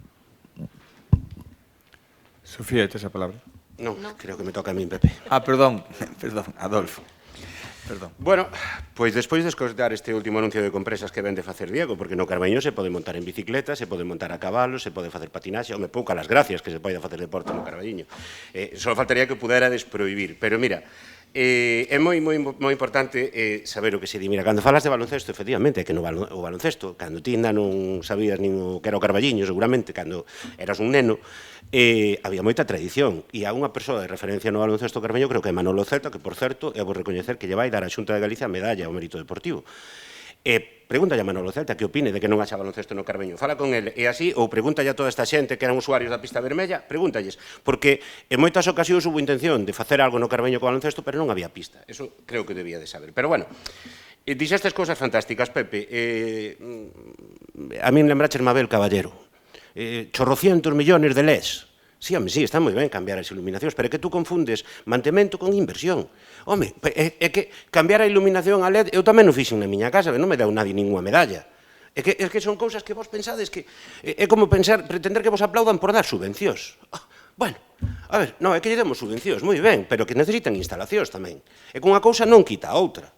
S1: Sofía, tes a palabra.
S3: Non, creo que me toca a min, Pepe.
S1: Perdón, Adolfo. Perdón.
S3: Bueno, pois despois de escoitar este último anuncio de compresas que ven de facer Diego, porque no Carballiño se pode montar en bicicleta, se pode montar a cabalo, se pode facer patinaxe, me pouca las gracias que se pode facer deporte no Carballiño. Só faltaría que pudera desprohibir, pero mira, é moi importante saber o que se di. Mira, cando falas de baloncesto, efectivamente, é que o baloncesto, cando ti ainda non sabías nin o que era o Carballiño, seguramente, cando eras un neno, había moita tradición, e a unha persoa de referencia no baloncesto carballiño creo que é Manolo Celta, que, por certo, é vou recoñecer que lle vai dar a Xunta de Galicia a medalla ao mérito deportivo. Pregúntalle a Manolo Celta que opine de que non haxa baloncesto no Carballiño. Fala con ele, e así, ou pregúntalle a toda esta xente que eran usuarios da pista vermella, pregúntalles, porque en moitas ocasións hubo intención de facer algo no Carballiño co baloncesto, pero non había pista. Eso creo que debía de saber. Pero bueno, dixestes cousas fantásticas, Pepe. A min lembraches Mabel Caballero. Chorrocientos millones de LEDs. Sí, home, sí, está moi ben cambiar as iluminacións, pero é que tú confundes mantemento con inversión. Home, é que cambiar a iluminación a LED, eu tamén o fixen na miña casa, non me deu nadie ninguna medalla. É que son cousas que vos pensades que... É como pretender que vos aplaudan por dar subvencións. Bueno, a ver, non, é que lle demos subvencións, moi ben, pero que necesitan instalacións tamén. É que unha cousa non quita a outra.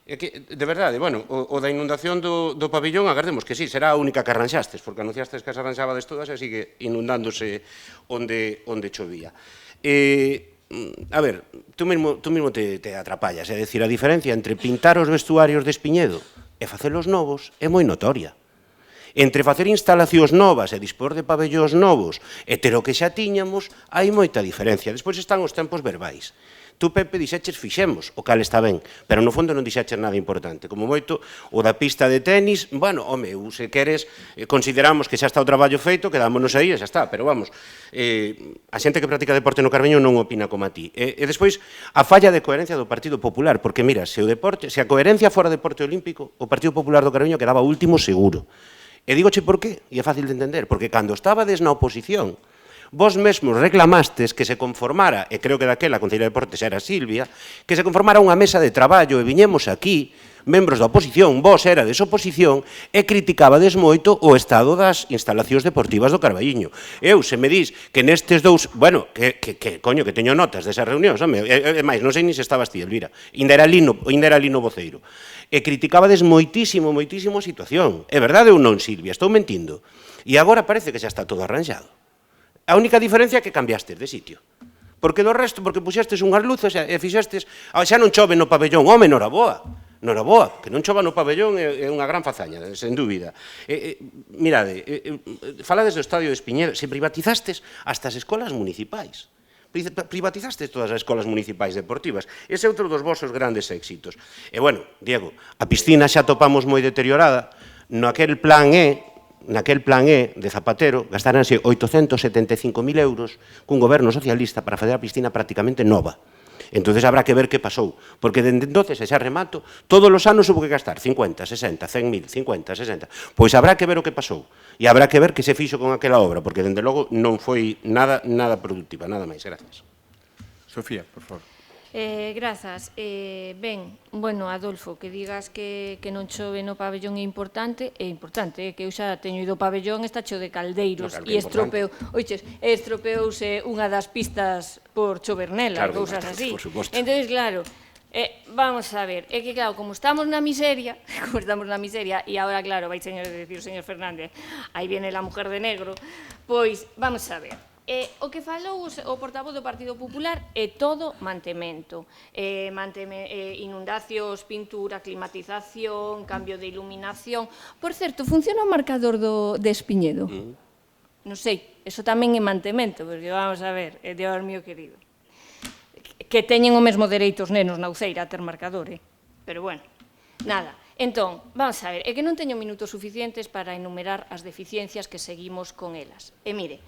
S3: É que, de verdade, bueno, o da inundación do pabillón, agardemos que sí, será a única que arranxastes, porque anunciastes que as arranxabades todas e sigue inundándose onde chovía. A ver, tú mesmo te atrapallas, é dicir, a diferencia entre pintar os vestuarios de Espiñedo e facelos novos é moi notoria. Entre facer instalacións novas e dispor de pabellóns novos e ter o que xa tiñamos, hai moita diferencia. Despois están os tempos verbais. Tú, Pepe, dixeches fixemos, o cal está ben, pero no fondo non dixeches nada importante. Como moito, o da pista de tenis, bueno, home, se queres, consideramos que xa está o traballo feito, quedámonos aí e xa está, pero vamos, a xente que practica deporte no Carballiño non opina como a ti. E despois, a falla de coherencia do Partido Popular, porque mira, se a coherencia fora deporte olímpico, o Partido Popular do Carballiño quedaba último seguro. E dígoche por qué, e é fácil de entender, porque cando estabades na oposición, vos mesmos reclamastes que se conformara, e creo que daquela a Concelleira de Deportes era Silvia, que se conformara unha mesa de traballo e viñemos aquí, membros da oposición, vos erades oposición, e criticabades moito o estado das instalacións deportivas do Carballiño. Eu, se me dís que nestes dous, bueno, que teño notas desas reunións, home, e máis, non sei ni se estabas ti, Elvira, ainda era lino voceiro, e criticabades moitísimo a situación. É verdade ou non, Silvia? Estou mentindo. E agora parece que xa está todo arranxado. A única diferencia é que cambiastes de sitio. Porque do resto, porque puxestes unhas luces e fixestes... Xa non chove no pabellón, home, noraboa, que non chova no pabellón é unha gran fazaña, sen dúbida. Mirade, falades do estadio de Espiñedo, se privatizastes hasta as escolas municipais. Privatizastes todas as escolas municipais deportivas. Ese é outro dos vosos grandes éxitos. E, bueno, Diego, a piscina xa topamos moi deteriorada, no aquel plan naquel plan E de Zapatero, gastaranse 875.000 euros cun goberno socialista para fazer a piscina prácticamente nova. Entonces habrá que ver que pasou, porque dende entonces, e xa remato, todos os anos hubo que gastar 50, 60, 100.000, 50, 60. Pois habrá que ver o que pasou, e habrá que ver que se fixo con aquela obra, porque dende logo non foi nada productiva, nada máis. Gracias.
S1: Sofía, por favor.
S2: Grazas. Ben, bueno, Adolfo, que digas que non chove no pabellón é importante, que eu xa teño ido ao pabellón, está cheo de caldeiros, e estropeouse unha das pistas por chover nela, cousas así. Entón, claro, vamos a ver, é que claro, como estamos na miseria, e agora, claro, vai decir o señor Fernández, aí viene la mujer de negro, pois, vamos a ver. O que falou o portavoz do Partido Popular é todo mantemento. Inundacións, pintura, climatización, cambio de iluminación. Por certo, funciona o marcador de Espiñedo? Non sei, eso tamén é mantemento, porque vamos a ver, Dios mío querido, que teñen o mesmo dereito os nenos na Uceira a ter marcador, pero bueno, nada. Entón, vamos a ver, é que non teño minutos suficientes para enumerar as deficiencias que seguimos con elas. E mire,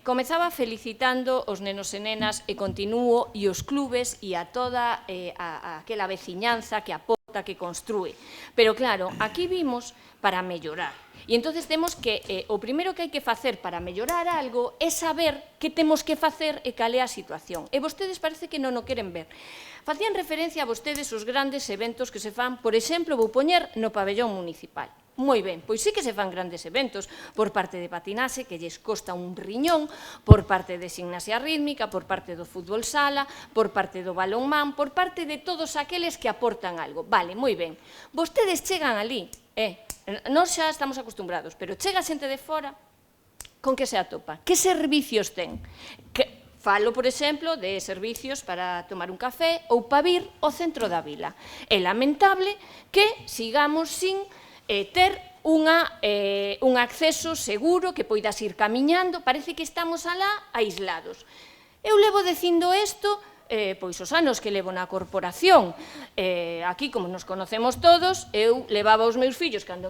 S2: comezaba felicitando os nenos e nenas e continúo e os clubes e a toda aquela veciñanza que aporta, que construe. Pero claro, aquí vimos para mellorar. E entonces temos que, o primeiro que hai que facer para mellorar algo é saber que temos que facer e cal é a situación. E vostedes parece que non o queren ver. Facían referencia a vostedes os grandes eventos que se fan, por exemplo, vou poñer no pabellón municipal. Moi ben, pois sí que se fan grandes eventos por parte de patinaxe, que lles costa un riñón, por parte de gimnasia rítmica, por parte do fútbol sala, por parte do balonmán, por parte de todos aqueles que aportan algo. Vale, moi ben. Vostedes chegan ali, nós xa estamos acostumbrados, pero chega xente de fora, con que se atopa? Que servicios ten? Falo, por exemplo, de servicios para tomar un café ou para vir ao centro da vila. É lamentable que sigamos sin ter un acceso seguro, que poidas ir camiñando, parece que estamos alá aislados. Eu levo dicindo isto, pois os anos que levo na corporación. Aquí, como nos conocemos todos, eu levaba os meus fillos cando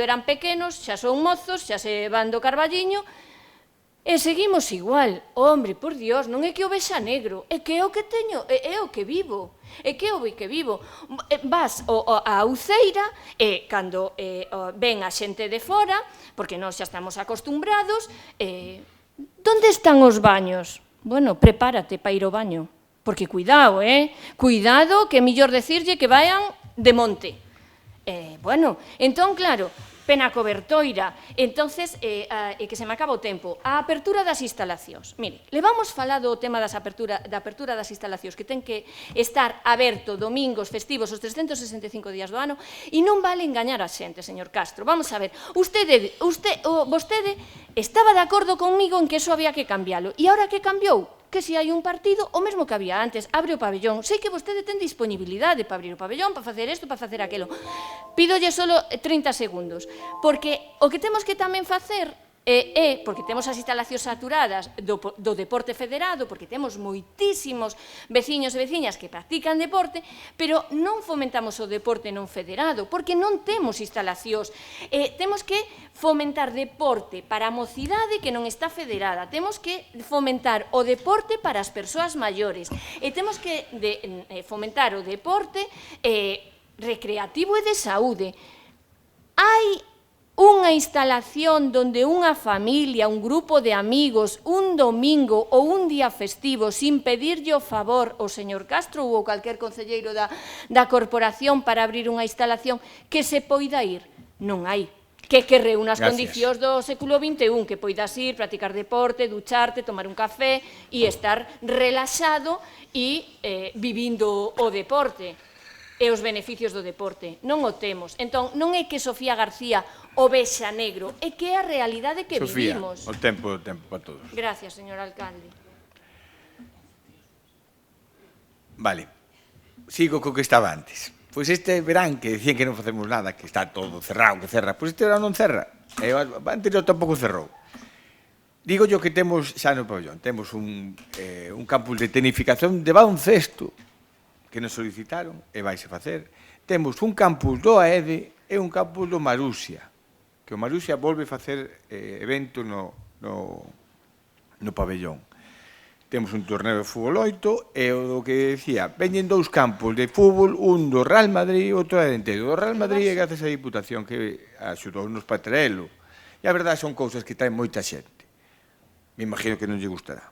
S2: eran pequenos, xa son mozos, xa se van do Carballiño, e seguimos igual. Hombre, por Dios, non é que o vexa negro, é que é o que teño, é o que vivo. É que é o que vivo. Vas á Uceira e cando ven a xente de fora, porque nós xa estamos acostumbrados, onde están os baños? Bueno, prepárate para ir ao baño, porque cuidado, cuidado, que é mellor decirlle que vayan de monte. Bueno, entón, claro, pena cobertoira. Entonces, que se me acaba o tempo. A apertura das instalacións. Mire, levamos falado o tema da apertura das instalacións, que ten que estar aberto domingos, festivos, os 365 días do ano, e non vale engañar a xente, señor Castro. Vamos a ver, vostede estaba de acordo conmigo en que eso había que cambialo. E agora que cambiou? Que se hai un partido, o mesmo que había antes, abre o pabellón. Sei que vostede ten disponibilidade para abrir o pabellón, para facer isto, para facer aquilo. Pídolle solo 30 segundos, porque o que temos que tamén facer porque temos as instalacións saturadas do deporte federado, porque temos moitísimos veciños e veciñas que practican deporte, pero non fomentamos o deporte non federado, porque non temos instalacións. Temos que fomentar deporte para a mocidade que non está federada, temos que fomentar o deporte para as persoas maiores, e temos que fomentar o deporte recreativo e de saúde. Hai unha instalación onde unha familia, un grupo de amigos, un domingo ou un día festivo, sin pedirlle o favor ao señor Castro ou calquer concelleiro da corporación para abrir unha instalación, que se poida ir? Non hai. Que reúna as condicións do século XXI, que poidas ir, practicar deporte, ducharte, tomar un café e estar relaxado e vivindo o deporte e os beneficios do deporte. Non o temos. Entón, non é que Sofía García o vexa negro, é que é a realidade que vivimos.
S1: Sofía, o tempo para todos.
S2: Gracias, señor alcalde.
S1: Vale, sigo co que estaba antes. Pois este verán que decían que non facemos nada, que está todo cerrado, que cerra. Pois este verán non cerra. Anterior tampouco cerrou. Digo yo que temos xa no pabellón, temos un campus de tenificación de baloncesto que nos solicitaron e vaise facer. Temos un campus do AEDE e un campus do Marusia. que o Maruxa volve facer evento no pabellón. Temos un torneo de fútbol 8 e o que decía, veñen dous campos de fútbol, un do Real Madrid e outro de Arenteiro. O Real Madrid é gracias á Diputación que axudounos para traelo. E a verdade son cousas que traen moita xente. Me imagino que non lle gustará.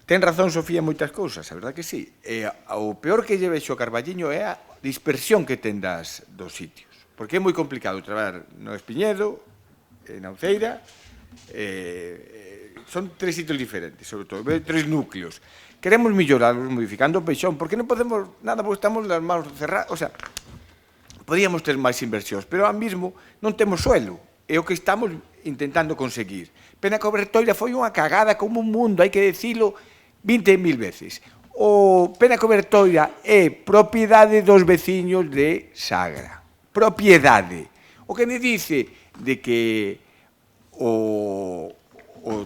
S1: Ten razón, Sofía, en moitas cousas, a verdade que sí. E o peor que lle vexo a Carballiño é a dispersión que ten dos sitios. Porque é moi complicado traballar no Espiñedo, na Uceira, son 3 sitios diferentes, sobre todo, 3 núcleos. Queremos mellorarlos modificando o Peixón, porque non podemos nada, porque estamos nas mãos cerradas, o sea, podíamos ter máis inversións, pero ahora mesmo non temos suelo, é o que estamos intentando conseguir. Pena Cobertoira foi unha cagada como un mundo, hai que decilo 20.000 veces. O Pena Cobertoira é propiedade dos veciños de Sagra. Propiedade. O que me dice de que o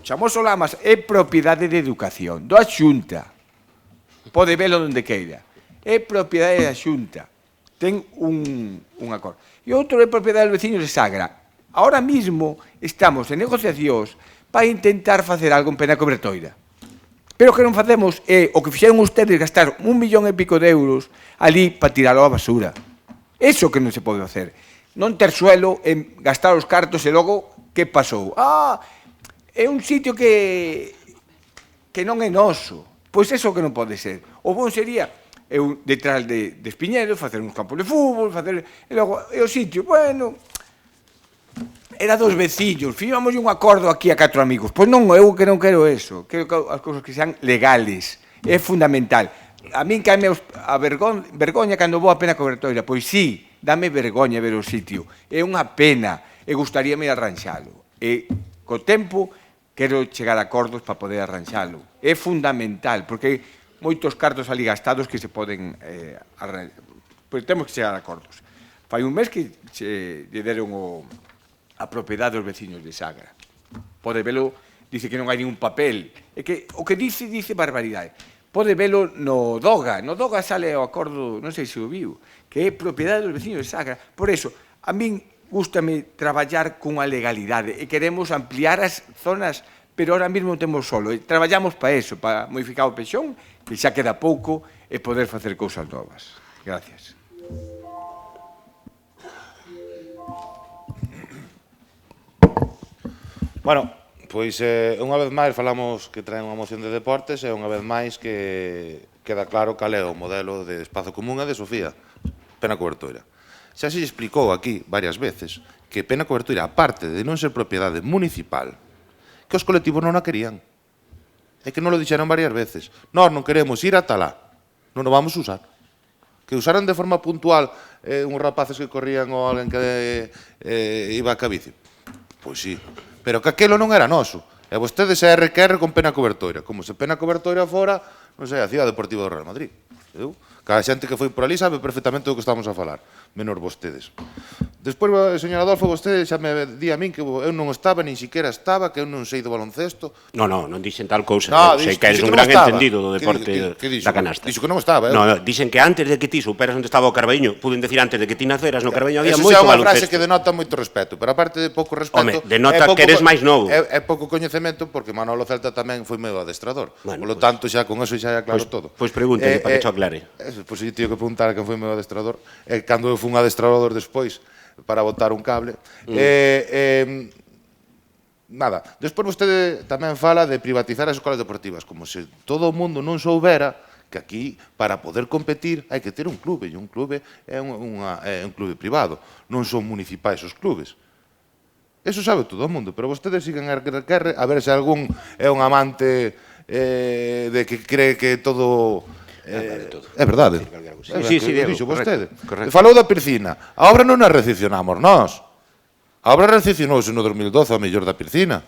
S1: Chamoso Lamas é propiedade de educación, da Xunta. Pode velo onde queira. É propiedade da Xunta. Ten un acordo. E outro é propiedade dos veciños de Sagra. Ahora mismo estamos en negociacións para intentar facer algo en Pena Cobertoira. Pero o que non facemos é o que fixeron ustedes gastar 1,5 millón de euros ali para tiralo á basura. Eso que non se pode facer. Non ter suelo en gastar os cartos e logo, que pasou? É un sitio que non é noso. Pois eso que non pode ser. O bon sería eu detrás de Espiñedo, facer uns campos de fútbol, e logo, e o sitio, bueno, era dos veciños, fíbamos un acordo aquí a 4 amigos. Pois non, eu que non quero eso. Quero as cousas que sean legales. É fundamental. A min caime a vergoña cando vou a Pena Cobertoira. Pois sí, dame vergoña ver o sitio. É unha pena e gustaríame arranxalo. E co tempo quero chegar a acordos para poder arranxalo. É fundamental, porque hai moitos cartos ali gastados que se poden arranxar. Pois temos que chegar a acordos. Fai un mes que lle deron a propiedade dos veciños de Sagra. Pode velo, dice que non hai ningún papel. É que o que dice barbaridade. Pode velo no DOGA. No DOGA sale o acordo, non sei se o viu, que é propiedade dos veciños de Sagra. Por eso, a min gústame traballar cunha legalidade e queremos ampliar as zonas, pero ahora mesmo non temos solo. E traballamos para eso, para modificar o Peixón, que xa queda pouco, e poder facer cousas novas. Gracias.
S4: Bueno, pois unha vez máis falamos que traen unha moción de deportes e unha vez máis que queda claro cal é o modelo de espazo común e de Sofía, Pena Cobertoira. Xa se explicou aquí varias veces que Pena Cobertoira, aparte de non ser propiedade municipal, que os colectivos non a querían. É que non lo dixeron varias veces. Nós non queremos ir ata lá, non o vamos usar. Que usaran de forma puntual uns rapaces que corrían ou alguén que iba a cabici. Pois sí, pero que aquelo non era noso. E vostedes é RQR con Pena Cobertoira. Como se Pena Cobertoira fora, non sei, a Ciudad Deportiva do Real Madrid. Cada xente que foi por ali sabe perfectamente do que estamos a falar, menor vostedes. Despois, señor Adolfo, vostede xa me di a min que eu non estaba, nin siquiera estaba, que eu non sei do baloncesto.
S3: Non dixen tal cousa. Sei que eres un gran entendido do deporte da canasta.
S4: Dixo que non estaba.
S3: Dixen que antes de que ti superas onde estaba o Carballiño, puden decir antes de que ti naceras no Carballiño había moito baloncesto.
S4: Esa é unha frase que denota moito respeto, pero aparte de pouco respeto...
S3: Home, denota que eres máis novo.
S4: É pouco coñecemento, porque Manolo Celta tamén foi meu adestrador. Polo tanto, xa con eso xa é claro todo.
S3: Pois pregúntale para que cho aclare.
S4: Pois eu teño que preguntar a quen foi meu adestrador. Cando eu fui un adestrador despois para botar un cable. Nada, despois vostede tamén fala de privatizar as escolas deportivas, como se todo o mundo non soubera que aquí, para poder competir, hai que ter un clube, e un clube é un clube privado, non son municipais os clubes. Eso sabe todo o mundo, pero vostedes siguen a ver se algún é un amante de que cree que todo... É verdade.
S3: Sí, Diego,
S4: vostede. Falou da piscina. A obra non a recepcionamos nós. A obra recepcionouse no 2012, a mellor da piscina.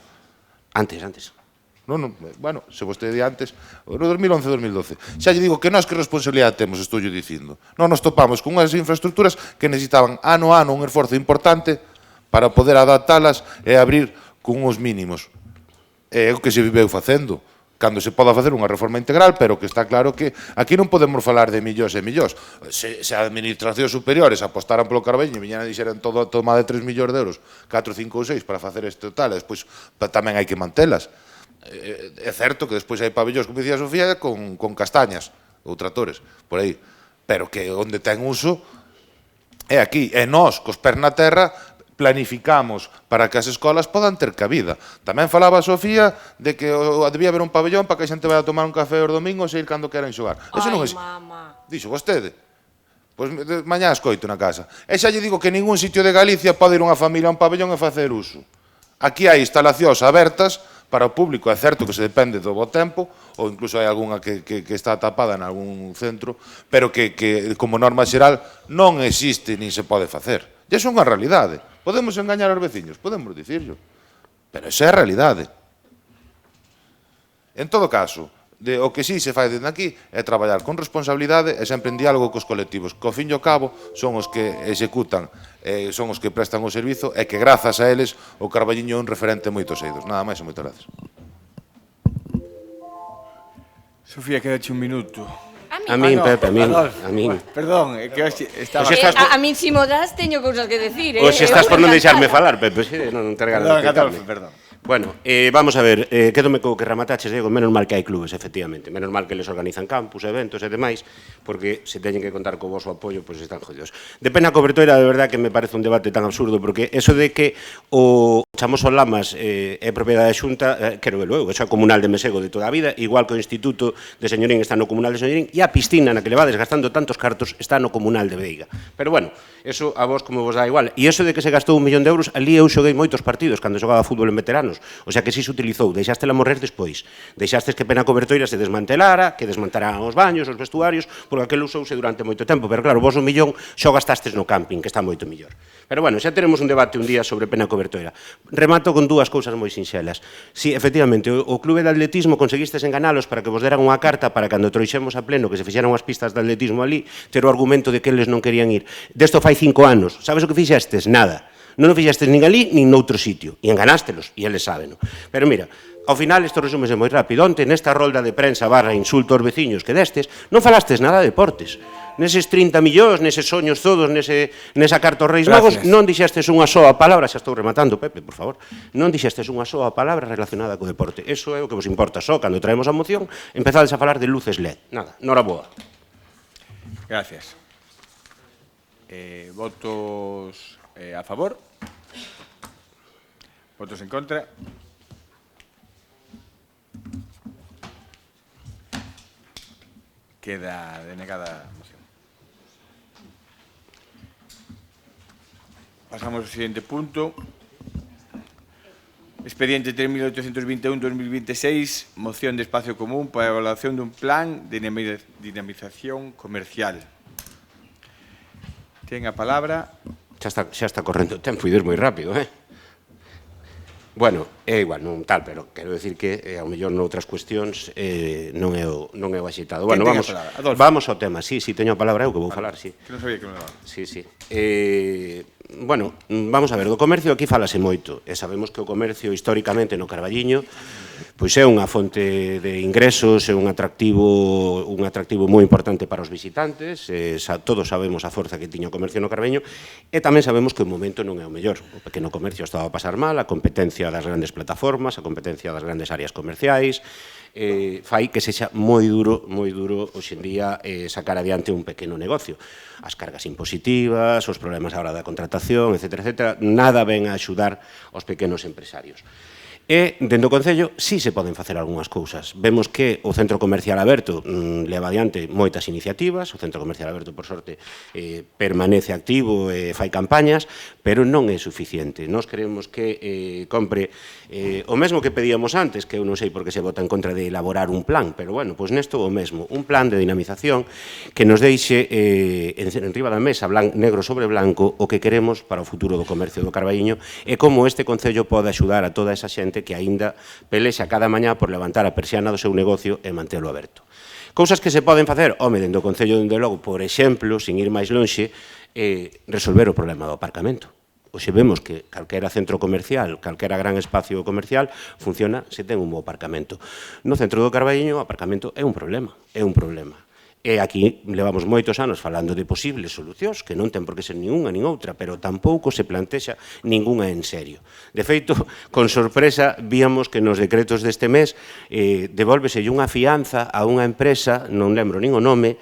S3: Antes.
S4: Bueno, se vostede di antes, no 2011-2012. Xa lle digo que nós que responsabilidade temos, estou yo dicindo. Non nos topamos con unhas infraestructuras que necesitaban ano a ano un esforzo importante para poder adaptalas e abrir con uns mínimos. É o que se viveu facendo. cando se poda facer unha reforma integral, pero que está claro que aquí non podemos falar de millóns e millóns. Se a administracións superiores apostaran polo Carballiño e viñeran e dixeran todo a toma de 3 millóns de euros, 4, 5 ou 6 para facer este tal, e despois tamén hai que mantelas. É certo que despois hai pabellóns, como dicía Sofía, con castañas ou tractores, por aí, pero que onde ten uso é aquí. E nós, cos pés na terra, planificamos para que as escolas podan ter cabida. Tamén falaba a Sofía de que debía haber un pabellón para que a xente vai a tomar un café os domingos e ir cando queran xogar. Eso non é...
S2: Mama.
S4: Dixo vostede. Pois mañá escoito na casa. E xa lle digo que ningún sitio de Galicia pode ir unha familia a un pabellón e facer uso. Aquí hai instalacións abertas para o público. É certo que se depende do bo tempo, ou incluso hai algunha que está tapada en algún centro, pero que como norma xeral non existe nin se pode facer. E iso é unha realidade. Podemos engañar aos veciños, podemos dicirlo, pero esa é a realidade. En todo caso, o que sí se fai dende aquí é traballar con responsabilidade e sempre en diálogo cos colectivos, que ao fin e ao cabo son os que executan, son os que prestan o servizo e que grazas a eles o Carballiño é un referente moitos eidos. Nada máis e moitas gracias.
S1: Sofía, quedache un minuto.
S3: A min, Pepe, a min.
S1: Perdón, é que hoxe estaba...
S2: A min si mo das teño cousas que decir,
S3: Oxe estás por non deixarme falar, Pepe, non te regalas.
S1: Perdón, Adolfo, perdón.
S3: Bueno, vamos a ver, quédome co que remataches, Diego, menos mal que hai clubes, efectivamente, menos mal que les organizan campus, eventos e demais, porque se teñen que contar co voso apoio, pois están jodidos. De pena cobertura, de verdad que me parece un debate tan absurdo, porque eso de que o Chamoso Lamas é propiedade da Xunta, quero velo eu, eso é comunal de Mesego de toda a vida, igual que o Instituto de Señorín está no comunal de Señorín, e a piscina na que levades gastando tantos cartos está no comunal de Veiga. Pero bueno, eso a vos como vos dá igual. E eso de que se gastou 1 millón de euros, ali eu xoguei moitos partidos cando xogaba fútbol en veteranos. O sea que si se utilizou, deixástela morrer despois. Deixastes que Pena Cobertoira se desmantelara, que desmantelaran os baños, os vestuarios, porque aquel usouse durante moito tempo. Pero claro, vos 1 millón xo gastastes no camping, que está moito mellor. Pero bueno, xa teremos un debate un día sobre Pena Cobertoira. Remato con dúas cousas moi sinxelas. Si, efectivamente, o clube de atletismo conseguistes enganalos para que vos deran unha carta para cando trouxemos a pleno que se fixeran as pistas de atletismo ali, ter o argumento de que eles non querían ir. Desto fai 5 anos. Sabes o que fixestes? Nada. Non o fixestes nin ali, nin noutro sitio. E enganástelos, e eles sábeno. Pero mira, ao final, isto resúmese moi rápido. Onte, nesta rolda de prensa barra insulto aos veciños que destes, non falastes nada de deportes. Neses 30 millóns, neses soños todos, nesa carta aos Reis Magos, non dixestes unha soa palabra, xa estou rematando, Pepe, por favor, non dixestes unha soa palabra relacionada co deporte. Eso é o que vos importa só, cando traemos a moción, empezades a falar de luces LED. Nada, noraboa.
S1: Gracias. Votos a favor. Votos en contra. Queda denegada a moción. Pasamos ao seguinte punto. Expediente 3821-2026, moción de espacio común para a evaluación dun plan de dinamización comercial. Ten a palabra...
S3: Xa está correndo o tempo, ides moi rápido, Bueno, é igual, non tal, pero quero decir que ao mellor noutras cuestións non é o axitado. Bueno, vamos ao tema. Sí, teño a palabra eu que vou falar, sí.
S1: Que non sabía que non daba.
S3: Sí. Bueno, vamos a ver, do comercio aquí falase moito, e sabemos que o comercio históricamente no Carballiño pois é unha fonte de ingresos, é un atractivo moi importante para os visitantes, todos sabemos a forza que tiña o comercio no Carballiño, e tamén sabemos que o momento non é o mellor. O pequeno comercio estaba a pasar mal, a competencia das grandes plataformas, a competencia das grandes áreas comerciais, fai que sexa moi duro hoxe en día sacar adiante un pequeno negocio. As cargas impositivas, os problemas á hora da contratación, etc. Nada ven a axudar aos pequenos empresarios. E, dentro do Concello, sí se poden facer algunhas cousas. Vemos que o Centro Comercial Aberto leva adiante moitas iniciativas, o Centro Comercial Aberto, por sorte, permanece activo e fai campañas, pero non é suficiente. Nós queremos que compre o mesmo que pedíamos antes, que eu non sei por que se vota en contra de elaborar un plan, pero, bueno, pois nesto o mesmo, un plan de dinamización que nos deixe en riba da mesa, negro sobre blanco, o que queremos para o futuro do comercio do Carballiño e como este Concello pode axudar a toda esa xente que aínda pelexa cada mañá por levantar a persiana do seu negocio e mantelo aberto. Cousas que se poden facer, dentro do Concello, dende logo, por exemplo, sin ir máis lonxe, resolver o problema do aparcamento. Hoxe vemos que calquera centro comercial, calquera gran espacio comercial, funciona se ten un bo aparcamento. No centro do Carballiño, o aparcamento é un problema, é un problema. E aquí levamos moitos anos falando de posibles solucións, que non ten por que ser nin unha nin outra, pero tampouco se plantexa ninguna en serio. De feito, con sorpresa, víamos que nos decretos deste mes devolvese unha fianza a unha empresa, non lembro nin o nome,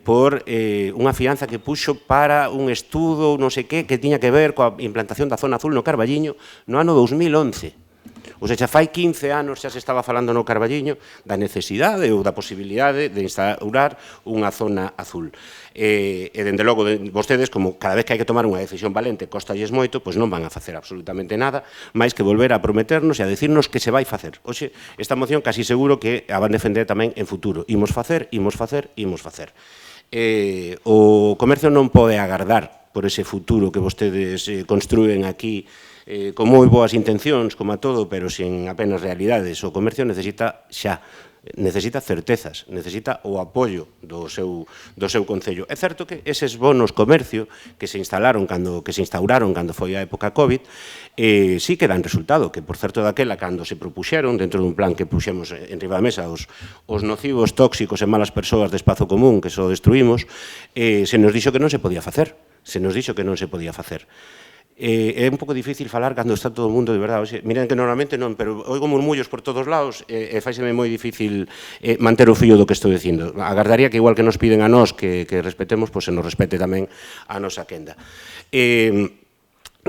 S3: por unha fianza que puxo para un estudo, non sei que tiña que ver coa implantación da zona azul no Carballiño no ano 2011. Ou seja, fai 15 anos xa se estaba falando no Carballiño da necesidade ou da posibilidade de instaurar unha zona azul. E, dende logo, vostedes, como cada vez que hai que tomar unha decisión valente, costalles moito, pois non van a facer absolutamente nada, máis que volver a prometernos e a decirnos que se vai facer. Oxe, esta moción casi seguro que a van defender tamén en futuro. Imos facer, imos facer, imos facer. O comercio non pode agardar por ese futuro que vostedes construen aquí con moi boas intencións, como a todo, pero sin apenas realidades. O comercio necesita xa, necesita certezas, necesita o apoio do seu concello. É certo que eses bonos comercio que se instauraron cando foi a época COVID, sí que dan resultado, que por certo daquela cando se propuxeron dentro dun plan que puxemos en riba da mesa os nocivos, tóxicos e malas persoas de espazo común que só destruímos, se nos dixo que non se podía facer, É un pouco difícil falar cando está todo o mundo de verdade. Miren que normalmente non, pero oigo murmullos por todos lados e faiseme moi difícil manter o fío do que estou dicindo. Agardaría que igual que nos piden a nós que respetemos, pois se nos respete tamén a nosa quenda.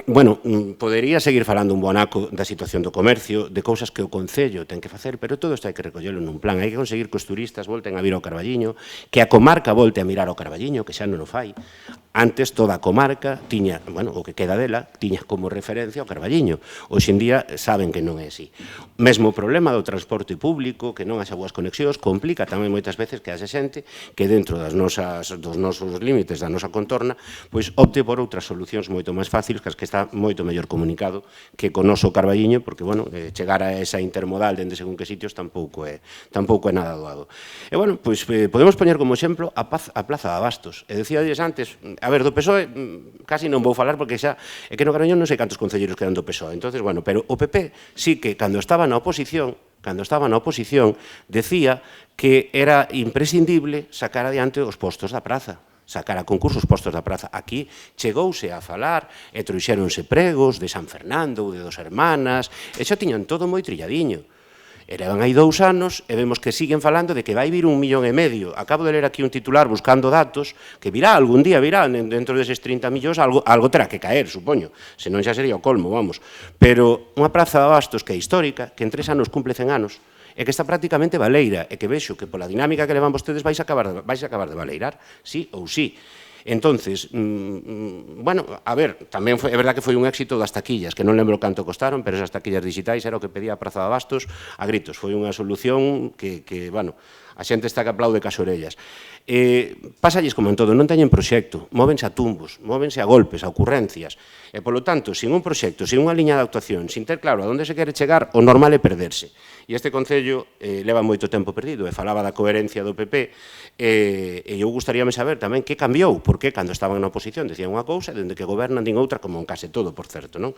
S3: Bueno, podería seguir falando un bonaco da situación do comercio, de cousas que o Concello ten que facer, pero todo isto hai que recollelo nun plan. Hai que conseguir que os turistas volten a vir ao Carballiño, que a comarca volte a mirar ao Carballiño, que xa non o fai. Antes toda a comarca tiña, bueno, o que queda dela, tiña como referencia o Carballiño. Hoxe en día saben que non é así. Mesmo o problema do transporte público, que non haxa boas conexións, complica tamén moitas veces que haxe xente que dentro dos nosos límites, da nosa contorna, pois opte por outras solucións moito máis fáciles que as que está moito mellor comunicado que con noso Carballiño, porque, bueno, chegar a esa intermodal dende según que sitios tampouco é nada doado. E, bueno, pois podemos poñer como exemplo a Plaza de Abastos. E decíades antes, a ver, do PSOE casi non vou falar porque xa é que no Carballiño non sei cantos concelleiros quedan do PSOE. Entonces, bueno, pero o PP sí que cando estaba na oposición, decía que era imprescindible sacar adiante os postos da praza, sacar a concurso os postos da praza. Aquí chegouse a falar e trouxéronse pregos de San Fernando ou de Dos Hermanas, e xa tiñan todo moi trilladiño. E levan aí 2 anos e vemos que siguen falando de que vai vir 1,5 millón. Acabo de ler aquí un titular buscando datos, que virá, algún día virá, dentro deses 30 millóns, algo terá que caer, supoño, senón xa sería o colmo, vamos. Pero unha praza de Abastos que é histórica, que en 3 anos cumple 100 anos, e que está prácticamente baleira, e que vexo que pola dinámica que levan vostedes vais a acabar de baleirar, sí ou sí. Entonces, bueno, a ver, tamén é verdad que foi un éxito das taquillas, que non lembro canto costaron, pero esas taquillas digitais era o que pedía a Praza de Abastos a gritos. Foi unha solución que bueno, a xente está que aplaude cas orellas. Pásalles como en todo, non teñen proxecto, móvense a tumbos, móvense a golpes, a ocurrencias, e polo tanto, sin un proxecto, sin unha liña de actuación, sin ter claro a onde se quere chegar, o normal é perderse. E este Concello leva moito tempo perdido, e falaba da coherencia do PP, e eu gustaríame saber tamén que cambiou, porque cando estaban na oposición decían unha cousa, e dende que gobernan din outra, como en case todo, por certo, non?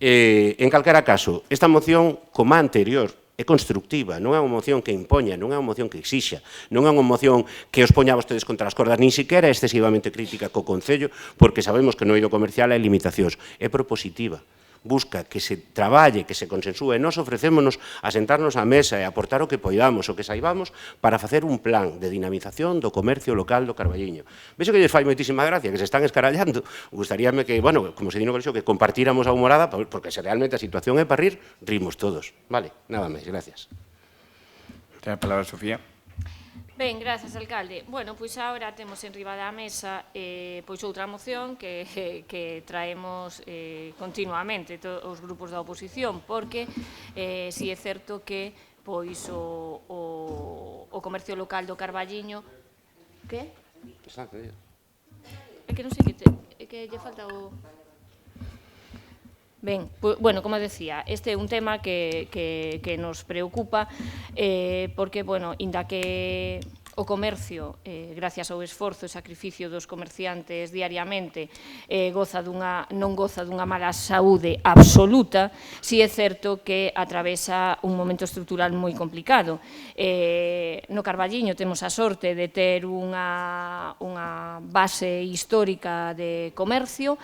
S3: En calquera caso, esta moción, como a anterior, é constructiva, non é unha moción que impoña, non é unha moción que exixa, non é unha moción que os poña a vostedes contra as cordas, nin siquiera é excesivamente crítica co Concello, porque sabemos que no eido comercial hai limitacións, é propositiva. Busca que se traballe, que se consensúe, e nós ofrecémonos a sentarnos á mesa e aportar o que poidamos, o que saibamos, para facer un plan de dinamización do comercio local do Carballiño. Vexo que lles fai moitísima gracia, que se están escarallando. Gustaríame que, bueno, como se di no colexo, que compartíramos a humorada, porque se realmente a situación é para rir, rimos todos. Vale, nada máis, gracias.
S1: Ten a palabra Sofía.
S2: Ben, grazas, alcalde. Bueno, pois agora temos en riba da mesa pois outra moción que traemos continuamente os grupos da oposición, porque si é certo que pois o comercio local do Carballiño... Que? É que non sei que lle falta o... Ben, bueno, como decía, este é un tema que nos preocupa porque, bueno, inda que o comercio, gracias ao esforzo e sacrificio dos comerciantes diariamente, non goza dunha mala saúde absoluta, si é certo que atravesa un momento estrutural moi complicado. No Carballiño temos a sorte de ter unha base histórica de comercio,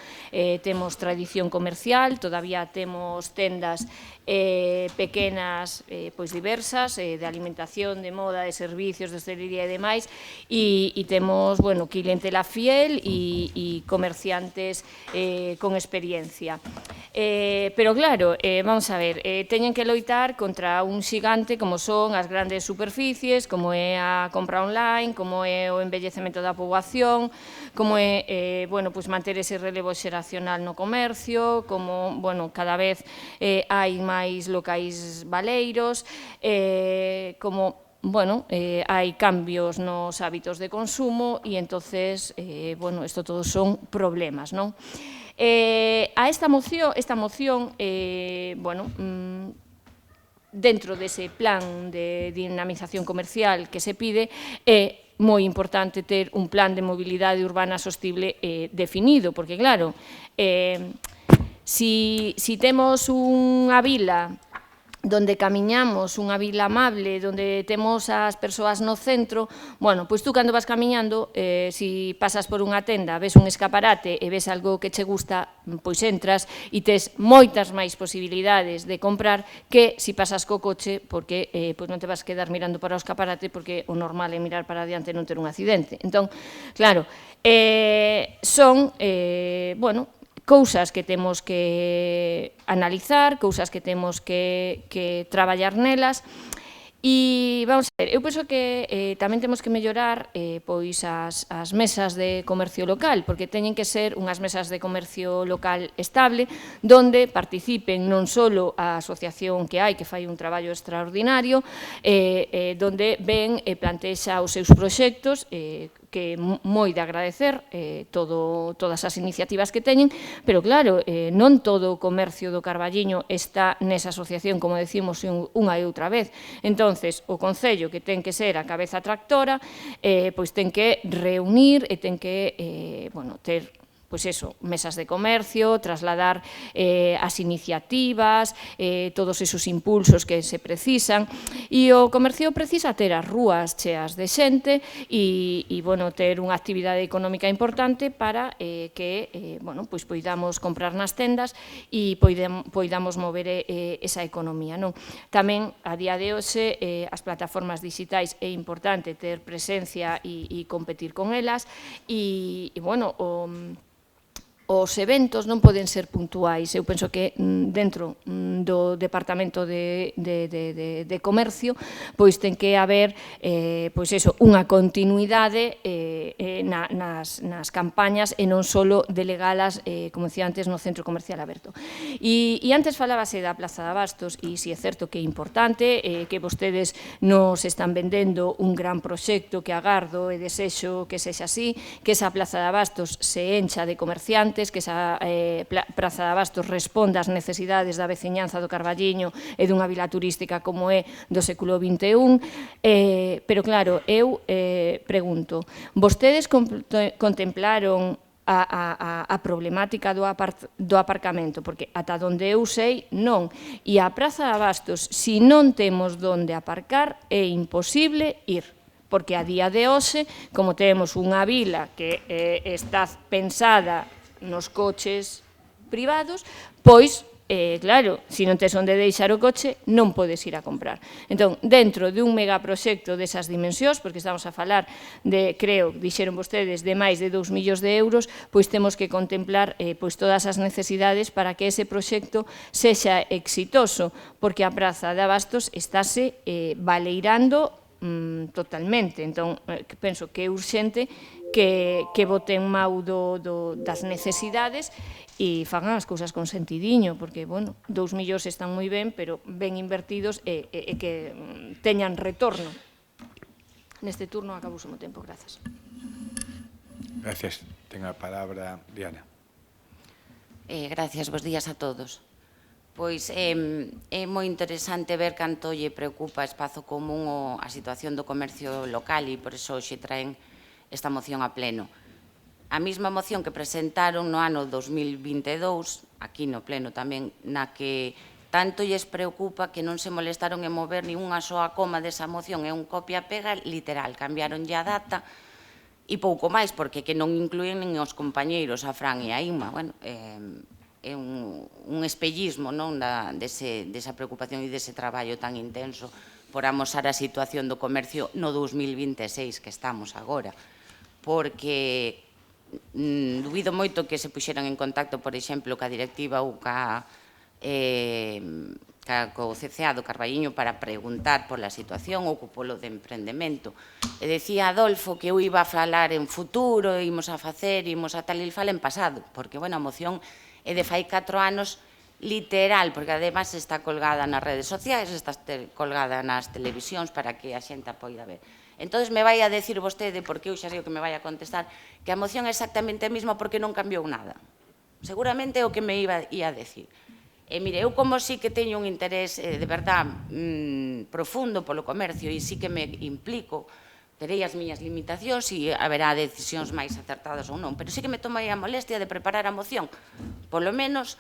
S2: temos tradición comercial, todavía temos tendas pequenas, pois diversas, de alimentación, de moda, de servicios, de hostelería e demais, e temos, bueno, clientela fiel e comerciantes con experiencia. Pero claro, vamos a ver, teñen que loitar contra un xigante como son as grandes superficies, como é a compra online, como é o envellecemento da poboación, como é, bueno, pois manter ese relevo xeracional no comercio, como, bueno, cada vez hai máis locais baleiros, como, bueno, hai cambios nos hábitos de consumo e entonces, bueno, isto todos son problemas, non? A esta moción, bueno, dentro dese plan de dinamización comercial que se pide, é moi importante ter un plan de mobilidade urbana sostible definido, porque claro, si temos unha vila donde camiñamos, unha vila amable, donde temos as persoas no centro, bueno, pois tú cando vas camiñando, si pasas por unha tenda, ves un escaparate e ves algo que che gusta, pois entras e tes moitas máis posibilidades de comprar que si pasas co coche, porque pois non te vas quedar mirando para o escaparate, porque o normal é mirar para adiante e non ter un accidente. Entón, claro, son, bueno, cousas que temos que analizar, cousas que temos que traballar nelas, e vamos a ver, eu penso que tamén temos que mellorar pois as mesas de comercio local, porque teñen que ser unhas mesas de comercio local estable, donde participen non só a asociación que hai, que fai un traballo extraordinario, donde ven e plantexa os seus proxectos, que é moi de agradecer todas as iniciativas que teñen, pero claro, non todo o comercio do Carballiño está nesa asociación, como decimos unha e outra vez. Entonces, o Concello, que ten que ser a cabeza tractora, pois ten que reunir e ten que, bueno, ter pois eso, mesas de comercio, trasladar as iniciativas, todos esos impulsos que se precisan, e o comercio precisa ter as rúas cheas de xente e bueno, ter unha actividade económica importante para que, bueno, pois poidamos comprar nas tendas e poidamos mover esa economía, non? Tamén, a día de hoxe, as plataformas digitais é importante ter presencia e competir con elas e, bueno, os eventos non poden ser puntuais. Eu penso que dentro do Departamento de Comercio pois ten que haber pois eso, unha continuidade nas campañas e non só delegalas, como decía antes, no centro comercial aberto. E antes falábase da Plaza de Abastos e si é certo que é importante, que vostedes nos están vendendo un gran proxecto que agardo e desexo que sexa así, que esa Plaza de Abastos se encha de comerciantes, que esa Praza de Abastos responda ás necesidades da veciñanza do Carballiño e dunha vila turística como é do século XXI, pero claro, eu pregunto, vostedes contemplaron a problemática do aparcamento, porque ata onde eu sei, non. E a Praza de Abastos, se non temos onde aparcar, é imposible ir. Porque a día de hoxe, como temos unha vila que está pensada nos coches privados, pois, claro, se non tes onde deixar o coche, non podes ir a comprar. Entón, dentro dun megaproxecto desas dimensións, porque estamos a falar de, creo, dixeron vostedes, de máis de 2 millóns de euros, pois temos que contemplar pois todas as necesidades para que ese proxecto sexa exitoso, porque a Praza de Abastos estáse baleirando totalmente. Entón, penso que é urxente que boten mau das necesidades e fagan as cousas con sentidiño, porque, bueno, 2 millóns están moi ben, pero ben invertidos e que teñan retorno. Neste turno acabou o meu tempo. Grazas.
S1: Gracias. Ten a palabra Diana.
S7: Gracias, bos días a todos. Pois é moi interesante ver canto lle preocupa a Espazo Común a situación do comercio local e por iso hoxe traen esta moción a pleno. A mesma moción que presentaron no ano 2022, aquí no pleno tamén, na que tanto lles preocupa que non se molestaron en mover ni unha soa coma desa moción, é un copia-pega literal, cambiaronlle a data e pouco máis, porque que non incluín nin os compañeiros, a Fran e a Inma, bueno, é un espellismo desa preocupación e dese traballo tan intenso por amosar a situación do comercio no 2026 que estamos agora. Porque dubido moito que se puxeran en contacto, por exemplo, ca directiva ou co CCA do Carballiño para preguntar pola situación ou polo de emprendemento. E decía Adolfo que eu iba a falar en futuro, imos a facer, imos a tal, e fala en pasado, porque, bueno, a moción é de fai 4 anos literal, porque además está colgada nas redes sociais, está colgada nas televisións para que a xente a poida ver. Entón, me vai a decir vostede, porque eu xa sei o que me vai a contestar, que a moción é exactamente a mesma porque non cambiou nada. Seguramente é o que me ia a decir. E mire, eu como sí que teño un interés de verdad profundo polo comercio e sí que me implico, terei as miñas limitacións e haberá decisións máis acertadas ou non, pero sí que me tomei a molestia de preparar a moción. Polo menos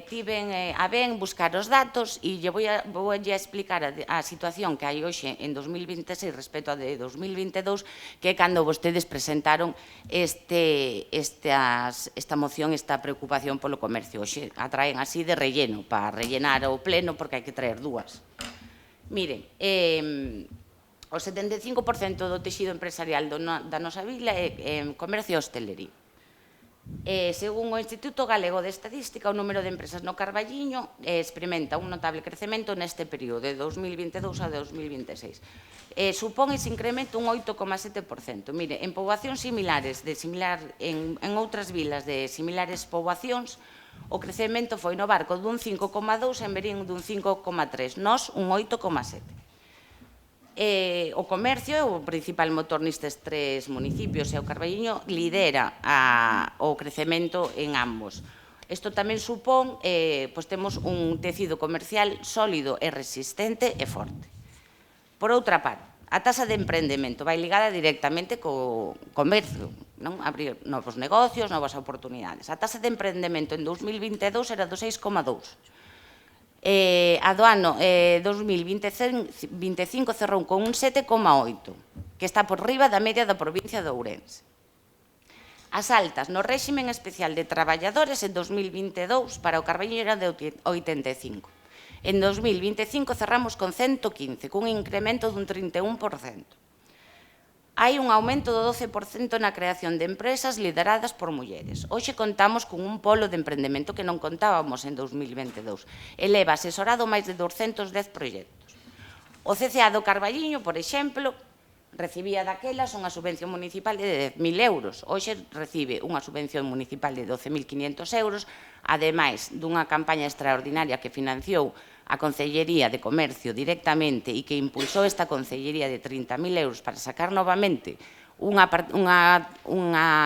S7: tiven a ben buscar os datos e vou a explicar a situación que hai hoxe en 2026 respecto a de 2022, que é cando vostedes presentaron esta moción, esta preocupación polo comercio. Hoxe a traen así de relleno, para rellenar o pleno, porque hai que traer dúas. Miren, o 75% do texido empresarial da nosa vila é comercio e hostelería. Según o Instituto Galego de Estadística, o número de empresas no Carballiño experimenta un notable crecemento neste período, de 2022 a 2026. Supón ese incremento un 8,7%. Mire, en poboacións similares, en outras vilas de similares poboacións, o crecemento foi no Barco dun 5,2, en Verín dun 5,3, nós un 8,7. O comercio é o principal motor nestes 3 municipios e o Carballiño lidera o crecemento en ambos. Isto tamén supón, temos un tecido comercial sólido e resistente e forte. Por outra parte, a taxa de emprendemento vai ligada directamente co comercio, abrir novos negocios, novas oportunidades. A taxa de emprendemento en 2022 era do 6,2%. A do ano 2025 cerrou con un 7,8%, que está por riba da media da provincia de Ourense. As altas no réximen especial de traballadores en 2022 para o Carballiño eran de 85. En 2025 cerramos con 115, cun incremento dun 31%. Hai un aumento do 12% na creación de empresas lideradas por mulleres. Hoxe contamos con un polo de emprendemento que non contábamos en 2022. Eleva asesorado máis de 210 proxectos. O CCA do Carballiño, por exemplo, recibía daquelas unha subvención municipal de 10.000 euros. Hoxe recibe unha subvención municipal de 12.500 euros, ademais dunha campaña extraordinaria que financiou a Consellería de Comercio directamente e que impulsou esta Consellería de 30.000 euros para sacar novamente unha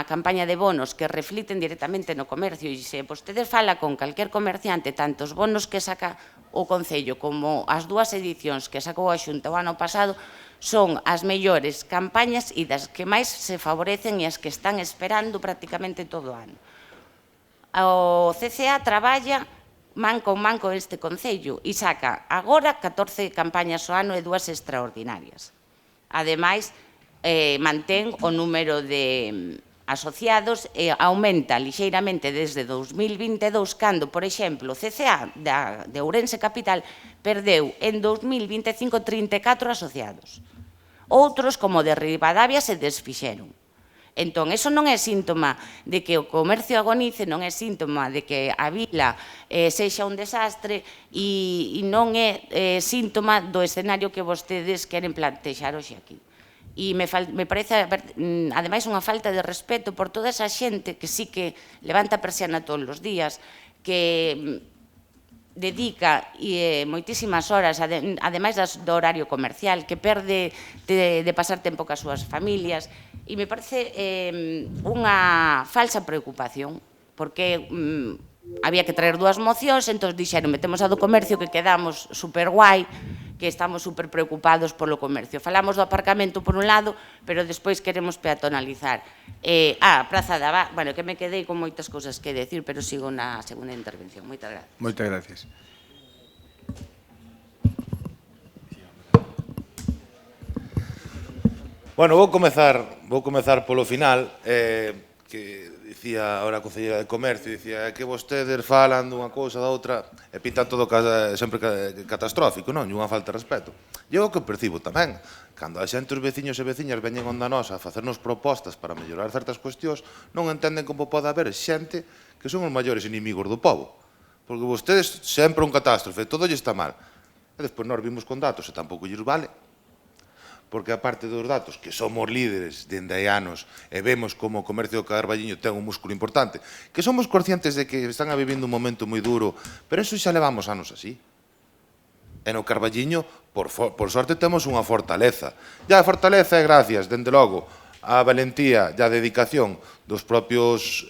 S7: campaña de bonos que refliten directamente no comercio. E se vostede fala con calquer comerciante, tanto os bonos que saca o Concello como as 2 edicións que sacou a Xunta o ano pasado son as mellores campañas e das que máis se favorecen e as que están esperando prácticamente todo o ano. O CCA traballa man con este Concello e saca agora 14 campañas ao ano e 2 extraordinarias. Ademais, mantén o número de asociados e aumenta lixeiramente desde 2022, cando, por exemplo, o CCA de Ourense Capital perdeu en 2025 34 asociados. Outros, como de Ribadavia, se desfixeron. Entón, eso non é síntoma de que o comercio agonice, non é síntoma de que a vila sexa un desastre e non é síntoma do escenario que vostedes queren plantexar hoxe aquí. E me parece, ademais, unha falta de respeto por toda esa xente que sí que levanta a persiana todos os días, que dedica moitísimas horas, ademais do horario comercial, que perde de pasar tempo cas súas familias, e me parece unha falsa preocupación, porque había que traer 2 mocións, entón dixeron, metemos a do comercio que quedamos super guai, que estamos super preocupados polo comercio. Falamos do aparcamento por un lado, pero despois queremos peatonalizar. A Praza da Abad, bueno, que me quedei con moitas cousas que decir, pero sigo na segunda intervención. Moitas gracias.
S1: Moitas gracias.
S4: Bueno, vou comezar polo final, que dicía ahora a concelleira de Comercio, dicía que vostedes falan dunha cousa da outra e pintan todo sempre catastrófico, non? E unha falta de respeto. E o que percibo tamén, cando a xente, os veciños e veciñas veñen onda nós a facernos propostas para mellorar certas cuestións, non entenden como pode haber xente que son os maiores inimigos do povo. Porque vostedes sempre un catástrofe, todo lle está mal. E despois nós vimos con datos e tampouco lles vale, porque a parte dos datos, que somos líderes dende hai anos e vemos como o comercio do Carballiño ten un músculo importante, que somos conscientes de que están a vivindo un momento moi duro, pero eso xa levamos anos así. E no Carballiño, por sorte, temos unha fortaleza. E a fortaleza é gracias, dende logo, a valentía e a dedicación dos propios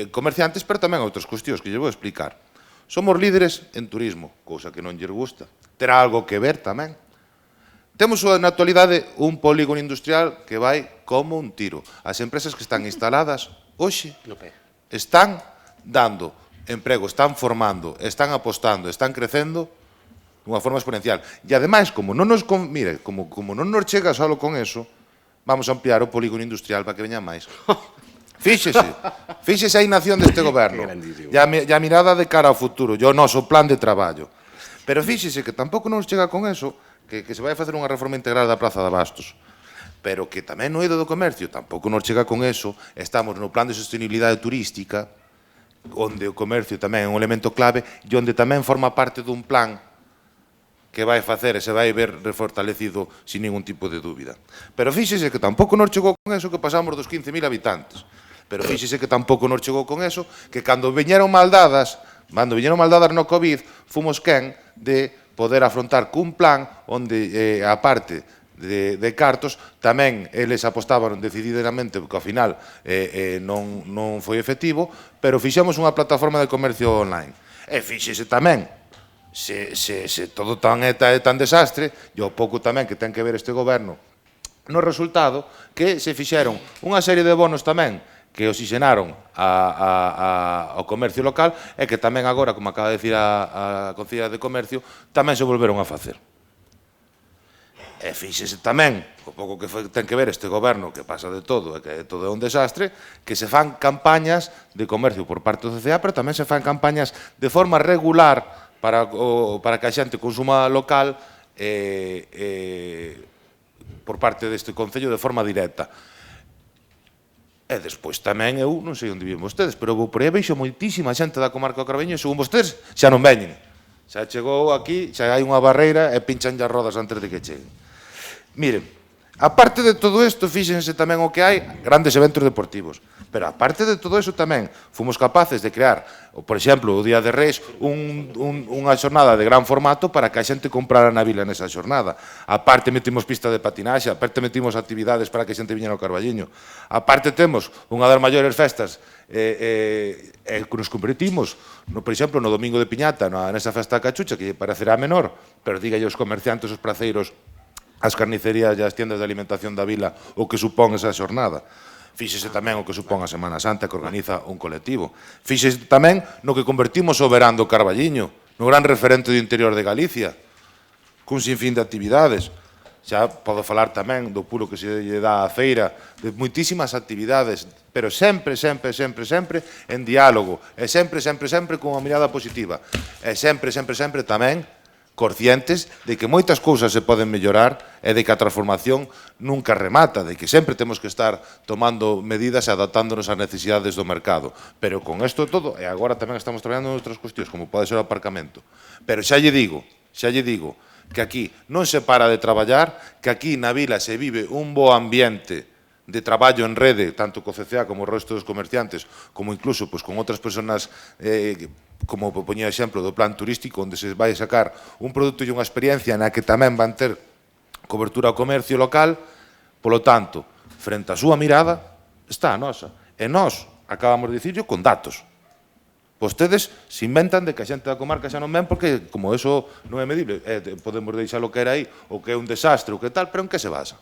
S4: comerciantes, pero tamén outras cuestións que lle vou explicar. Somos líderes en turismo, cousa que non lle gusta. Terá algo que ver tamén. Temos na actualidade un polígono industrial que vai como un tiro. As empresas que están instaladas hoxe están dando emprego, están formando, están apostando, están crecendo dunha forma exponencial. E ademais, como non nos chega só con eso, vamos a ampliar o polígono industrial para que veñan máis. Fíxese a inacción deste goberno e a mirada de cara ao futuro e o noso plan de traballo. Pero fíxese que tampouco nos chega con eso, que se vai facer unha reforma integral da Praza de Abastos, pero que tamén no eido do comercio tampouco nos chega con eso. Estamos no plan de sostenibilidade turística, onde o comercio tamén é un elemento clave e onde tamén forma parte dun plan que vai facer e se vai ver refortalecido sin ningún tipo de dúbida. Pero fíxese que tampouco nos chegou con eso que pasamos dos 15.000 habitantes. Pero fíxese que tampouco nos chegou con eso que cando viñeron maldadas no COVID, fomos quen de poder afrontar cun plan onde, a parte de cartos, tamén eles apostaban decididamente, porque ao final non foi efectivo, pero fixemos unha plataforma de comercio online. E fíxese tamén, se todo é tan desastre, e o pouco tamén que ten que ver este goberno no resultado, que se fixeron unha serie de bonos tamén que oxigenaron ao comercio local e que tamén agora, como acaba de dicir a Concelleira de Comercio, tamén se volveron a facer. E fíxese tamén, o pouco que ten que ver este goberno, que pasa de todo, e que todo é un desastre, que se fan campañas de comercio por parte do CCA, pero tamén se fan campañas de forma regular para que a xente consuma local por parte deste Concello de forma directa. E despois tamén eu, non sei onde viven vostedes, pero vou por aí veixo moitísima xente da comarca do Carballiño e según vostedes xa non veñen. Xa chegou aquí, xa hai unha barreira e pinchan as rodas antes de que cheguen. Miren, aparte de todo isto, fíxense tamén o que hai grandes eventos deportivos. Pero aparte de todo iso tamén fomos capaces de crear, por exemplo, o Día de Reis, unha xornada de gran formato para que a xente comprara na vila nesa xornada. Aparte metimos pista de patinaxe, aparte metimos actividades para que a xente viñera ao Carballiño. Aparte temos unha das maiores festas que nos convertimos, por exemplo, no Domingo de Piñata, nesa festa da cachucha, que parecerá menor, pero dígalle aos comerciantes, os praceiros, as carnicerías e as tiendas de alimentación da vila o que supón esa xornada. Fíxese tamén o que supón a Semana Santa que organiza un colectivo. Fíxese tamén no que convertimos o verán do Carballiño, no gran referente do interior de Galicia, cun sinfín de actividades. Xa podo falar tamén do puro que se lle dá a feira, de moitísimas actividades, pero sempre en diálogo, e sempre con unha mirada positiva, e sempre tamén conscientes de que moitas cousas se poden mellorar e de que a transformación nunca remata, de que sempre temos que estar tomando medidas e adaptándonos ás necesidades do mercado. Pero con isto todo, e agora tamén estamos traballando en outras cuestións, como pode ser o aparcamento. Pero xa lle digo, que aquí non se para de traballar, que aquí na vila se vive un bo ambiente de traballo en rede, tanto co CCA como o resto dos comerciantes, como incluso con outras persoas, como poñía exemplo do plan turístico, onde se vai sacar un produto e unha experiencia na que tamén van ter cobertura ao comercio local. Polo tanto, frente á súa mirada, está a nosa. E nós acabamos de dicirlo, con datos. Vostedes se inventan de que a xente da comarca xa non ven porque, como eso non é medible, podemos deixar o que era aí, o que é un desastre, o que tal, pero en que se basa?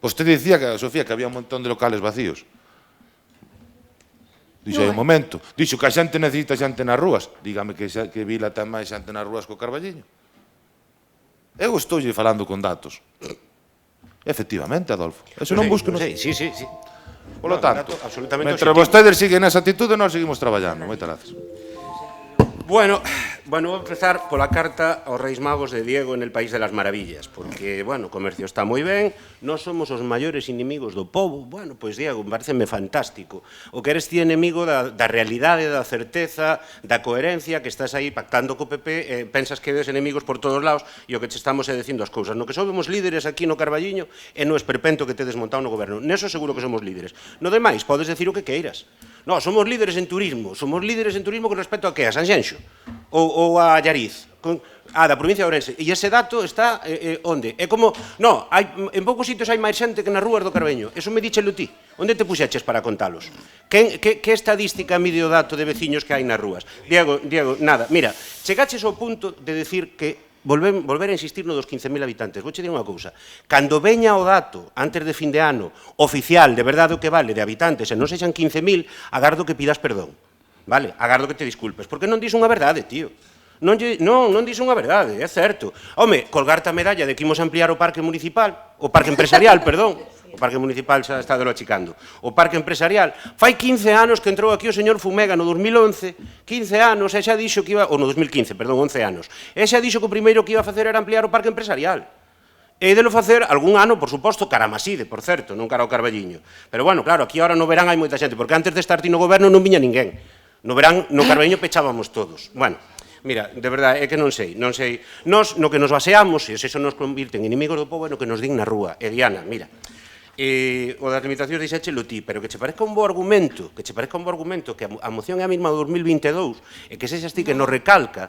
S4: Vostede dicía, Sofía, que había un montón de locales vacíos. Dixo aí un momento. Dixo que a xente necesita xente nas rúas. Dígame que Vila ten máis xente nas rúas co Carballiño. Eu estou falando con datos. Efectivamente, Adolfo. Eso non busco...
S3: Sí.
S4: Por lo tanto,
S3: mentre
S4: vostedes siguen esa actitude, nós seguimos traballando. Moitas gracias.
S3: Bueno, vou empezar pola carta aos Reis Magos de Diego en el País de las Maravillas, porque, bueno, o comercio está moi ben, nós somos os maiores inimigos do povo. Bueno, pois, Diego, pareceme fantástico. O que eres ti enemigo da realidade, da certeza, da coherencia, que estás aí pactando co PP, pensas que ves enemigos por todos lados, e o que te estamos dicindo as cousas. No que somos líderes aquí no Carballiño é no esperpento que te desmontado no goberno. Neso seguro que somos líderes. No demais, podes decir o que queiras. No, somos líderes en turismo con respecto a que? A Sanxenxo? Ou a Allariz? Da provincia de Ourense. E ese dato está onde? É como, no, en poucos sitios hai máis xente que nas rúas do Carballiño. Eso me díchelo ti. Onde te puxeches para contalos? Que estadística mide o dato de veciños que hai nas rúas? Diego, nada. Mira, chegaches ao punto de decir que volver a insistir no dos 15.000 habitantes. Vou che dir unha cousa. Cando veña o dato, antes de fin de ano, oficial, de verdade o que vale, de habitantes, e non sexan 15.000, agardo que pidas perdón. Vale? Agardo que te disculpes. Porque non dis unha verdade, tío. Non dis unha verdade, é certo. Home, colgarte a medalla de que imos ampliar o parque municipal, o parque empresarial, perdón. O parque municipal xa está achicando. O parque empresarial. Fai 15 anos que entrou aquí o señor Fumega no 2011, 15 anos, e xa dixo que iba, ou no 2015, perdón, 11 anos. E xa dixo que o primeiro que iba a facer era ampliar o parque empresarial. E delo facer algún ano, por suposto, cara a Maside, por certo, non cara ao Carballiño. Pero bueno, claro, aquí ahora no verán hai moita xente, porque antes de estar ti no goberno non viña ninguén. No verán, no Carballiño pechábamos todos. Bueno, mira, de verdade, é que non sei. Nos, no que nos baseamos, e se eso nos convirte en inimigos do povo, é no que nos din na rúa. E Diana, mira, o das limitacións dixéchelo ti, pero que che parezca un bo argumento, que a moción é a mesma do 2022, e que sexas ti que nos recalca,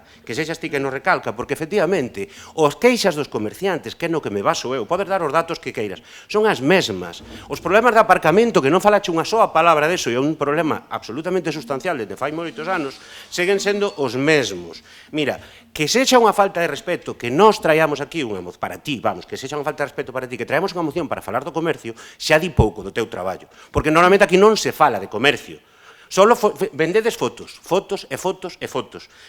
S3: porque efectivamente, os queixas dos comerciantes, que é no que me baso eu, podes dar os datos que queiras, son as mesmas. Os problemas de aparcamento, que non falache unha soa palabra deso, e é un problema absolutamente sustancial desde fai moitos anos, seguen sendo os mesmos. Mira, que sexa unha falta de respeto que nós traíamos aquí unha moción para ti, vamos, que sexa unha falta de respeto para ti, que traemos unha moción para falar do comercio, xa di pouco do teu traballo. Porque normalmente aquí non se fala de comercio. Solo vendedes fotos.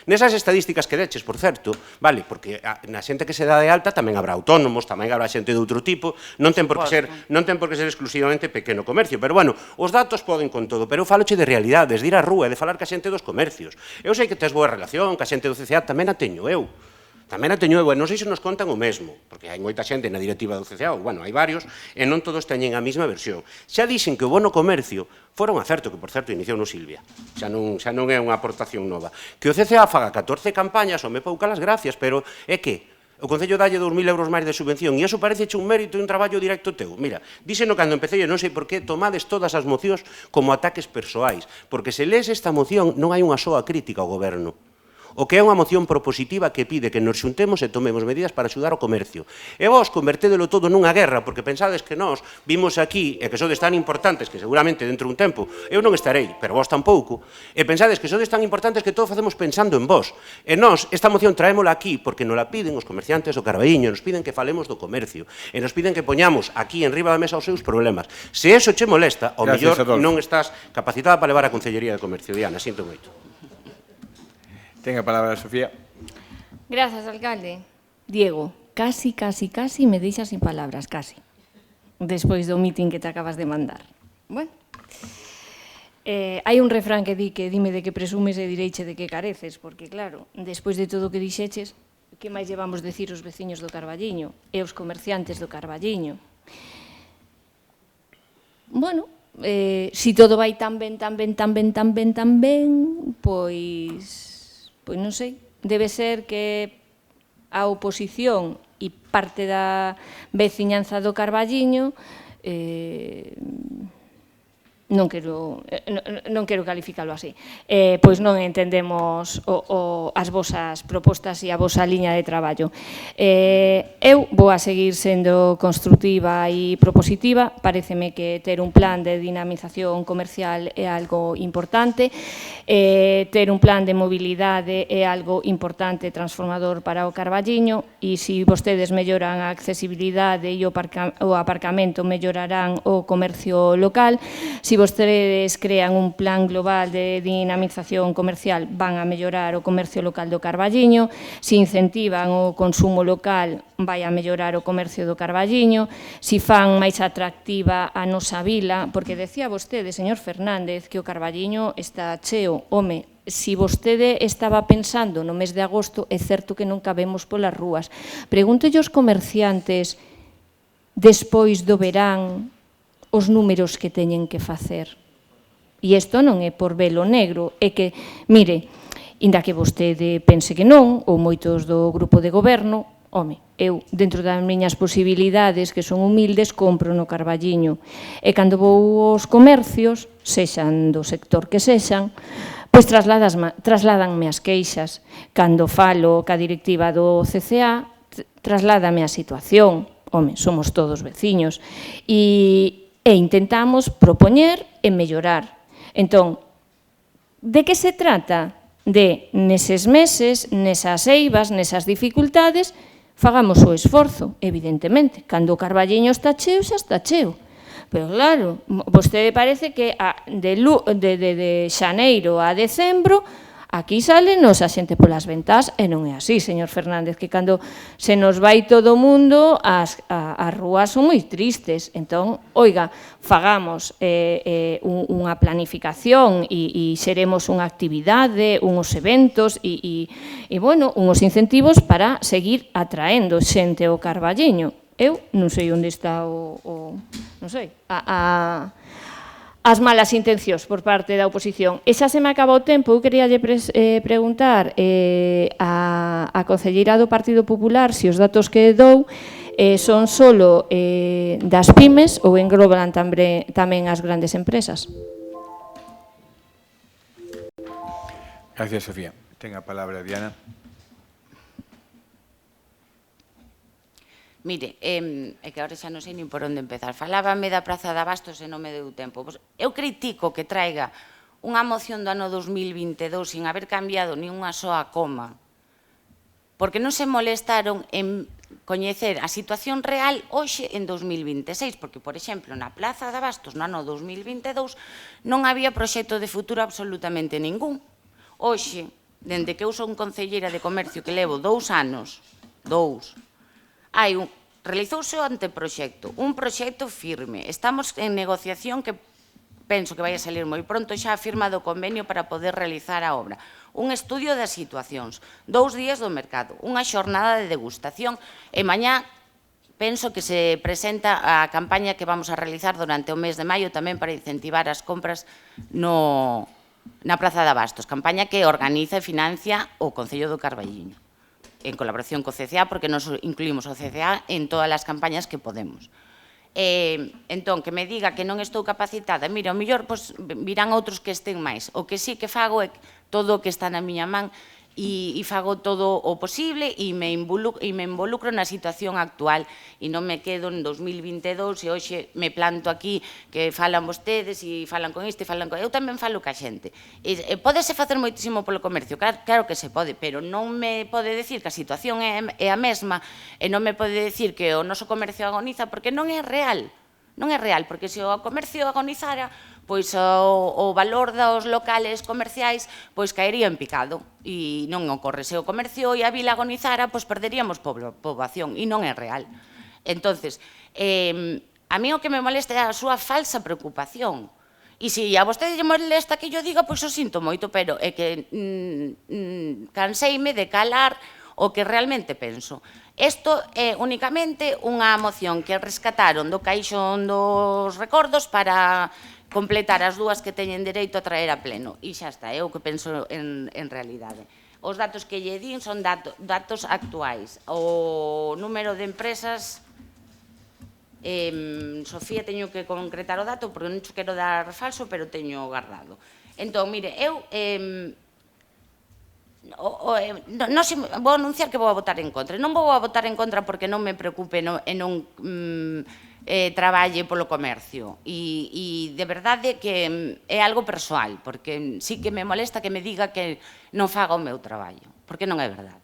S3: Nesas estadísticas que deches, por certo, vale, porque na xente que se dá de alta tamén habrá autónomos, tamén habrá xente de outro tipo, non ten por que ser exclusivamente pequeno comercio, pero bueno, os datos poden con todo, pero eu faloche de realidades, de ir á rúa e de falar ca xente dos comercios. Eu sei que tes boa relación, ca xente do CCA tamén a teño eu. Non sei se nos contan o mesmo, porque hai moita xente na directiva do CCA, bueno, hai varios, e non todos teñen a mesma versión. Xa dixen que o bono comercio fora un acerto, que por certo iniciou no Silvia, xa non é unha aportación nova. Que o CCA faga 14 campañas, o me pouca las gracias, pero é que o Concello dalle 2.000 euros máis de subvención, e iso pareceche un mérito e un traballo directo teu. Mira, díxeno cando empecé, non sei por que tomades todas as mocións como ataques persoais, porque se lees esta moción non hai unha soa crítica ao goberno. O que é unha moción propositiva que pide que nos xuntemos e tomemos medidas para axudar o comercio. E vos convertédelo todo nunha guerra, porque pensades que nós vimos aquí, e que sodes tan importantes, que seguramente dentro dun tempo eu non estarei, pero vos tampouco, e pensades que sodes tan importantes que todo facemos pensando en vos. E nós, esta moción traémola aquí porque nos la piden os comerciantes do Carballiño, nos piden que falemos do comercio, e nos piden que poñamos aquí en riba da mesa os seus problemas. Se eso che molesta, ao mellor non estás capacitada para levar a Concellería de Comercio. Diana, sinto moito.
S1: Ten a palabra, Sofía.
S2: Grazas, alcalde. Diego, casi me deixas sin palabras, casi. Despois do meeting que te acabas de mandar. Bueno. Hai un refrán que di que dime de que presumes e direiche de que careces, porque claro, despois de todo o que dixeches, que máis llevamos decir os veciños do Carballiño e os comerciantes do Carballiño? Bueno, si todo vai tan ben, pois non sei, debe ser que a oposición e parte da veciñanza do Carballiño non quero calificalo así, pois non entendemos as vosas propostas e a vosa liña de traballo. Eu vou a seguir sendo constructiva e propositiva, pareceme que ter un plan de dinamización comercial é algo importante, ter un plan de mobilidade é algo importante, transformador para o Carballiño, e se vostedes melloran a accesibilidade e o aparcamento, mellorarán o comercio local. Se vostedes crean un plan global de dinamización comercial, van a mellorar o comercio local do Carballiño. Se incentivan o consumo local, vai a mellorar o comercio do Carballiño. Se fan máis atractiva a nosa vila, porque decía vostede, señor Fernández, que o Carballiño está cheo. Home, se vostede estaba pensando no mes de agosto, é certo que non cabemos polas rúas. Pregúntelle aos comerciantes, despois do verán, os números que teñen que facer. E isto non é por velo negro, é que, mire, inda que vostede pense que non, ou moitos do grupo de goberno, home, eu, dentro das miñas posibilidades, que son humildes, compro no Carballiño. E cando vou aos comercios, sexan do sector que sexan, pois trasládanme as queixas. Cando falo ca directiva do CCA, trasládame a situación. Home, somos todos veciños. E intentamos propoñer e mellorar. Entón, de que se trata? De, neses meses, nesas eivas, nesas dificultades, fagamos o esforzo, evidentemente. Cando o Carballiño está cheo, xa está cheo. Pero claro, vostede parece que de xaneiro a decembro aquí salenos a xente polas ventás e non é así, señor Fernández, que cando se nos vai todo o mundo as rúas son moi tristes. Entón, oiga, fagamos unha planificación e xeremos unha actividade, unhos eventos e bueno, unhos incentivos para seguir atraendo xente ao Carballiño. Eu non sei onde está non sei, as malas intencións por parte da oposición. E xa se me acaba o tempo, eu quería preguntar a concelleira do Partido Popular se os datos que dou son solo das pymes ou engloban tamén as grandes empresas.
S1: Gracias, Sofía. Ten a palabra Diana.
S7: Mire, é que agora xa non sei nin por onde empezar. Falábame da Praza de Abastos e non me deu tempo. Eu critico que traiga unha moción do ano 2022 sin haber cambiado ni unha soa coma, porque non se molestaron en coñecer a situación real hoxe en 2026, porque, por exemplo, na Praza de Abastos no ano 2022 non había proxecto de futuro absolutamente ningún. Hoxe, dende que eu son concelleira de comercio que levo 2 anos, realizouse o anteproxecto, un proxecto firme. Estamos en negociación que penso que vai a salir moi pronto xa a firma do convenio para poder realizar a obra. Un estudio das situacións, 2 días do mercado, unha xornada de degustación e mañá penso que se presenta a campaña que vamos a realizar durante o mes de maio tamén para incentivar as compras na Praza de Abastos, campaña que organiza e financia o Concello do Carballiño, en colaboración co CCA, porque nos incluímos o CCA en todas as campañas que podemos. Entón, que me diga que non estou capacitada, mira, ao mellor virán outros que estén máis. O que sí que fago é todo o que está na miña man e fago todo o posible e me involucro na situación actual e non me quedo en 2022 e hoxe me planto aquí que falan vostedes e falan con isto e falan con... Eu tamén falo ca xente. Pódese facer moitísimo polo comercio, claro que se pode, pero non me pode decir que a situación é a mesma e non me pode decir que o noso comercio agoniza porque non é real. Non é real, porque se o comercio agonizara, pois o valor dos locales comerciais pois caería en picado e non ocorre. Se o comercio e a vila agonizara, pois perderíamos poboación e non é real. Entonces, a mí o que me molesta é a súa falsa preocupación. E se a vostede lle molesta que yo diga, pois o sinto moito, pero é que canseime de calar o que realmente penso. Isto é únicamente unha moción que rescataron do caixón dos recordos para completar as dúas que teñen dereito a traer a pleno. E xa está, é o que penso en realidade. Os datos que lle din son datos actuais. O número de empresas Sofía, teño que concretar o dato porque non quero dar falso, pero teño guardado. Entón, mire, eu vou anunciar que vou a votar en contra. Non vou a votar en contra porque non me preocupe e non traballe polo comercio. E de verdade que é algo persoal, porque sí que me molesta que me diga que non faga o meu traballo, porque non é verdade.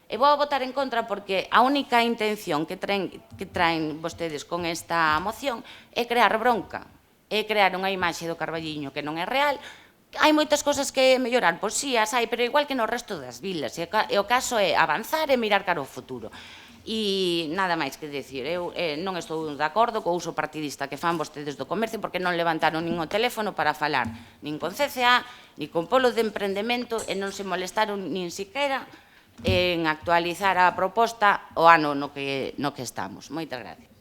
S7: E vou a votar en contra porque a única intención que traen vostedes con esta moción é crear bronca, é crear unha imaxe do Carballiño que non é real. Hai moitas cosas que mellorar, pois sí, as hai, pero igual que no resto das vilas. E o caso é avanzar e mirar cara ao futuro. E nada máis que dicir, eu non estou de acordo co uso partidista que fan vostedes do comercio porque non levantaron nin o teléfono para falar nin con CCA, nin con Polo de Emprendemento e non se molestaron nin siquiera en actualizar a proposta o ano no que estamos. Moitas gracias.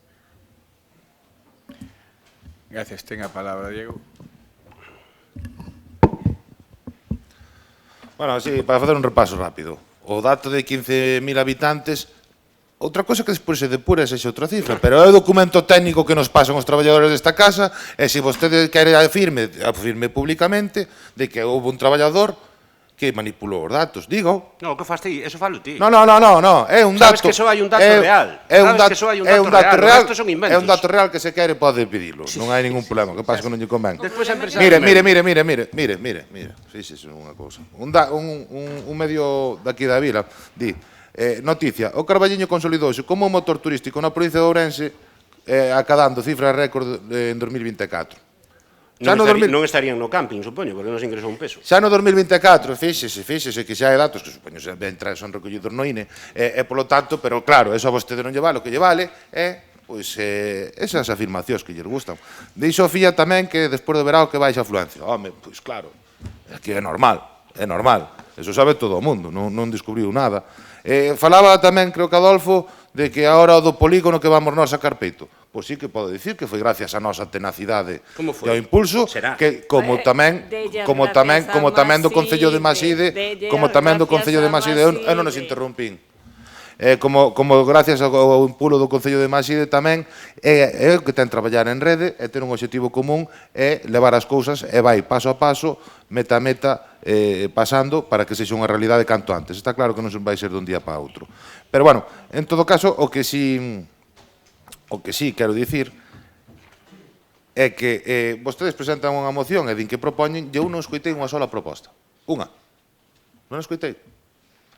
S1: Gracias. Ten a palabra, Diego.
S4: Bueno, sí, para facer un repaso rápido. O dato de 15.000 habitantes, outra cosa que despois se depura é esa outra cifra, pero é o documento técnico que nos pasan os traballadores desta casa, e se vostede quere afirme públicamente de que houve un traballador que manipulou os datos, digo.
S3: No, que faz ti? Eso falo ti.
S4: No, é un dato.
S3: Sabes que só hai un dato real.
S4: É un dato real,
S3: os restos son inventos.
S4: é un dato real que se quere pode pedirlo, non hai ningún problema, que pasa que non lle convén.
S3: Despois empezamos.
S4: Mire, fíxese unha cousa. Un medio daqui da vila di, noticia, o Carballiño consolidouse como un motor turístico na provincia de Ourense acadando cifras récord en 2024.
S3: Non estarían no camping, supoño, porque non se ingresou un peso.
S4: Xa no 2024, fíxese que xa hai datos que supoño son recollidos no INE, e polo tanto, pero claro, eso a vostede non lle vale, o que lle vale é pois esas afirmacións que lle gustan. Dei Sofía tamén que despois do verao que baixa a afluencia. Home, pois claro, aquí é normal, eso sabe todo o mundo, non descubriu nada. Falaba tamén, creo que Adolfo, de que a hora do polígono que vamos nós a sacar peito. Pois sí que podo dicir que foi gracias a nosa tenacidade e ao impulso que como tamén do Concello de Maside, eu non nos interrompín. Como gracias ao impulso do Concello de Maside tamén é o que ten traballar en rede e ter un obxectivo común é levar as cousas e vai paso a paso, meta a meta pasando para que sexa unha realidade canto antes. Está claro que non vai ser dun día para outro. Pero bueno, en todo caso, o que sí quero dicir é que vostedes presentan unha moción e din que propoñen, eu non escoitei unha sola proposta. Unha. Non escoitei.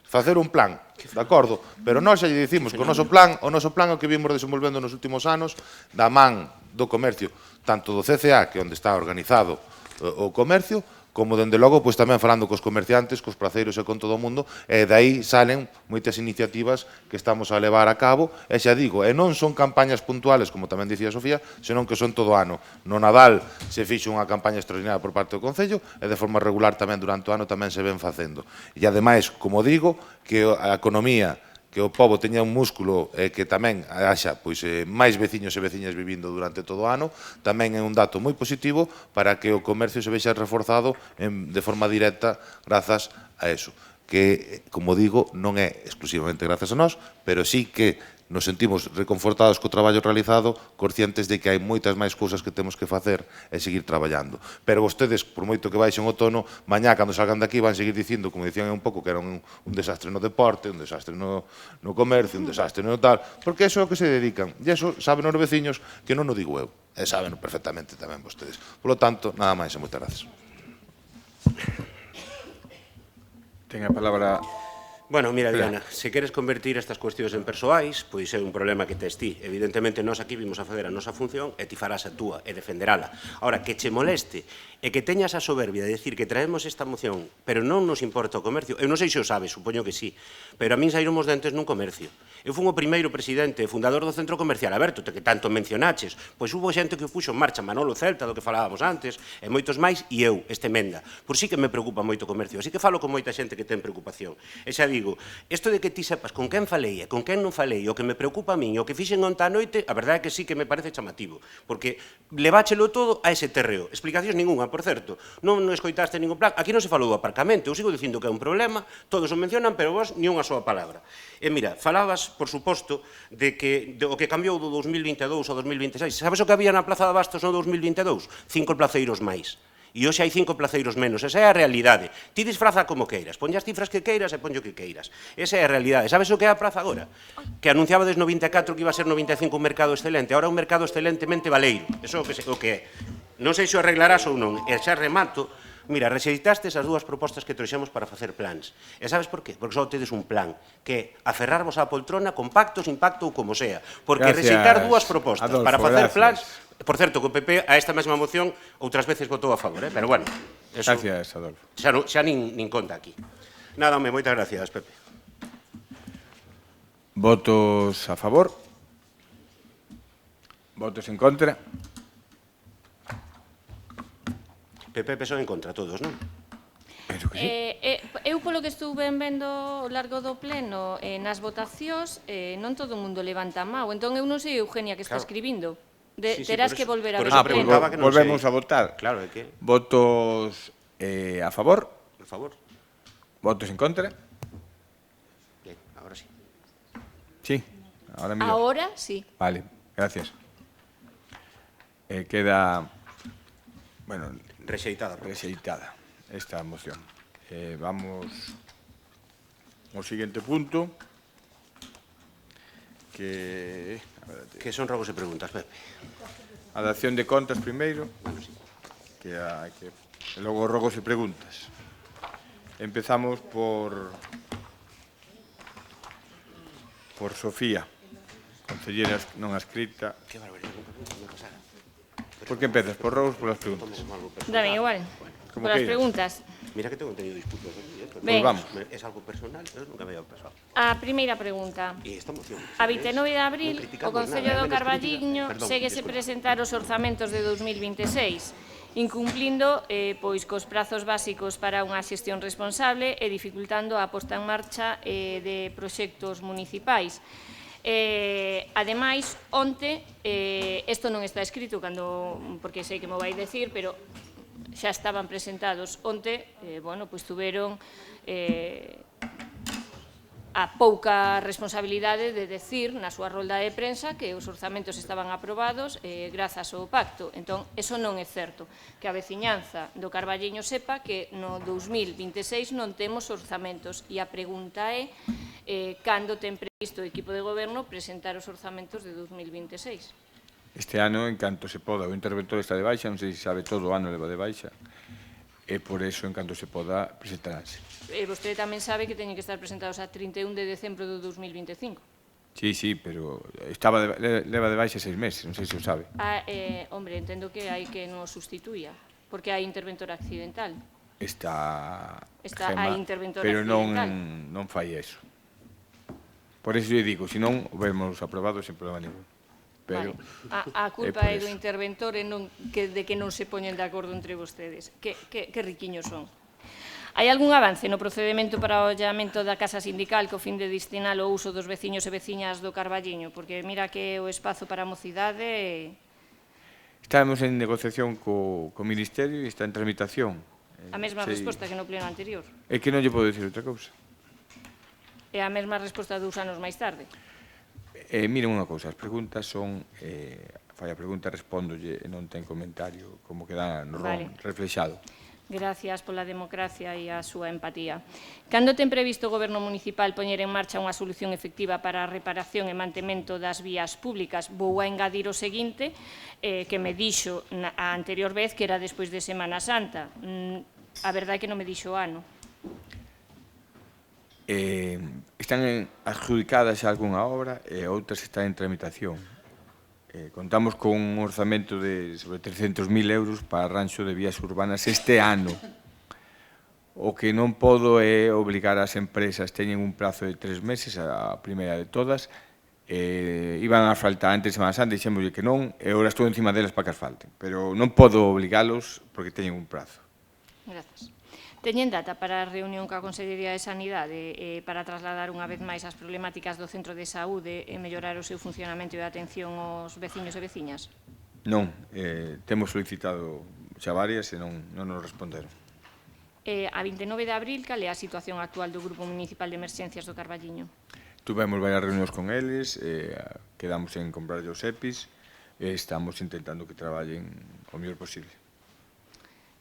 S4: Facer un plan, de acordo, pero nós xa lle dicimos que o noso plan é o que vimos desenvolvendo nos últimos anos da man do comercio, tanto do CCA, que é onde está organizado o comercio, como dende logo pois tamén falando cos comerciantes, cos praceiros e con todo o mundo, e dai salen moitas iniciativas que estamos a levar a cabo, e xa digo, e non son campañas puntuales, como tamén dicía Sofía, senón que son todo ano. No Nadal se fixo unha campaña extraordinaria por parte do Concello, e de forma regular tamén durante o ano tamén se ven facendo. E ademais, como digo, que a economía, que o pobo teña un músculo e que tamén haxa máis veciños e veciñas vivindo durante todo o ano, tamén é un dato moi positivo para que o comercio se vexa reforzado de forma directa grazas a eso. Que, como digo, non é exclusivamente grazas a nós, pero sí que nos sentimos reconfortados co traballo realizado, conscientes de que hai moitas máis cousas que temos que facer e seguir traballando. Pero vostedes, por moito que baixen o tono, mañá, cando salgan daqui, van seguir dicindo, como dicían un pouco, que era un desastre no deporte, un desastre no comercio, un desastre no tal, porque eso é o que se dedican. E eso saben os veciños que non o digo eu. E saben perfectamente tamén vostedes. Por lo tanto, nada máis e moitas gracias.
S1: Ten a palabra.
S3: Bueno, mira, Diana, se queres convertir estas cuestións en persoais, pois é un problema que tes ti. Evidentemente, nós aquí vimos a facer a nosa función e ti farás a túa e defenderala. Ahora, que che moleste e que teñas a soberbia de decir que traemos esta moción, pero non nos importa o comercio, eu non sei se o sabes, supoño que sí, pero a min saíron os dentes nun comercio. Eu fui o primeiro presidente e fundador do Centro Comercial Aberto, que tanto mencionaches, pois hubo xente que o puxo en marcha, Manolo Celta, do que falábamos antes, e moitos máis, e eu, este Menda. Por si que me preocupa moito o comercio, así que falo con moita xente que ten preocupación. E xa digo, digo, isto de que ti sepas con quen falei e con quen non falei, o que me preocupa a min, o que fixen onta a noite, a verdade é que sí que me parece chamativo, porque leváchelo todo a ese terreo. Explicacións ninguna, por certo. Non escoitaste ningún plan. Aquí non se falou do aparcamento. Eu sigo dicindo que é un problema, todos o mencionan, pero vos ni unha soa palabra. E mira, falabas, por suposto, de que o que cambiou do 2022 ao 2026. Sabes o que había na Plaza de Bastos no 2022? 5 placeiros máis. E hoxe hai 5 placeiros menos. Esa é a realidade. Ti disfraza como queiras. Ponlle as cifras que queiras e ponlle o que queiras. Esa é a realidade. Sabes o que é a praza agora? Que anunciaba desde 94 que iba a ser 95 un mercado excelente. Ahora un mercado excelentemente valeiro. Eso é o que é. Non sei se o arreglarás ou non. E xa remato. Mira, rexeitastes as dúas propostas que trouxemos para facer plans. E sabes por qué? Porque só tedes un plan, que é aferrarvos á poltrona con pacto, sin pacto ou como sea. Porque rexeitar dúas propostas para facer plans... Por certo, que o PP a esta mesma moción outras veces votou a favor, pero bueno. Eso,
S1: Gracias, Adolfo.
S3: Xa nin conta aquí. Nada, home, moitas gracias, Pepe.
S1: Votos a favor? Votos en contra?
S3: PP son en contra todos, non?
S1: Pero que sí.
S2: Eu, polo que estuve vendo ao largo do pleno nas votacións, non todo o mundo levanta a mão. Entón, eu non sei, Eugenia, que está escribindo. Terás que volver a ver o pleno.
S1: Volvemos a votar.
S3: Claro, é que...
S1: Votos a favor?
S3: Por favor.
S1: Votos en contra?
S3: Bien, ahora sí.
S1: Sí, ahora mira.
S2: Ahora sí.
S1: Vale, gracias. Queda, bueno,
S3: Rexeitada.
S1: rexeitada esta moción. Vamos ao seguinte punto, que
S3: Que son rogos e preguntas, Pepe.
S1: a dación de contas primeiro,
S3: Bueno, sí.
S1: que e logo rogos e preguntas. Empezamos por Sofía, concellera non adscrita.
S3: Que barbaridade, me pasara.
S1: Por que empezas? Por rogos ou polas preguntas?
S3: Tomamos algo personal.
S2: Dame igual.
S1: Como
S2: Por as
S1: queiras.
S2: preguntas.
S3: Mira que tengo tenido disputas aquí, pero
S2: Ben.
S1: Vamos.
S3: es algo personal, pero nunca me había pasado.
S2: A primeira pregunta.
S3: E esta moción...
S2: A 29 de abril,
S3: non
S2: o
S3: criticamos
S2: Concello
S3: nada,
S2: do
S3: menos
S2: Carballiño
S3: crítica. Perdón,
S2: séguese
S3: disculpa.
S2: presentar os orzamentos de 2026, incumplindo pois cos prazos básicos para unha xestión responsable e dificultando a posta en marcha de proxectos municipais. Ademais, onte, isto non está escrito porque sei que me vai decir, pero xa estaban presentados onte, pois tuveron a pouca responsabilidade de decir na súa rolda de prensa que os orzamentos estaban aprobados grazas ao pacto. Entón, eso non é certo. Que a veciñanza do Carballiño sepa que no 2026 non temos orzamentos. E a pregunta é cando ten previsto o equipo de goberno presentar os orzamentos de 2026.
S1: Este ano, en canto se poda, o interventor está de baixa, non sei se sabe todo o ano leva de baixa, e por eso, en canto se poda, presentaránse.
S2: Vostede tamén sabe que teñen que estar presentados a 31 de decembro do 2025.
S1: Sí, pero leva de baixa 6 meses, non sei se o sabe.
S2: Hombre, entendo que hai que non o sustituía, porque hai interventor accidental.
S1: Está
S2: hai interventor
S1: pero
S2: accidental.
S1: non fai eso. Por eso eu digo, se non, o vemos aprobado sen problema ningún. Pero
S2: A culpa
S1: por
S2: é do
S1: eso.
S2: interventor e de que non se poñen de acordo entre vostedes. Que riquiños son. Hai algún avance no procedimento para o allamento da Casa Sindical co fin de destinar o uso dos veciños e veciñas do Carballiño? Porque mira que o espazo para a mocidade...
S1: Estamos en negociación co Ministerio e está en tramitación.
S2: A mesma resposta que no pleno anterior.
S1: É que non lle podo dicir outra cousa.
S2: É a mesma resposta 2 anos máis tarde.
S1: Miren unha cousa, as preguntas son... fai a pregunta, respóndolle e non ten comentario, como queda no ron reflexado.
S2: Gracias pola democracia e a súa empatía. Cando ten previsto o Goberno municipal poñer en marcha unha solución efectiva para a reparación e mantemento das vías públicas? Vou a engadir o seguinte, que me dixo a anterior vez que era despois de Semana Santa. A verdade é que non me dixo o ano.
S1: Están adjudicadas algunha obra e outras están en tramitación. Contamos con un orzamento de sobre 300.000 euros para arranxo de vías urbanas este ano. O que non podo é obligar as empresas, teñen un prazo de 3 meses, a primeira de todas, iban a asfaltar antes de Semana Santa, dixémoslle que non, e agora estou encima delas para que asfalten. Pero non podo obligalos porque teñen un prazo.
S2: Grazas. Teñen data para a reunión coa Consellería de Sanidade para trasladar unha vez máis as problemáticas do centro de saúde e mellorar o seu funcionamento e a atención aos veciños e veciñas?
S1: Non, temos solicitado xa varias e non nos responderon.
S2: A 29 de abril, cal é a situación actual do Grupo Municipal de Emerxencias do Carballiño?
S1: Tuvemos varias reunións con eles, quedamos en comprar os EPIs e estamos intentando que traballen o mellor posible.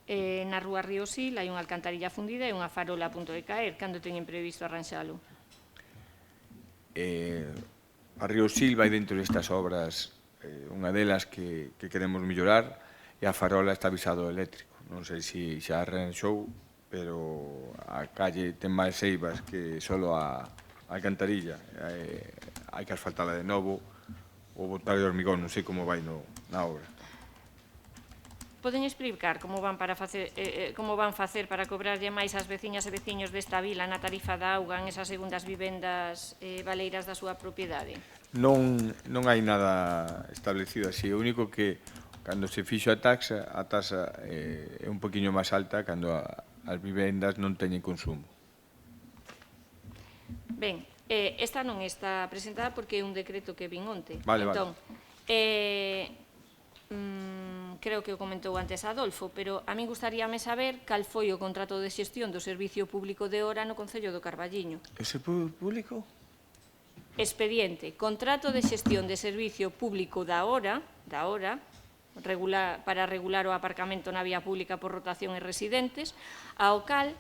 S2: Na rúa Ríosil hai unha alcantarilla fundida e unha farola a punto de caer. Cando teñen previsto arranxalo?
S1: A Ríosil vai dentro destas obras, unha delas que queremos mellorar, e a farola está avisado eléctrico. Non sei se xa arranxou, pero a calle ten máis eivas que solo a alcantarilla. Hai que asfaltala de novo ou botar de hormigón, non sei como vai na obra.
S2: Poden explicar como van facer para cobrarlle máis ás veciñas e veciños desta vila na tarifa da auga en esas segundas vivendas baleiras da súa propiedade?
S1: Non hai nada establecido así. O único que, cando se fixo a taxa é un poquinho máis alta cando as vivendas non teñen consumo.
S2: Ben, esta non está presentada porque é un decreto que vin onte.
S1: Vale.
S2: Entón, creo que o comentou antes Adolfo, pero a min gustaríame saber cal foi o contrato de xestión do Servicio Público de Hora no Concello do Carballiño.
S1: Ese público?
S2: Expediente, contrato de xestión de Servicio Público da Hora, para regular o aparcamento na vía pública por rotación e residentes, ao cal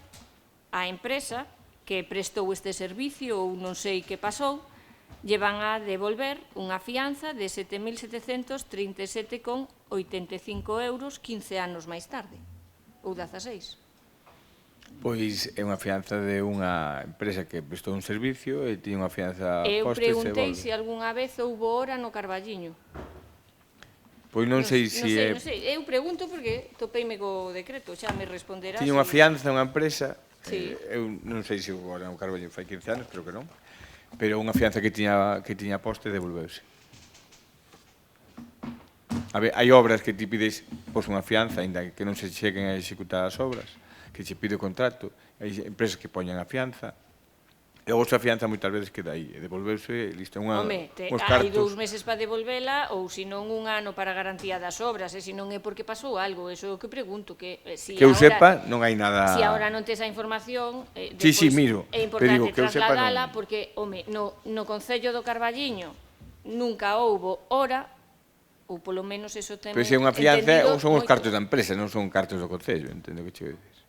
S2: a empresa que prestou este servicio ou non sei que pasou, lle van a devolver unha fianza de 7.737,85 euros 15 anos máis tarde, ou 16.
S1: Pois é unha fianza de unha empresa que prestou un servicio e tiña unha fianza
S2: Eu
S1: posta e se
S2: preguntei
S1: volve.
S2: se algunha vez houbo hora no Carballiño.
S1: Pois non sei se é...
S2: Non sei, eu pregunto porque topeime co decreto, xa me responderás.
S1: Tiña unha fianza unha empresa,
S2: Sí.
S1: Eu non sei se houbo hora no Carballiño fai 15 anos, creo que non, pero unha fianza que tiña posta e devolveuse. A ver, hai obras que ti pides unha fianza, ainda que non se cheguen a executar as obras, que se pide o contrato, hai empresas que poñen a fianza, e logo esa fianza moitas veces queda aí, e devolveuse, listo,
S2: Home,
S1: uns
S2: hai 2
S1: cartos.
S2: meses para devolvela ou senón un ano para garantía das obras, e senón é porque pasou algo, eso é o que pregunto, que si
S1: Que eu
S2: agora,
S1: sepa, non hai nada...
S2: Si agora non tes a información,
S1: Sí, miro,
S2: é
S1: pero digo,
S2: importante
S1: que eu sepa,
S2: trasladala
S1: non.
S2: porque, home, no Concello do Carballiño nunca houbo hora, ou polo menos eso ten
S1: Pero se é unha fianza,
S2: entendido
S1: ou son os
S2: moito.
S1: cartos da empresa, non son cartos do Concello, entendo que che dices.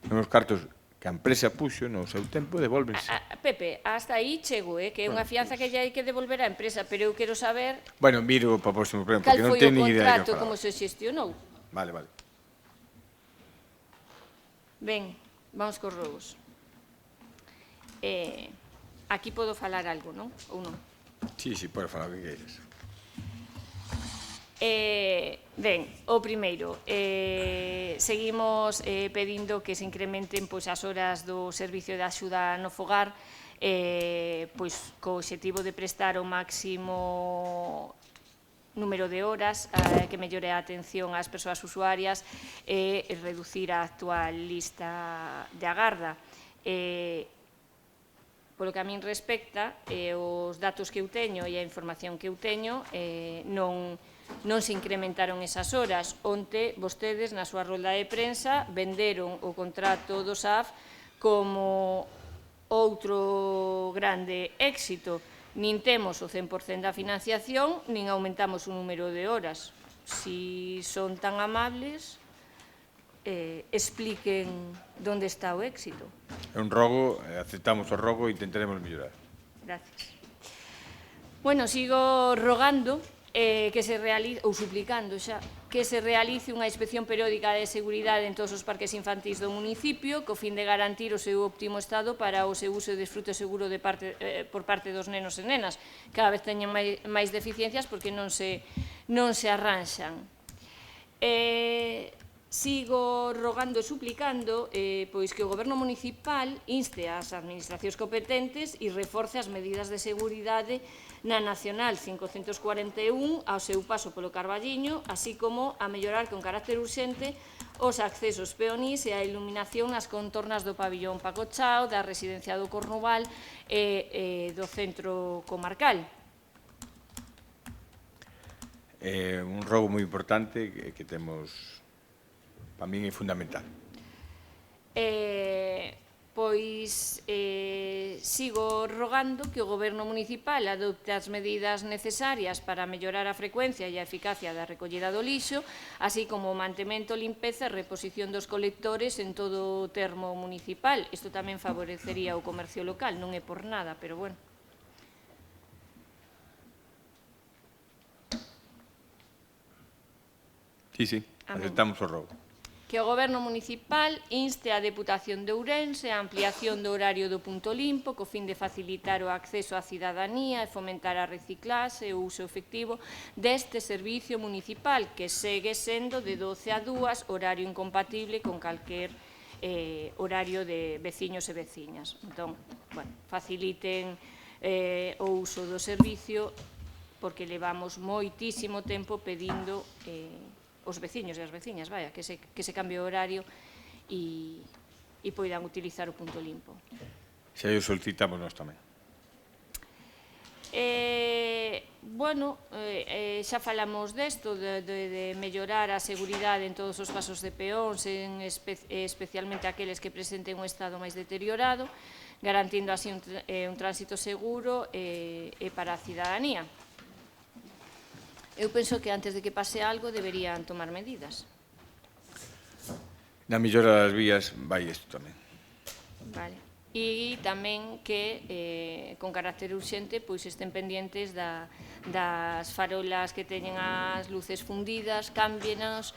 S1: Son os cartos que a empresa puxo no seu tempo, devolvense.
S2: Pepe, hasta aí chego, que é unha fianza que lle hai que devolver á empresa, pero eu quero saber
S1: Bueno, miro para o próximo pleno,
S2: cal
S1: porque non
S2: foi o
S1: teño ni idea de
S2: contrato,
S1: que
S2: como se xestionou.
S1: Vale.
S2: Ben, vamos cos robos. Aquí podo falar algo, non? Ou non?
S1: Sí, podes falar o que queires.
S2: Ben, o primeiro, seguimos pedindo que se incrementen as horas do servicio de axuda no fogar, co obxectivo de prestar o máximo número de horas, que mellore a atención ás persoas usuarias e reducir a actual lista de agarda. Polo que a min respecta, os datos que eu teño e a información que eu teño non se incrementaron esas horas. Onte, vostedes, na súa rolda de prensa, venderon o contrato do SAF como outro grande éxito. Nin temos o 100% da financiación, nin aumentamos o número de horas. Si son tan amables, expliquen onde está o éxito.
S1: É un rogo, aceptamos o rogo e intentaremos mellorar.
S2: Gracias. Bueno, sigo rogando que se realice, ou suplicando xa, que se realice unha inspección periódica de seguridade en todos os parques infantís do municipio, co fin de garantir o seu óptimo estado para o seu uso e desfrute seguro por parte dos nenos e nenas. Cada vez teñen máis deficiencias porque non se arranxan. Sigo rogando e suplicando pois que o Goberno municipal inste ás administracións competentes e reforce as medidas de seguridade na Nacional 541 ao seu paso polo Carballiño, así como a mellorar con carácter urxente os accesos peonís e a iluminación nas contornas do pabillón Paco Chao, da residencia do Cornuval e do centro comarcal.
S1: Un rogo moi importante que temos, para min é fundamental.
S2: Sigo rogando que o Goberno municipal adopte as medidas necesarias para mellorar a frecuencia e a eficacia da recollida do lixo, así como o mantemento, limpeza e reposición dos colectores en todo o termo municipal. Isto tamén favorecería o comercio local, non é por nada, pero bueno.
S1: Sí, aceptamos o rogo.
S2: Que o Goberno municipal inste a Deputación de Ourense a ampliación do horario do punto limpo co fin de facilitar o acceso á cidadanía e fomentar a reciclaxe e o uso efectivo deste servicio municipal que segue sendo de 12 a 2, horario incompatible con calquer horario de veciños e veciñas. Entón, bueno, faciliten o uso do servicio porque levamos moitísimo tempo pedindo os veciños e as veciñas, vaya, que se cambie o horario e poidan utilizar o punto limpo.
S1: Se aí o solicitamos nós tamén.
S2: Bueno, xa falamos desto, de mellorar a seguridade en todos os pasos de peóns, especialmente aqueles que presenten un estado máis deteriorado, garantindo así un tránsito seguro e para a cidadanía. Eu penso que antes de que pase algo deberían tomar medidas.
S1: Na millora das vías vai isto tamén.
S2: Vale. E tamén que con carácter urxente pois estén pendientes das farolas que teñen as luces fundidas, cámbienos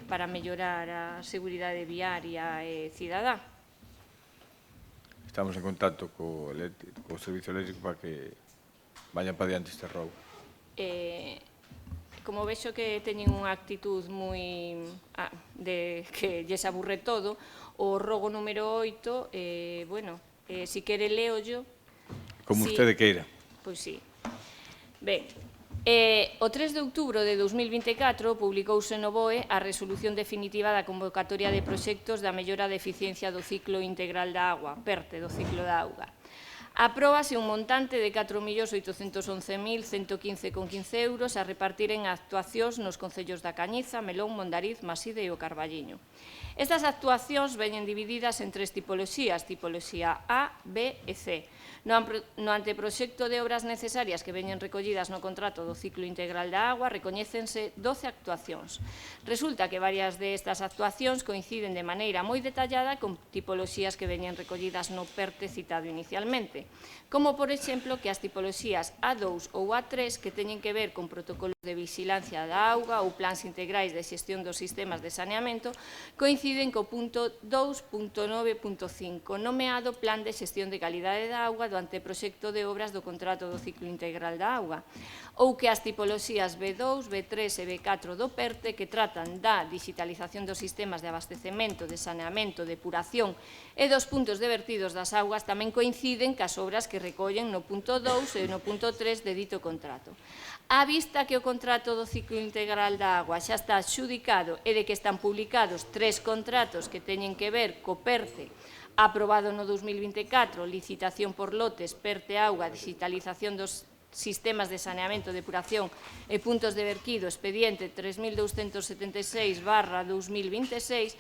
S2: para mellorar a seguridade viaria e cidadá.
S1: Estamos en contacto co servicio eléctrico para que vayan para diante este rogo.
S2: Como vexo que teñen unha actitud moi de que lles aburre todo, o rogo número 8, bueno, si quere leollo.
S1: Como usted queira.
S2: Pois sí. Ben, o 3 de outubro de 2024 publicouse no BOE a resolución definitiva da convocatoria de proxectos da mellora de eficiencia do ciclo integral da auga, PERTE, do ciclo da auga. Apróbase un montante de 4.811.115,15 euros a repartir en actuacións nos concellos da Cañiza, Melón, Mondariz, Maside e o Carballiño. Estas actuacións veñen divididas en tres tipoloxías, tipoloxía A, B e C. No anteproxecto de obras necesarias que veñen recollidas no contrato do ciclo integral da agua recoñécense 12 actuacións. Resulta que varias destas actuacións coinciden de maneira moi detallada con tipoloxías que veñen recollidas no PERTE citado inicialmente, como, por exemplo, que as tipoloxías A2 ou A3 que teñen que ver con protocolos de vigilancia da auga ou plans integrais de xestión dos sistemas de saneamento coinciden co punto 2.9.5, nomeado Plan de Xestión de Calidade da Auga do anteproxecto de obras do contrato do ciclo integral da auga, ou que as tipoloxías B2, B3 e B4 do PERTE que tratan da digitalización dos sistemas de abastecemento, de saneamento, depuración e dos puntos de vertidos das augas tamén coinciden cas obras que recollen no punto 2 e no punto 3 de dito contrato. A vista que o contrato do ciclo integral da agua xa está adxudicado e de que están publicados 3 contratos que teñen que ver co PERTE aprobado no 2024, licitación por lotes, PERTE Auga, digitalización dos sistemas de saneamento, depuración e puntos de vertido, expediente 3276/2026,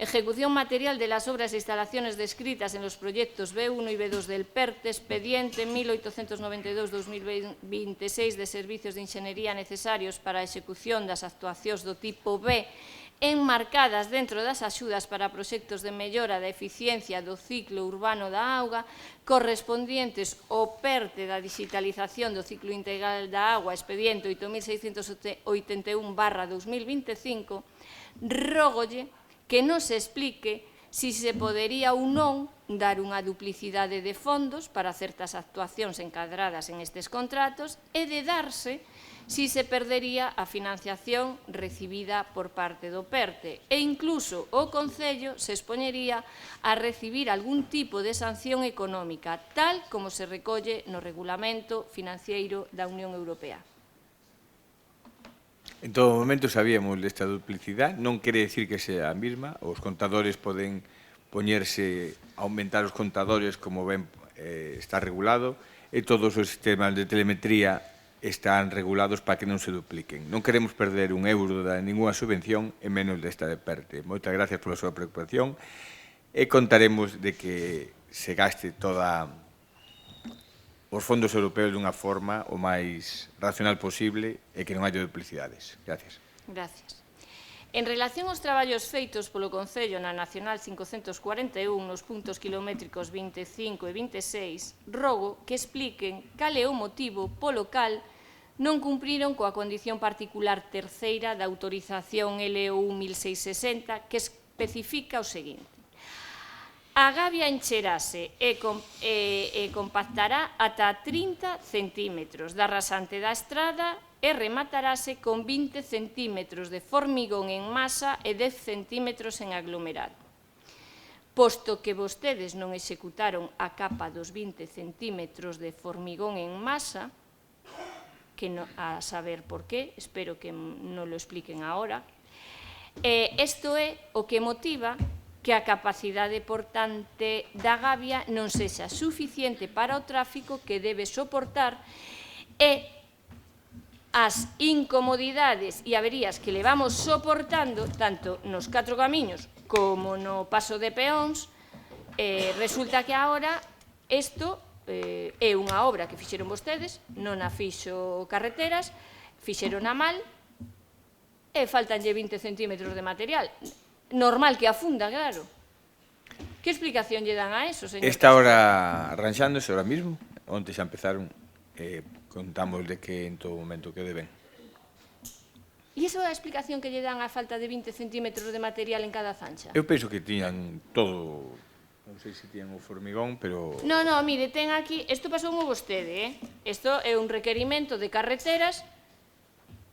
S2: ejecución material de las obras e instalaciones descritas en los proyectos B1 y B2 del PERTE, expediente 1892/2026 de servicios de inxeniería necesarios para a execución das actuacións do tipo B, enmarcadas dentro das axudas para proxectos de mellora da eficiencia do ciclo urbano da auga, correspondientes ao PERTE da digitalización do ciclo integral da auga, expediente 8681/2025, rógolle que nos explique si se podería ou non dar unha duplicidade de fondos para certas actuacións encadradas en estes contratos e de darse si se perdería a financiación recibida por parte do PERTE e incluso o Concello se expoñería a recibir algún tipo de sanción económica, tal como se recolle no Regulamento Financeiro da Unión Europea.
S1: En todo momento sabíamos desta duplicidade, non quere decir que sea a mesma, os contadores poden poñerse a aumentar os contadores como ben está regulado e todos os sistemas de telemetría están regulados para que non se dupliquen. Non queremos perder un euro de ninguna subvención e menos desta de PERTE. Moitas gracias pola súa preocupación e contaremos de que se gaste toda os fondos europeos dunha forma o máis racional posible e que non haya duplicidades. Gracias.
S2: Gracias. En relación aos traballos feitos polo Concello na Nacional 541 nos puntos kilométricos 25 e 26, rogo que expliquen cal é o motivo polo cal non cumpriron coa condición particular terceira da autorización LOU 1660 que especifica o seguinte: a gavia encherase e compactará ata 30 centímetros da rasante da estrada e rematarase con 20 centímetros de formigón en masa e 10 centímetros en aglomerado. Posto que vostedes non executaron a capa dos 20 centímetros de formigón en masa, que a saber por qué, espero que non lo expliquen agora, isto é o que motiva que a capacidade portante da gavia non sexa suficiente para o tráfico que debe soportar e as incomodidades e averías que levamos soportando tanto nos 4 camiños como no paso de peóns, resulta que agora isto é unha obra que fixeron vostedes, non a fixo Carreteras, fixeron a mal e faltanlle 20 centímetros de material. Normal que afunda, claro. Que explicación lle dan a eso, señor?
S1: Está ahora arranxándose ahora mismo, onte xa empezaron, contamos de que en todo momento quede ben.
S2: E iso é a explicación que lle dan a falta de 20 centímetros de material en cada zancha?
S1: Eu penso que tiñan todo, non sei se tiñan o formigón, pero...
S2: No, mire, ten aquí, isto pasou moi vostede, isto é un requerimento de Carreteras,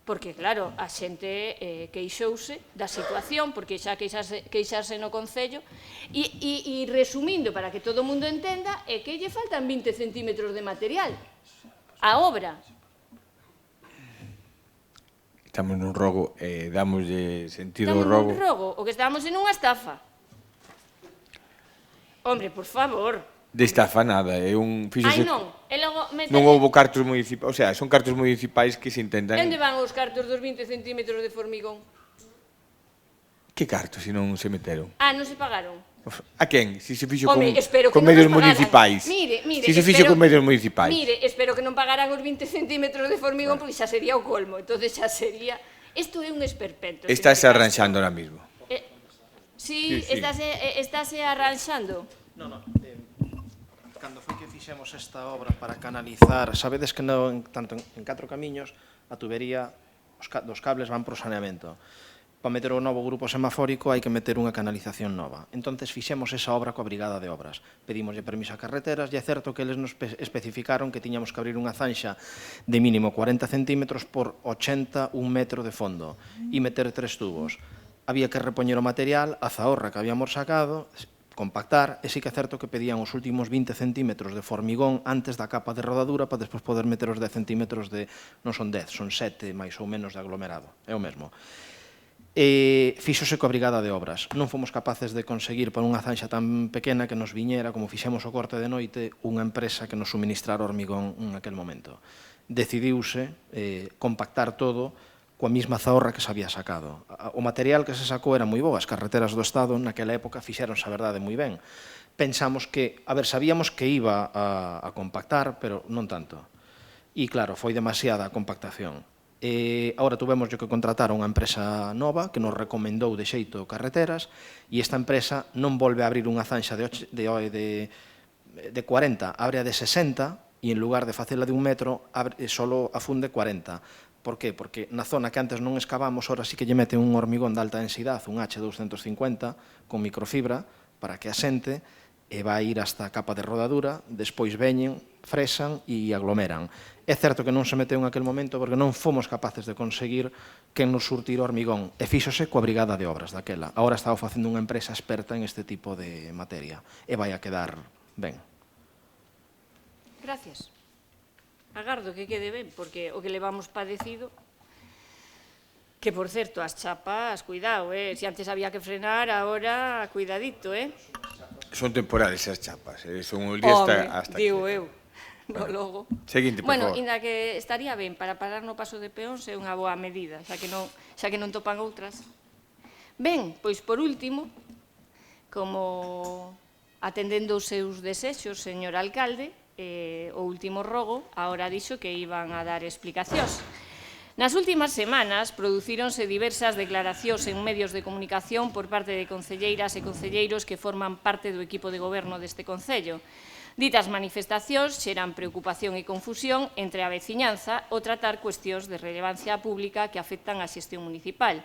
S2: porque, claro, a xente queixouse da situación, porque xa queixarse no Concello, e resumindo, para que todo o mundo entenda, é que lle faltan 20 centímetros de material a obra.
S1: Estamos nun rogo, damoslle sentido ao rogo.
S2: Estamos nun rogo, o que estamos en unha estafa. Hombre, por favor.
S1: De estafa nada, é un...
S2: Ai, non, e logo...
S1: Non houve cartos municipais, o sea, son cartos municipais que se intentan...
S2: E onde van os cartos dos 20 centímetros de formigón?
S1: Que cartos, se non se meteron?
S2: Ah, non se pagaron?
S1: A quen? Se se fixo
S2: Home, espero que
S1: con
S2: non
S1: medios
S2: nos pagaran.
S1: municipais.
S2: Mire,
S1: Se se fixo con medios municipais.
S2: Mire, espero que non pagaran os 20 centímetros de formigón, porque xa sería o colmo. Entonces xa sería... Isto é un esperpento.
S1: Estáse arranxando ahora mismo.
S2: Sí, estáse arranxando.
S6: Non. Cando foi que fixemos esta obra para canalizar, sabedes que tanto en 4 camiños a tubería dos cables van pro saneamento. Para meter o novo grupo semafórico hai que meter unha canalización nova. Entonces fixemos esa obra coa Brigada de Obras. Pedimoslle permiso a Carreteras e é certo que eles nos especificaron que tiñamos que abrir unha zanxa de mínimo 40 centímetros por 80 un metro de fondo e meter 3 tubos. Había que repoñer o material, a zahorra que habíamos sacado, compactar, e sí que é certo que pedían os últimos 20 centímetros de formigón antes da capa de rodadura para despois poder meter os 10 centímetros de... non son 10, son 7 máis ou menos de aglomerado, é o mesmo. Fíxose coa Brigada de Obras. Non fomos capaces de conseguir para unha zanxa tan pequena que nos viñera, como fixemos o corte de noite, unha empresa que nos suministrara hormigón en aquel momento. Decidiuse compactar todo coa mesma zahorra que se había sacado. O material que se sacou era moi bo, as carreteras do Estado naquela época fixeronse a verdade moi ben. Pensamos que, sabíamos que iba a compactar, pero non tanto. E claro, foi demasiada a compactación. Agora tuvemos que contratar unha empresa nova que nos recomendou de xeito Carreteras e esta empresa non volve a abrir unha zanxa de 40, abre a de 60 e en lugar de facela de 1 metro solo afunde 40. Por qué? Porque na zona que antes non excavamos, ahora sí que lle mete un hormigón de alta densidade, un H250 con microfibra para que asente e vai ir hasta a capa de rodadura, despois veñen fresan e aglomeran. É certo que non se meteu en aquel momento porque non fomos capaces de conseguir que nos surtir o hormigón e fíxose coa brigada de obras daquela. Agora está facendo unha empresa experta en este tipo de materia e vai a quedar ben.
S2: Gracias. Agardo que quede ben, porque o que levamos padecido... Que, por certo, as chapas, cuidado, se antes había que frenar, agora, cuidadito,
S1: Son temporales as chapas, son un día hasta
S2: digo
S1: aquí.
S2: eu, no logo.
S1: Seguinte, por
S2: Bueno,
S1: favor.
S2: inda que estaría ben para parar no paso de peóns é unha boa medida, xa que non topan outras. Ben, pois por último, como atendendo os seus desexos, señor alcalde, o último rogo, agora dixo que iban a dar explicacións. Nas últimas semanas producíronse diversas declaracións en medios de comunicación por parte de concelleiras e concelleiros que forman parte do equipo de goberno deste Concello. Ditas manifestacións xeran preocupación e confusión entre a veciñanza ao tratar cuestións de relevancia pública que afectan a xestión municipal.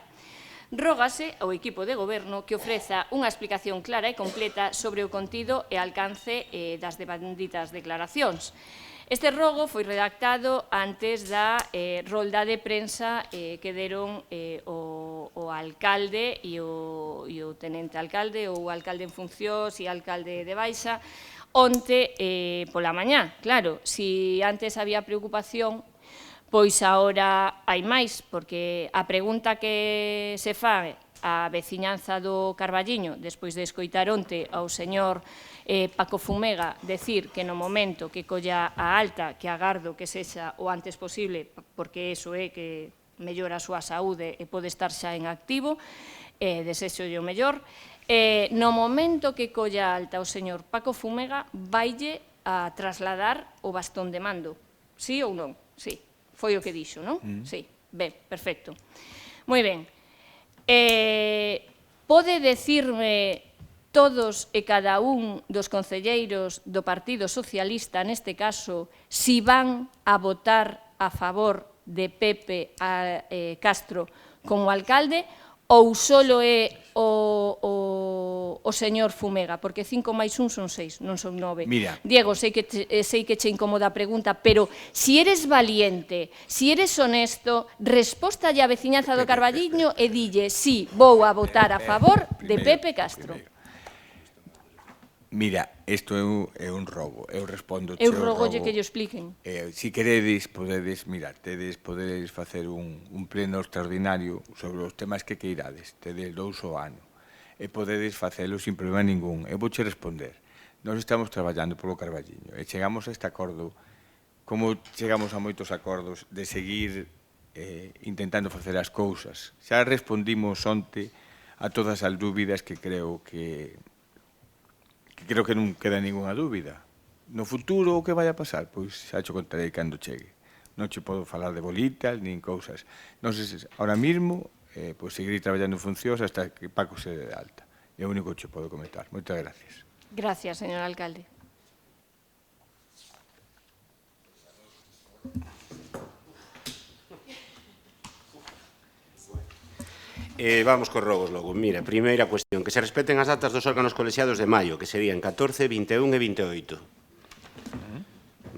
S2: Rógase ao equipo de goberno que ofreza unha explicación clara e completa sobre o contido e alcance das ditas declaracións. Este rogo foi redactado antes da rolda de prensa que deron o alcalde e o tenente alcalde, ou o alcalde en funcións e alcalde de baixa, onte pola mañá. Claro, se antes había preocupación, pois agora hai máis, porque a pregunta que se fai a veciñanza do Carballiño, despois de escoitar onte ao señor Paco Fumega decir que no momento que colla a alta, que agardo que sexa o antes posible, porque iso é que mellora a súa saúde e pode estar xa en activo, desexo o mellor, no momento que colla a alta o señor Paco Fumega vaille a trasladar o bastón de mando. Sí ou non? Sí, foi o que dixo, non? Sí, ben, perfecto. Moi ben. Pode decirme todos e cada un dos concelleiros do Partido Socialista, neste caso, si van a votar a favor de Pepe Castro como alcalde, ou solo é o señor Fumega, porque 5 máis 1 son 6, non son 9.
S1: Mira.
S2: Diego, sei que che incomoda a pregunta, pero si eres valiente, si eres honesto, respóstalle á veciñanza do Carballiño e dille, si, vou a votar a favor de Pepe Castro.
S1: Mira, isto é un robo, eu respondo
S2: Eu rogolle que lle expliquen.
S1: Si queredes, podedes facer un pleno extraordinario sobre os temas que queirades, tedes 2 ao ano, e podedes facelo sin problema ningún. Eu vouche responder. Nós estamos traballando polo Carballiño e chegamos a este acordo, como chegamos a moitos acordos, de seguir intentando facer as cousas. Xa respondimos onte a todas as dúbidas que creo que non queda ninguna dúbida. No futuro, o que vai a pasar? Pois xa te contarei cando chegue. Non che podo falar de bolitas, nin cousas. Non sei se ahora mismo, pois seguir traballando en funcións hasta que Paco se dé de alta. É o único que che podo comentar. Moitas gracias.
S2: Gracias, señor alcalde.
S3: Vamos cos rogos logo. Mira, primeira cuestión, que se respeten as datas dos órganos colexiados de maio, que serían 14, 21 e 28.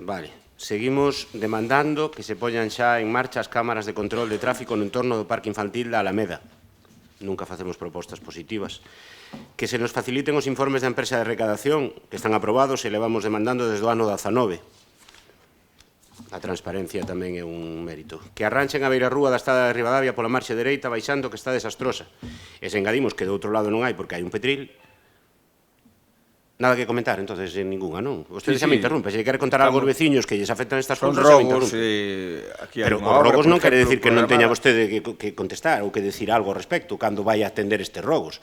S3: Vale. Seguimos demandando que se poñan xa en marcha as cámaras de control de tráfico no entorno do Parque Infantil da Alameda. Nunca facemos propostas positivas. Que se nos faciliten os informes da empresa de recadación, que están aprobados e levamos demandando desde o ano 19. A transparencia tamén é un mérito. Que arranxen a beirarrúa da Estrada de Ribadavia pola marxe dereita baixando, que está desastrosa. E se engadimos que do outro lado non hai porque hai un petril, nada que comentar, entonces, en ninguna, non? Vostede xa me interrumpe, se quere contar algo aos veciños que lles afectan estas
S1: Son
S3: cousas, xa me
S1: rogos,
S3: interrumpe.
S1: aquí
S3: Pero
S1: hai
S3: os rogos non quere decir que non teña
S1: vostede
S3: vostede que contestar ou que decir algo ao respecto cando vai a atender estes rogos.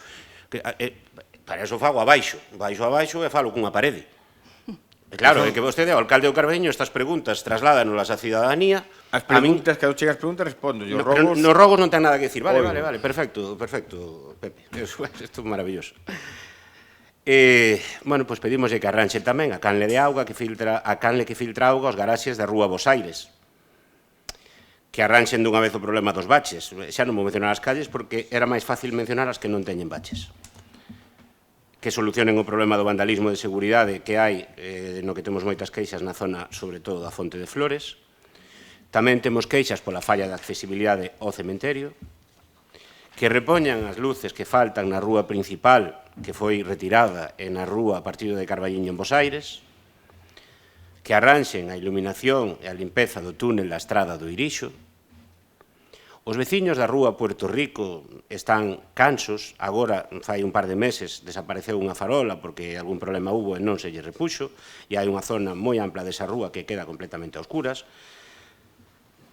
S3: Para eso fago abaixo, baixo e falo cunha parede. E claro, é que vostede, o alcalde do Carballiño, estas preguntas trasládanos á cidadanía.
S1: As preguntas, cando chegas preguntas, respondo.
S3: Nos rogos non ten nada que decir. Vale, perfecto, Pepe. Isto é maravilloso. Bueno, pois pedimoslle que arranxe tamén a canle de auga que filtra auga aos garaxes da Rúa Bos Aires. Que arranxen dunha vez o problema dos baches. Xa non vou mencionar as calles porque era máis fácil mencionar as que non teñen baches. que solucionen o problema do vandalismo de seguridade que hai, no que temos moitas queixas na zona, sobre todo da Fonte de Flores. Tamén temos queixas pola falla de accesibilidade ao cementerio, que repoñan as luces que faltan na rúa principal, que foi retirada, e na rúa a partir de Carballiño en Bos Aires, que arranxen a iluminación e a limpeza do túnel da estrada do Irixo. Os veciños da rúa Puerto Rico están cansos, agora, fai un par de meses, desapareceu unha farola porque algún problema hubo e non se lle repuxo, e hai unha zona moi ampla desa rúa que queda completamente a oscuras.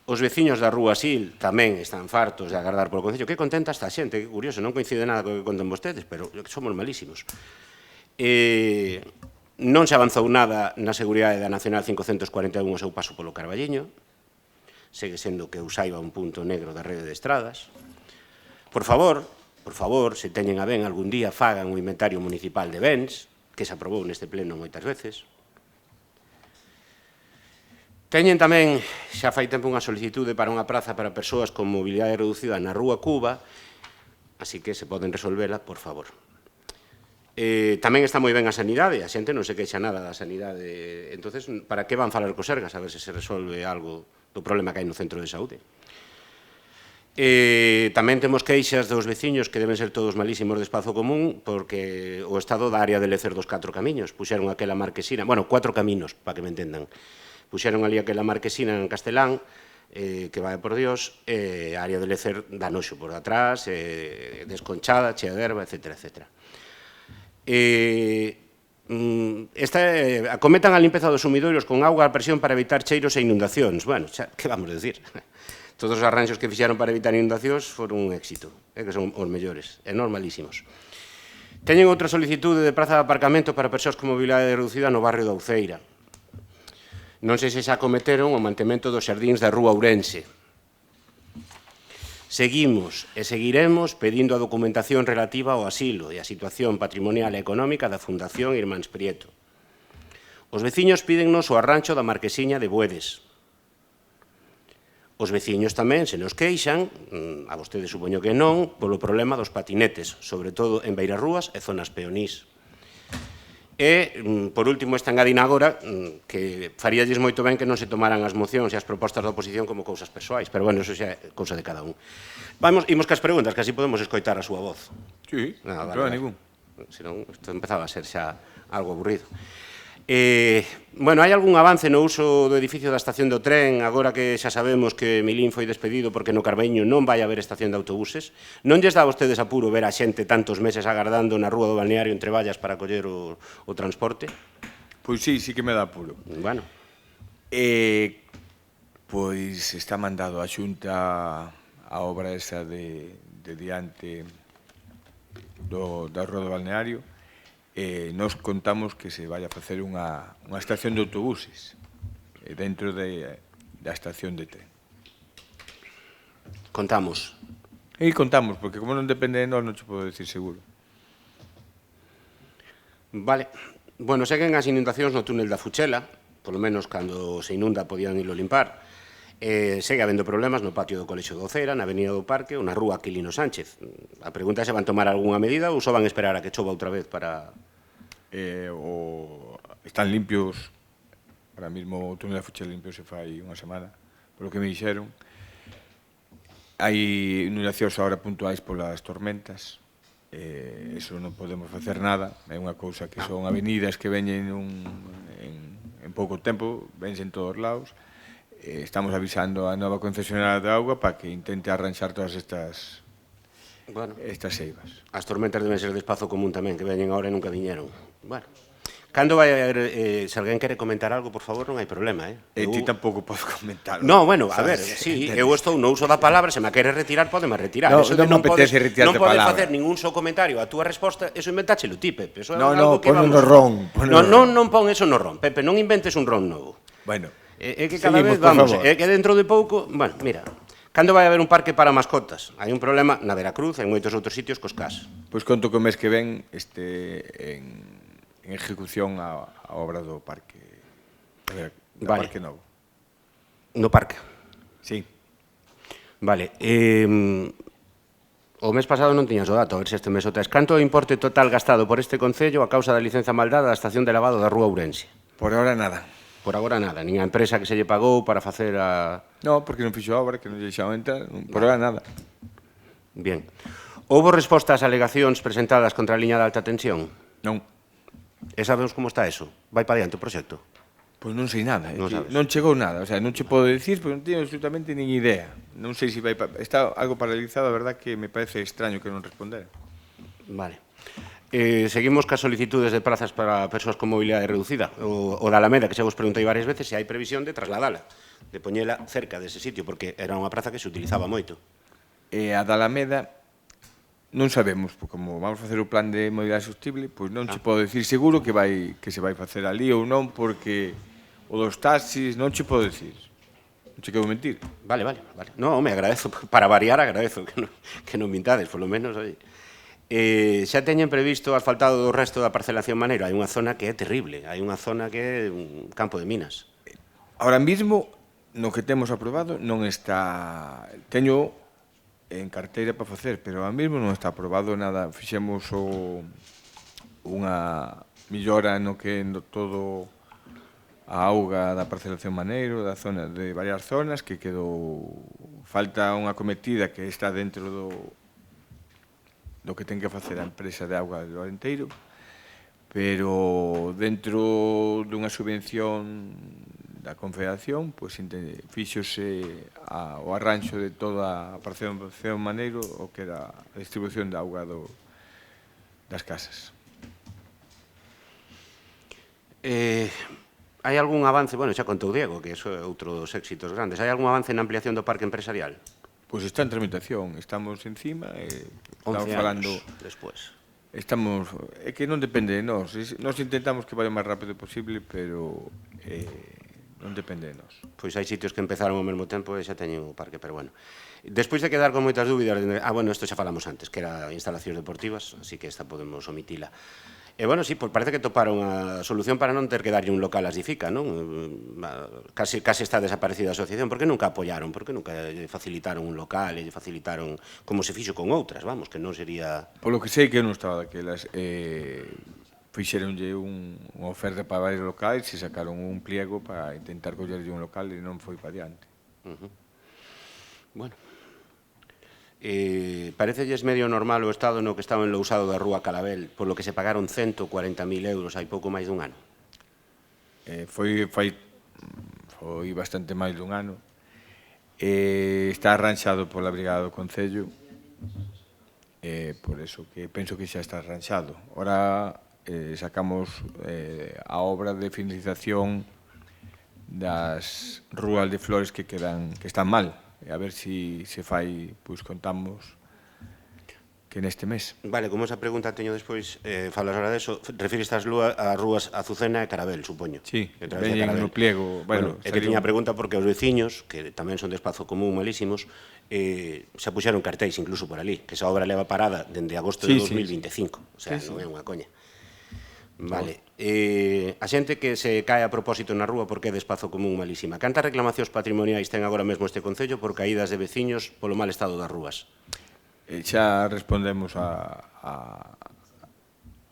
S3: Os veciños da rúa Sil tamén están fartos de agardar polo Concello. Que contenta esta xente, que curioso, non coincide nada co que contan vostedes, pero somos malísimos. Non se avanzou nada na seguridade da Nacional 541 o seu paso polo Carballiño. Segue sendo que eu saiba un punto negro da rede de estradas. Por favor, se teñen a ben algún día fagan o inventario municipal de bens, que se aprobou neste pleno moitas veces. Teñen tamén, xa fai tempo, unha solicitude para unha praza para persoas con mobilidade reducida na Rúa Cuba, así que se poden resolvela, por favor. Tamén está moi ben a sanidade, a xente non se queixa nada da sanidade. Entonces, para que van falar co Sergas, a ver se se resolve algo do problema que hai no centro de saúde. Tamén temos queixas dos veciños que deben ser todos malísimos de espazo común porque o estado da área de Lecer dos 4 camiños. Puxeron aquela marquesina, bueno, 4 caminos, para que me entendan. Puxeron ali aquela marquesina en Castelán, que vai por Dios, a área de Lecer da noxo por atrás, desconchada, chea de erva, etc. Acometan a limpeza dos sumidoiros con auga a presión para evitar cheiros e inundacións. Bueno, xa, que vamos a decir? Todos os arranxos que fixeron para evitar inundacións foron un éxito, que son os mellores, e normalísimos. Teñen outra solicitude de praza de aparcamento para persoas con mobilidade reducida no barrio da Uceira. Non sei se xa acometeron o mantemento dos xardíns da Rúa Ourense. Seguimos e seguiremos pedindo a documentación relativa ao asilo e a situación patrimonial e económica da Fundación Irmáns Prieto. Os veciños pídennos o arranxo da Marquesiña de Buedes. Os veciños tamén se nos queixan, a vostedes supoño que non, polo problema dos patinetes, sobre todo en beirarrúas e zonas peonís. E, por último, esta engadina agora, que faríalles moito ben que non se tomaran as mocións e as propostas da oposición como cousas persoais, pero, bueno, eso xa é cousa de cada un. Imos cas preguntas, que así podemos escoitar a súa voz.
S1: Sí, non problema ningún.
S3: Senón, isto empezaba a ser xa algo aburrido. Bueno, hai algún avance no uso do edificio da estación do tren, agora que xa sabemos que Milín foi despedido porque no Carballiño non vai haber estación de autobuses? Non lles dá a vostedes apuro ver a xente tantos meses agardando na rúa do balneario entre vallas para coller o transporte?
S1: Pois sí que me dá apuro.
S3: Bueno.
S1: Pois está mandado a Xunta a obra esa de diante da rúa do balneario. Nos contamos que se vai a facer unha estación de autobuses dentro da estación de tren.
S3: Contamos.
S1: Contamos, porque como non depende de nós non te podo decir seguro.
S3: Vale. Bueno, seguen as inundacións no túnel da Fuchela, polo menos cando se inunda podían ilo limpar. Segue habendo problemas no patio do Colexio do Cera, na Avenida do Parque ou na rúa Aquilino Sánchez. A pregunta é se van tomar algunha medida ou só van esperar a que chova outra vez para...
S1: Están limpios, ahora mismo o túnel da Fuchela limpio se fai unha semana, polo que me dixeron. Hai inundacións agora puntuais polas tormentas, eso non podemos facer nada, é unha cousa que son avenidas que veñen en pouco tempo, vense en todos lados. Estamos avisando a nova concesionaria de auga para que intente arranxar todas estas eivas.
S3: As tormentas deben ser de espazo común tamén, que veñen agora e nunca viñeron. Bueno, cando vai haber, se alguén quere comentar algo, por favor, non hai problema,
S1: Ti tampouco podes comentar.
S3: No, bueno, a ver, sí, eu estou no uso da palabra, se me quere retirar, podeme retirar.
S1: Non me apetece retirarte
S3: palabra. Non podes facer ningún só comentario a túa resposta, eso inventáchelo ti, Pepe.
S1: No, pon no ron.
S3: Non pon eso no ron, Pepe, non inventes un ron novo.
S1: Bueno,
S3: é que cada vez, vamos, é que dentro de pouco, bueno, mira, cando vai haber un parque para mascotas? Hai un problema na Veracruz e en moitos outros sitios cos CAS.
S1: Pois conto que o mes que ven en ejecución a obra do parque, Parque Novo.
S3: No parque?
S1: Sí.
S3: Vale. O mes pasado non tiñas o dato, a ver se este mes o tes. Canto é o importe total gastado por este Concello a causa da licenza mal dada da estación de lavado da Rúa Ourense?
S1: Por ahora nada.
S3: Por agora nada, nin a empresa que se lle pagou para facer a...
S1: No, porque non fixo obra, que non lle deixaban entrar. Por ahora nada.
S3: Bien. Houbo resposta ás alegacións presentadas contra a liña de alta tensión?
S1: Non.
S3: E sabemos como está eso? Vai para diante o proxecto?
S1: Pois non sei nada,
S3: Non sabes.
S1: non chegou nada, o sea, non che podo dicir, porque non teño absolutamente nin idea. Non sei se vai está algo paralizado, a verdad que me parece extraño que non respondera.
S3: Vale. Seguimos cas solicitudes de prazas para persoas con mobilidade reducida. O da Alameda, que xa vos preguntei varias veces, se hai previsión de trasladala, de poñela cerca dese sitio, porque era unha praza que se utilizaba moito.
S1: E a da Alameda non sabemos, porque como vamos a facer o plan de mobilidade sostible, pois non che podo dicir seguro que se vai facer ali ou non, porque o dos taxis non che podo dicir. Non che quero mentir.
S3: Vale. No, me agradezo, para variar agradezo que non mintades, polo menos, oi. Xa teñen previsto asfaltado do resto da parcelación Maneiro. Hai unha zona que é terrible, hai unha zona que é un campo de minas.
S1: Ahora mismo, no que temos aprobado, non está... Teño en carteira para facer, pero ahora mismo non está aprobado nada. Fixemos unha millora no que todo a auga da parcelación Maneiro, da zona de varias zonas, que quedou... Falta unha cometida que está dentro do que ten que facer a empresa de auga do Arenteiro, pero dentro dunha subvención da Confederación, pois fíxose o arranxo de toda a parcelación Maneiro, o que era a distribución de auga das casas.
S3: Hai algún avance, bueno, xa contou Diego, que iso é outro dos éxitos grandes. Hai algún avance na ampliación do parque empresarial?
S1: Pois está en tramitación, estamos encima, estamos
S3: 11
S1: falando...
S3: anos despois.
S1: É que non depende de nós. Nós intentamos que vaya o máis rápido posible, pero non depende de nós.
S3: Pois hai sitios que empezaron ao mesmo tempo e xa teñen o parque, pero bueno. Despois de quedar con moitas dúbidas, bueno, isto xa falamos antes, que era instalacións deportivas, así que esta podemos omitila. E, bueno, sí, parece que toparon a solución para non ter que darlle un local ás Difica, non? Casi está desaparecida a asociación. Por que nunca apoyaron? Por que nunca lle facilitaron un local e lle facilitaron, como se fixo con outras, vamos, que non sería...
S1: Polo que sei que eu non estaba daquelas, fixeronlle unha oferta para varios locais e sacaron un pliego para intentar collerlle un local e non foi para diante.
S3: Bueno. Parecelles medio normal o estado no que estaba enlousado da Rúa Calabel, polo que se pagaron 140.000 euros hai pouco máis dun ano?
S1: Foi bastante máis dun ano. Está arranxado pola Brigada do Concello, por eso que penso que xa está arranxado. Ora sacamos a obra de finalización das rúas de flores que están mal. A ver se fai, pois contamos que neste mes.
S3: Vale, como esa pregunta teño despois, falas ahora deso, refires ás rúas Azucena e Carabel, supoño.
S1: Sí, veñen no pliego.
S3: Bueno, é que tiña a pregunta porque os veciños, que tamén son de espazo común malísimos, xa puxeron cartéis incluso por ali, que esa obra leva parada dende agosto de 2025, o sea, non é unha coña. Vale. A xente que se cae a propósito na rúa porque é de espazo común malísima. Cantas reclamacións patrimoniais ten agora mesmo este Concello por caídas de veciños polo mal estado das rúas?
S1: Xa respondemos a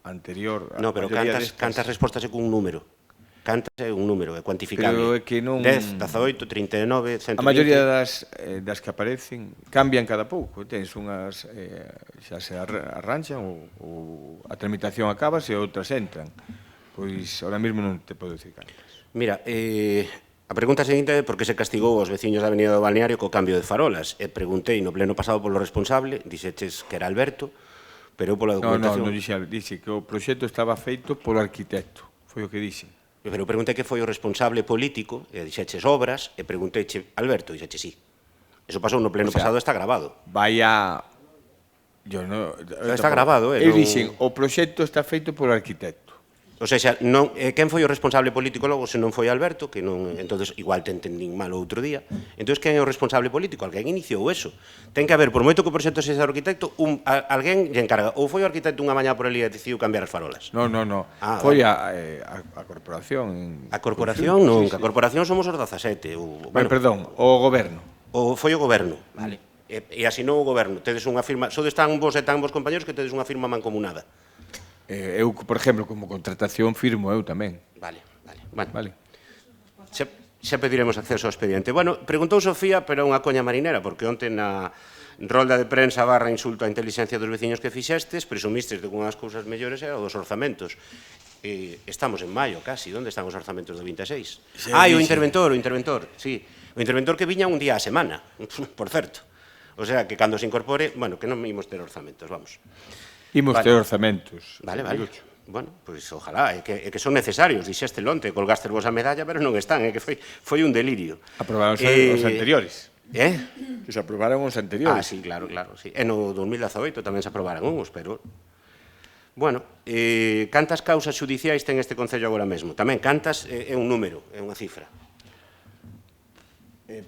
S1: anterior.
S3: No, pero cantas respostas é cun número? Cantas é un número, é cuantificable.
S1: Pero é que non...
S3: 10, 18, 39, 120...
S1: A maioría das que aparecen cambian cada pouco. Tens unhas xa se arranchan ou a tramitación acaba e outras entran. Pois ahora mesmo non te podo dicir cantas.
S3: Mira, a pregunta seguinte é por que se castigou aos veciños da Avenida do Balneario co cambio de farolas. E preguntei no pleno pasado polo responsable, dixeches que era Alberto, pero pola documentación...
S1: Non dixe que o proxecto estaba feito polo arquitecto. Foi o que dixen.
S3: Pero preguntei que foi o responsable político, e dixeches obras, e pregunteiche Alberto, e dixeche sí. Eso pasou no pleno pasado, está grabado.
S1: Vaya...
S3: Está grabado,
S1: Eu dixen, o proxecto está feito polo arquitecto.
S3: O sea, quen foi o responsable político logo se non foi Alberto, que non, entonces igual te entendín mal outro día. Entonces quen é o responsable político? Alguén iniciou eso. Ten que haber, por moito que o proxecto sexa o arquitecto, alguén lle encarga. Ou foi o arquitecto unha mañá por ali e decidiu cambiar as farolas?
S1: Non. Foi a corporación.
S3: A corporación non, a corporación somos os 17.
S1: Perdón, o goberno.
S3: Foi o goberno, vale. E asinou o goberno. Tedes unha firma, sodes tan vos e tan vos compañeros que tedes unha firma mancomunada.
S1: Eu, por exemplo, como contratación firmo eu tamén.
S3: Vale, vale. Bueno,
S1: Vale.
S3: xa pediremos acceso ao expediente. Bueno, preguntou Sofía, pero é unha coña marinera, porque onte na rolda de prensa barra insulto á inteligencia dos veciños que fixestes, presumistes de que unhas cousas mellores era o dos orzamentos. Estamos en maio, casi. Onde están os orzamentos do 26? O interventor, sí. O interventor que viña un día a semana, por certo. O sea, que cando se incorpore, bueno, que non imos ter orzamentos, vamos.
S1: Imos ter orzamentos.
S3: Vale. Bueno, pois ojalá, é que son necesarios, dixeste lonte, colgaste vos a medalla, pero non están, é que foi un delirio.
S1: Aprobaronse os anteriores. Que se aprobaron os anteriores.
S3: Sí, claro, sí. E no 2018 tamén se aprobaron uns, pero... Bueno, cantas causas xudiciais ten este Concello agora mesmo? Tamén, cantas é un número, é unha cifra.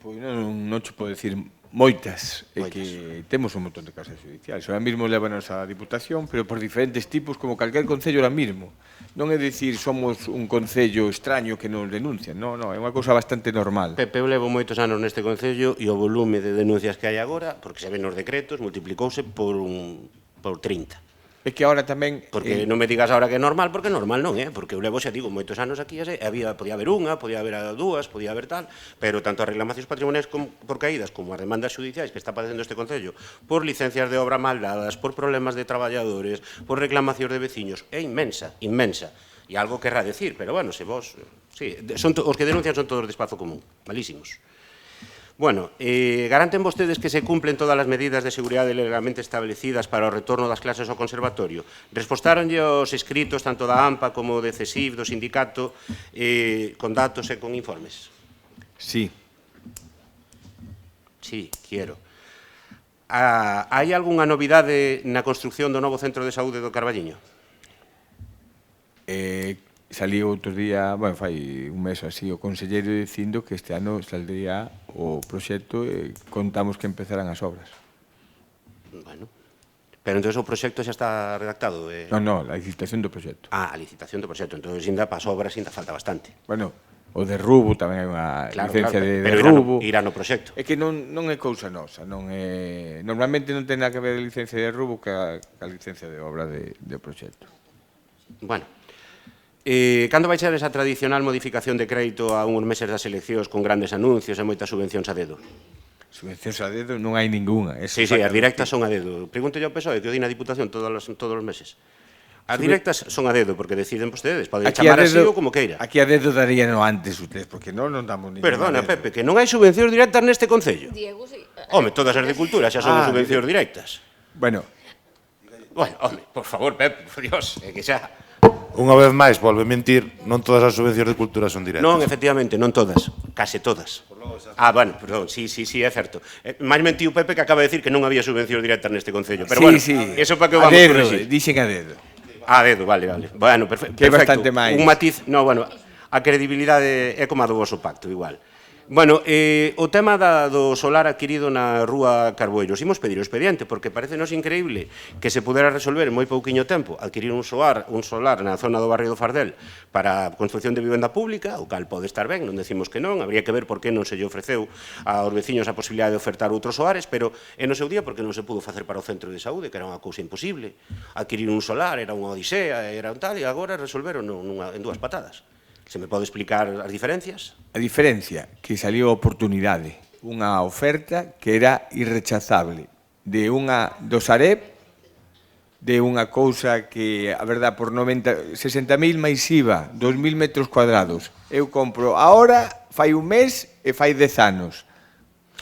S1: Pois non te podo dicir moitas, é que temos un montón de causas judiciais. Ahora mesmo lévanos a Diputación, pero por diferentes tipos, como calquer concello ahora mesmo. Non é dicir somos un concello extraño que nos denuncian, non, é unha cousa bastante normal.
S3: Pepe, eu levo moitos anos neste concello e o volume de denuncias que hai agora, porque se ven nos decretos, multiplicouse por 30.
S1: É que agora tamén...
S3: Porque non me digas agora que é normal, porque normal non é, porque eu levo, xa digo, moitos anos aquí, podía haber unha, podía haber dúas, podía haber tal, pero tanto as reclamacións patrimoniais por caídas como as demandas judiciais que está padecendo este Concello por licencias de obra mal dadas, por problemas de traballadores, por reclamacións de veciños, é inmensa. E algo querrá decir, pero bueno, se vos... Sí, os que denuncian son todos de espazo común, malísimos. Bueno, garanten vostedes que se cumplen todas as medidas de seguridade legalmente establecidas para o retorno das clases ao conservatorio? Respostáronlle os escritos tanto da AMPA como de CESIF, do sindicato, con datos e con informes?
S1: Sí.
S3: Sí, quiero. Hai algunha novidade na construción do novo centro de saúde do Carballiño?
S1: Saliu outro día, bueno, fai un mes así, o conselleiro dicindo que este ano saldría o proxecto e contamos que empezarán as obras.
S3: Bueno, pero entón o proxecto xa está redactado?
S1: Non, a licitación do proxecto.
S3: A licitación do proxecto, entón ainda para as obras ainda falta bastante.
S1: Bueno, o derrubo tamén hai unha licencia de
S3: derrubo.
S1: derrubo.
S3: Irá no proxecto.
S1: É que non é cousa nosa, normalmente non ten nada que ver a licencia de derrubo que a licencia de obra do proxecto.
S3: Bueno, cando vai ser esa tradicional modificación de crédito a uns meses das eleccións con grandes anuncios e moitas subvencións a dedo?
S1: Subvencións a dedo non hai ninguna.
S3: Sí, as directas son a dedo. Pregúnte ao PSOE que o di na Diputación todos os meses. As directas son a dedo, porque deciden vostedes, poden chamar así ou como queira.
S1: Aquí a dedo daríano antes ustedes, porque non damos ninguna.
S3: Perdona, Pepe, que non hai subvencións directas neste Concello.
S2: Diego, sí.
S3: Home, todas as de cultura xa son subvencións directas.
S1: Bueno,
S3: home, por favor, Pepe, por Dios, é que xa...
S4: Unha vez máis, volve mentir, non todas as subvencións de cultura son directas.
S3: Non, efectivamente, non todas, case todas. Bueno, perdón, sí, é certo. Máis mentiu Pepe que acaba de decir que non había subvencións directas neste Concello, pero bueno, eso para que o vamos a corrixir.
S1: Dixen a dedo.
S3: A dedo, vale. Bueno, perfecto.
S1: Que é bastante máis.
S3: Un matiz, a credibilidade é como a do voso pacto, igual. Bueno, o tema do solar adquirido na Rúa Carboeiros, imos pedir o expediente, porque parecenos increíble que se pudera resolver en moi pouquiño tempo adquirir un solar na zona do barrio do Fardel para a construcción de vivenda pública, o cal pode estar ben, non decimos que non, habría que ver por que non se lle ofreceu aos veciños a posibilidade de ofertar outros soares, pero en o seu día porque non se pudo facer para o centro de saúde, que era unha cousa imposible. Adquirir un solar era unha odisea, era un tal, e agora resolveron en dúas patadas. Se me pode explicar as diferencias?
S1: A diferencia, que saliu a oportunidade, unha oferta que era irrechazable, do Sareb, de unha cousa que, a verdad, por 60.000 máis IVA, 2.000 metros cuadrados. Eu compro ahora, fai un mes e fai 10 anos.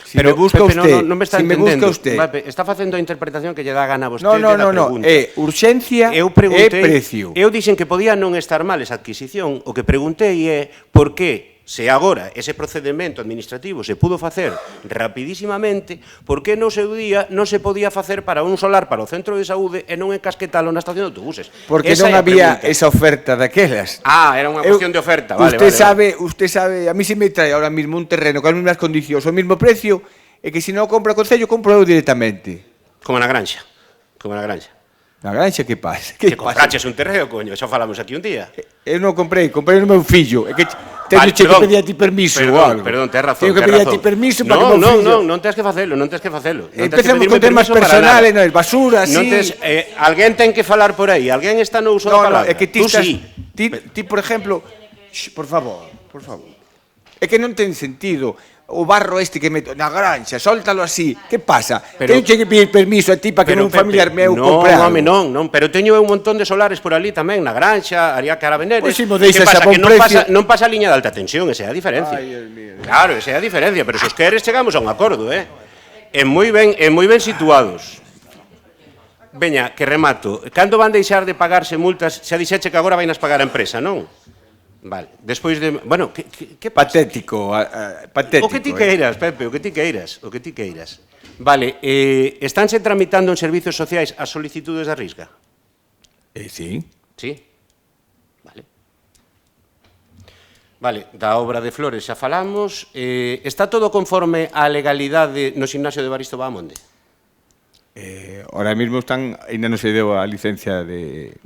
S1: Si me busca usted,
S3: non me está entendendo. Está facendo a interpretación que lle dá gana a vostede da pregunta.
S1: É urxencia e precio.
S3: Eu dixen que podía non estar mal esa adquisición, o que preguntei é por que, se agora ese procedimento administrativo se pudo facer rapidísimamente, por que no seu día non se podía facer para un solar para o centro de saúde e non encasquetalo na estación de autobuses?
S1: Porque non había esa oferta daquelas.
S3: Era unha cuestión de oferta, vale.
S1: Usted sabe, a mí se me trae ahora mismo un terreno con as mesmas condicións, o mismo precio, e que se non compra o Concello, compro eu directamente.
S3: Como na granxa.
S1: Na granxa que pasa?
S3: Que compraches un terreo, coño, xa falamos aquí un día.
S1: Eu non comprei no meu fillo. É que
S8: Teño que pedir a ti permiso ou algo.
S3: Perdón, tens razón.
S8: Teño que pedir a ti permiso para que o meu fillo...
S3: Non tens que facelo.
S8: Empecemos con temas personales, non, basura, así...
S3: Alguén ten que falar por aí, alguén está no uso da palabra.
S1: É que ti
S3: Tú
S1: estás...
S3: sí.
S1: Ti, por exemplo... Por favor. É que non ten sentido o barro este que meto na granxa, soltalo así. Que pasa? Teño que pedir permiso a ti para que un familiar meu compre algo.
S3: Non, pero teño un montón de solares por ali tamén, na granxa, haría Carabeneres.
S1: Pois si mo deixas
S3: que pasa?
S1: a bon
S3: Que
S1: precio.
S3: non pasa a liña de alta tensión, esa é a diferencia.
S1: Ai, Dios mío.
S3: Claro, esa é a diferencia, pero se os queres chegamos a un acordo, E moi ben situados. Veña, que remato. Cando van deixar de pagarse multas? Xa dixeche que agora vainas pagar a empresa, non? Vale, despois de... Bueno, que pasa?
S1: Patético, patético.
S3: O que ti queiras, Pepe, o que ti queiras. Vale, estánse tramitando en servizos sociais as solicitudes da Risga?
S1: Sí.
S3: Sí? Vale, da obra de Flores xa falamos. Está todo conforme á legalidade no gimnasio de Baristo Bahamonde?
S1: Ahora mismo ainda non se deu a licencia de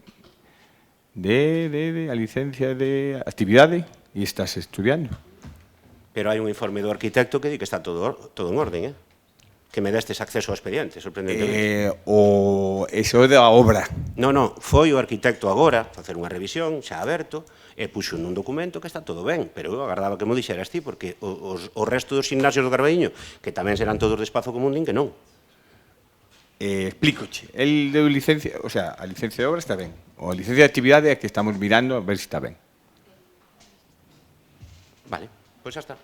S1: actividade e estás estudiando.
S3: Pero hai un informe do arquitecto que di que está todo en orden, Que me destes acceso ao expediente, sorprendentemente.
S1: Eso é da obra.
S3: Non, foi o arquitecto agora, facer unha revisión, xa aberto, e puxo nun documento que está todo ben, pero eu agardaba que mo dixeras ti, porque o resto dos gimnasios do Carballiño, que tamén serán todos de espazo común, din que non.
S1: Explícoche. El deu licencia, o sea, a licencia de obra está ben. O a licencia de actividade é que estamos mirando a ver se está ben.
S3: Vale, pois xa está.